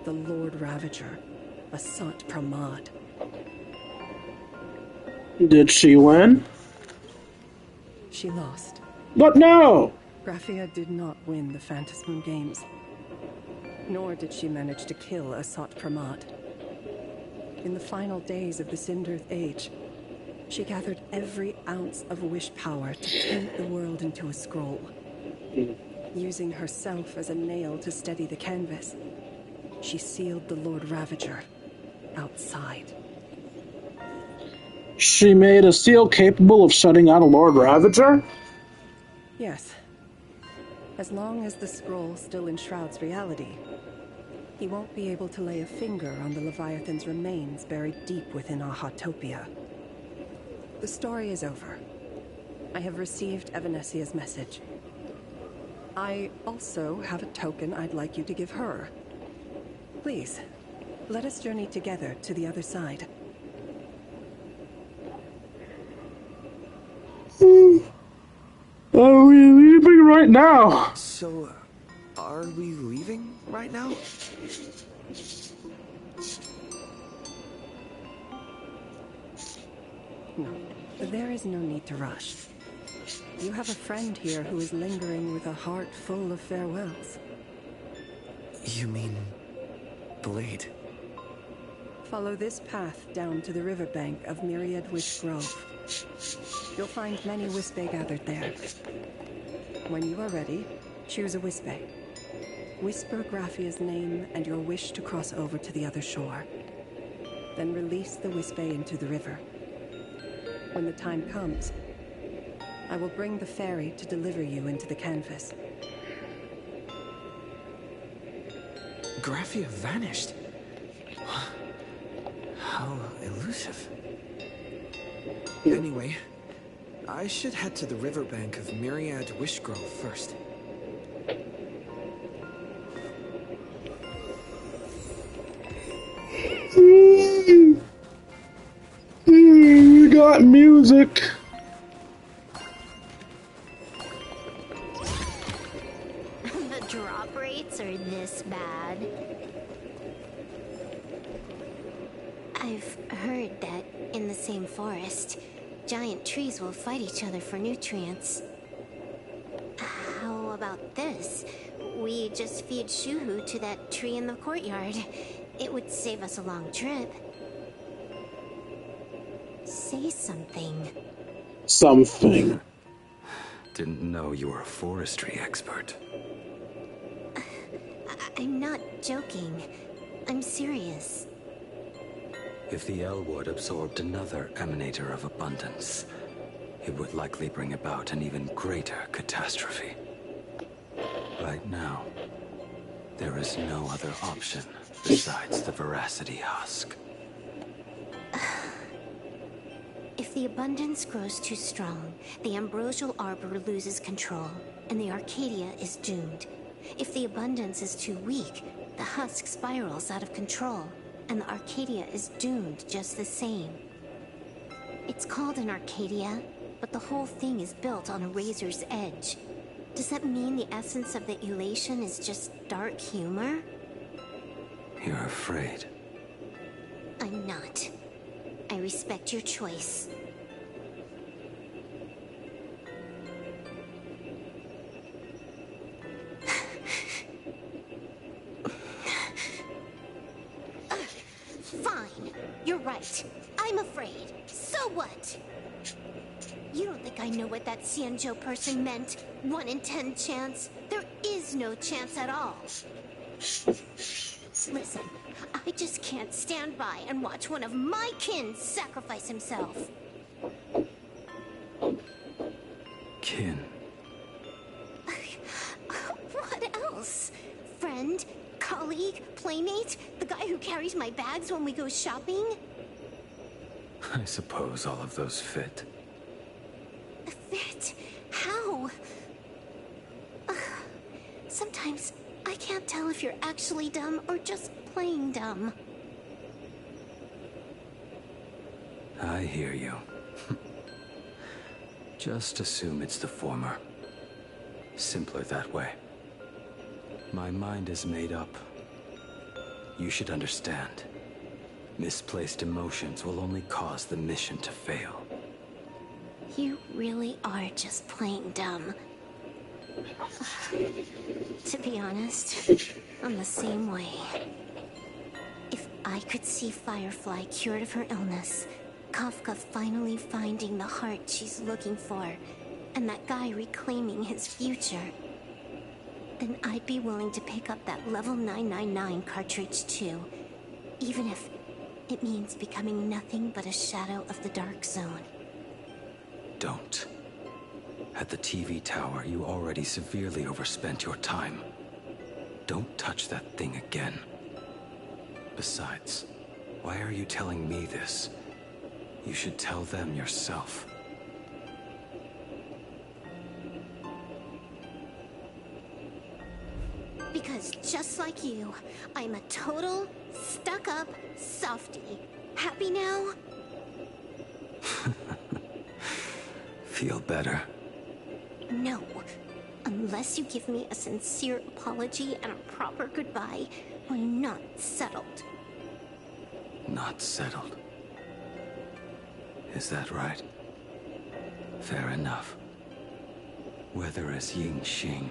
the Lord Ravager, Asat Pramad. Did she win? She lost. But no! Graphia did not win the Phantas Moon Games, nor did she manage to kill Asat Pramad. In the final days of the Cinderth Age, she gathered every ounce of wish power to paint the world into a scroll, Using herself as a nail to steady the canvas, she sealed the Lord Ravager outside. She made a seal capable of shutting out a Lord Ravager? Yes. As long as the scroll still enshrouds reality, he won't be able to lay a finger on the Leviathan's remains buried deep within Ahatopia. The story is over. I have received Evanesia's message. I also have a token I'd like you to give her. Please, let us journey together to the other side. Are we leaving right now? So, are we leaving right now? No, there is no need to rush. You have a friend here who is lingering with a heart full of farewells. You mean... Blade? Follow this path down to the riverbank of Myriad Wish Grove. You'll find many Wispe gathered there. When you are ready, choose a Wispe. Whisper Graphia's name and your wish to cross over to the other shore. Then release the Wispe into the river. When the time comes, I will bring the ferry to deliver you into the canvas. Graphia vanished. How elusive. Anyway, I should head to the riverbank of Myriad Wishgrove first. We got music. The drop rates are this bad. I've heard that in the same forest, giant trees will fight each other for nutrients. How about this? We just feed Shuhu to that tree in the courtyard. It would save us a long trip. Say something. Something. Didn't know you were a forestry expert. I'm not joking. I'm serious. If the Elwood absorbed another emanator of abundance, it would likely bring about an even greater catastrophe. Right now, there is no other option besides the Veracity Husk. If the abundance grows too strong, the Ambrosial Arbor loses control, and the Arcadia is doomed. If the abundance is too weak, the husk spirals out of control, and the Arcadia is doomed just the same. It's called an Arcadia, but the whole thing is built on a razor's edge. Does that mean the essence of the elation is just dark humor? You're afraid. I'm not. I respect your choice. Fine. You're right. I'm afraid. So what? You don't think I know what that Xianzhou person meant? 1 in 10 chance? There is no chance at all. Listen, I just can't stand by and watch one of my kin sacrifice himself. Kin. What else? Friend? Colleague? Playmate? The guy who carries my bags when we go shopping? I suppose all of those fit. Fit? How? Sometimes I can't tell if you're actually dumb or just plain dumb. I hear you. Just assume it's the former. Simpler that way. My mind is made up. You should understand. Misplaced emotions will only cause the mission to fail. You really are just plain dumb. To be honest, I'm the same way. If I could see Firefly cured of her illness, Kafka finally finding the heart she's looking for, and that guy reclaiming his future, then I'd be willing to pick up that level 999 cartridge too. Even if it means becoming nothing but a shadow of the Dark Zone. Don't. At the TV tower, you already severely overspent your time. Don't touch that thing again. Besides, why are you telling me this? You should tell them yourself. Because just like you, I'm a total, stuck-up softie. Happy now? Feel better. No. Unless you give me a sincere apology and a proper goodbye, we're not settled. Not settled. Is that right? Fair enough. Whether as Ying Xing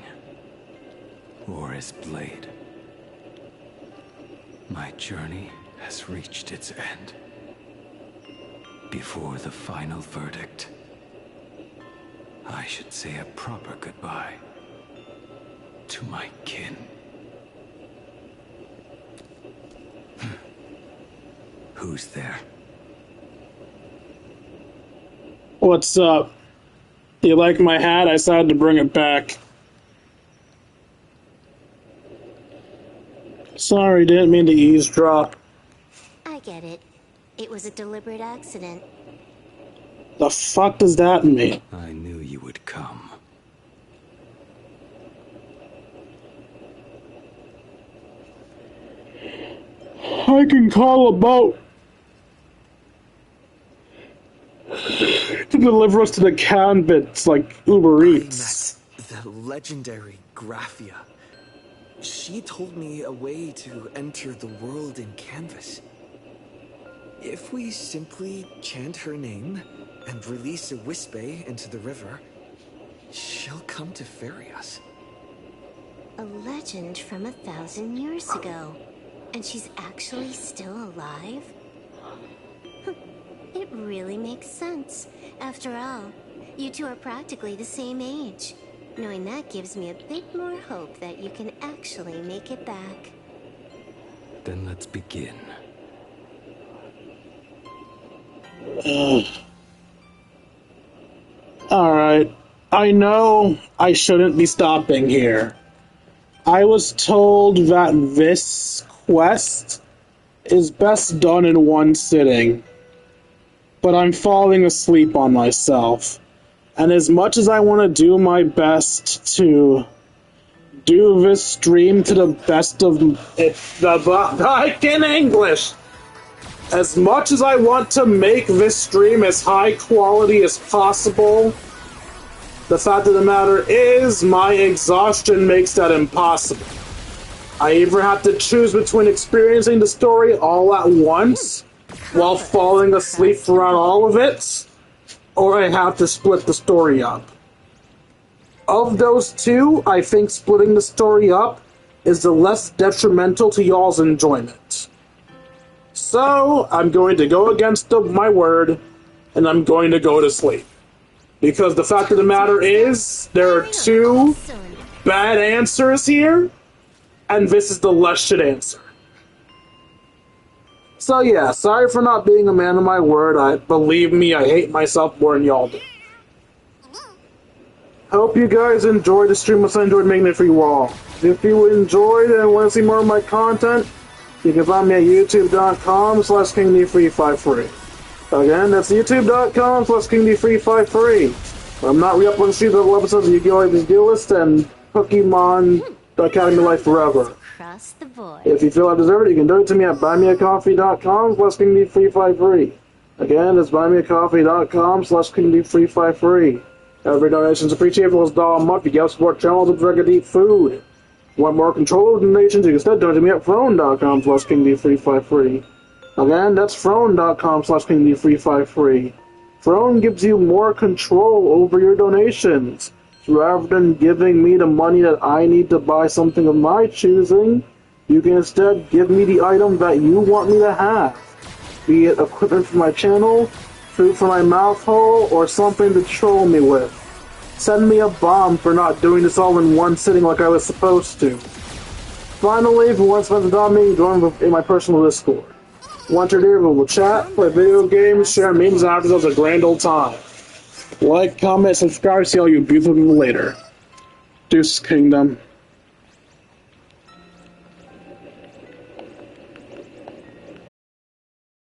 or as Blade, my journey has reached its end. Before the final verdict, I should say a proper goodbye to my kin. Who's there? What's up? You like my hat? I decided to bring it back. Sorry, didn't mean to eavesdrop. I get it. It was a deliberate accident. The fuck does that mean? I knew you would come. I can call a boat to deliver us to the convents like Uber Eats. I met the legendary Graphia. She told me a way to enter the world in canvas. If we simply chant her name and release a Wispe into the river, she'll come to ferry us. A legend from 1,000 years ago. And she's actually still alive? It really makes sense. After all, you two are practically the same age. Knowing that gives me a bit more hope that you can actually make it back. Then let's begin. Alright. I know I shouldn't be stopping here. I was told that this quest is best done in one sitting. But I'm falling asleep on myself. And as much as I want to do my best to do this stream to the best of I can English. As much as I want to make this stream as high quality as possible, the fact of the matter is my exhaustion makes that impossible. I either have to choose between experiencing the story all at once while falling asleep throughout all of it, or I have to split the story up. Of those two, I think splitting the story up is the less detrimental to y'all's enjoyment. So, I'm going to go against my word, and I'm going to go to sleep. Because the fact of the matter is, there are two bad answers here, and this is the less shit answer. So yeah, sorry for not being a man of my word. Believe me, I hate myself more than y'all do. Hope you guys enjoyed the stream. I enjoyed making it for you all. If you enjoyed and want to see more of my content, you can find me at youtube.com/KingD353. Again, that's youtube.com/KingD353. I'm not re-uploading streams of episodes of Yu-Gi-Oh! Yu List and Pokemon Academy Life Forever. Across the board. If you feel I deserve it, you can donate to me at buymeacoffee.com/KingD353. Again, that's buymeacoffee.com/KingD353. Every donation is appreciated for $1 a month. You get support channels with regular deep food. Want more control over donations? You can instead donate to me at Throne.com/KingD353. Again, that's Throne.com/KingD353. Throne gives you more control over your donations. So rather than giving me the money that I need to buy something of my choosing, you can instead give me the item that you want me to have. Be it equipment for my channel, food for my mouth hole, or something to troll me with. Send me a bomb for not doing this all in one sitting like I was supposed to. Finally, if you want to spend the time with me, join in my personal Discord. Once you're there, we'll chat, play video games, share memes, and after those a grand old time. Like, comment, subscribe, see all you beautiful people later. Deuces Kingdom.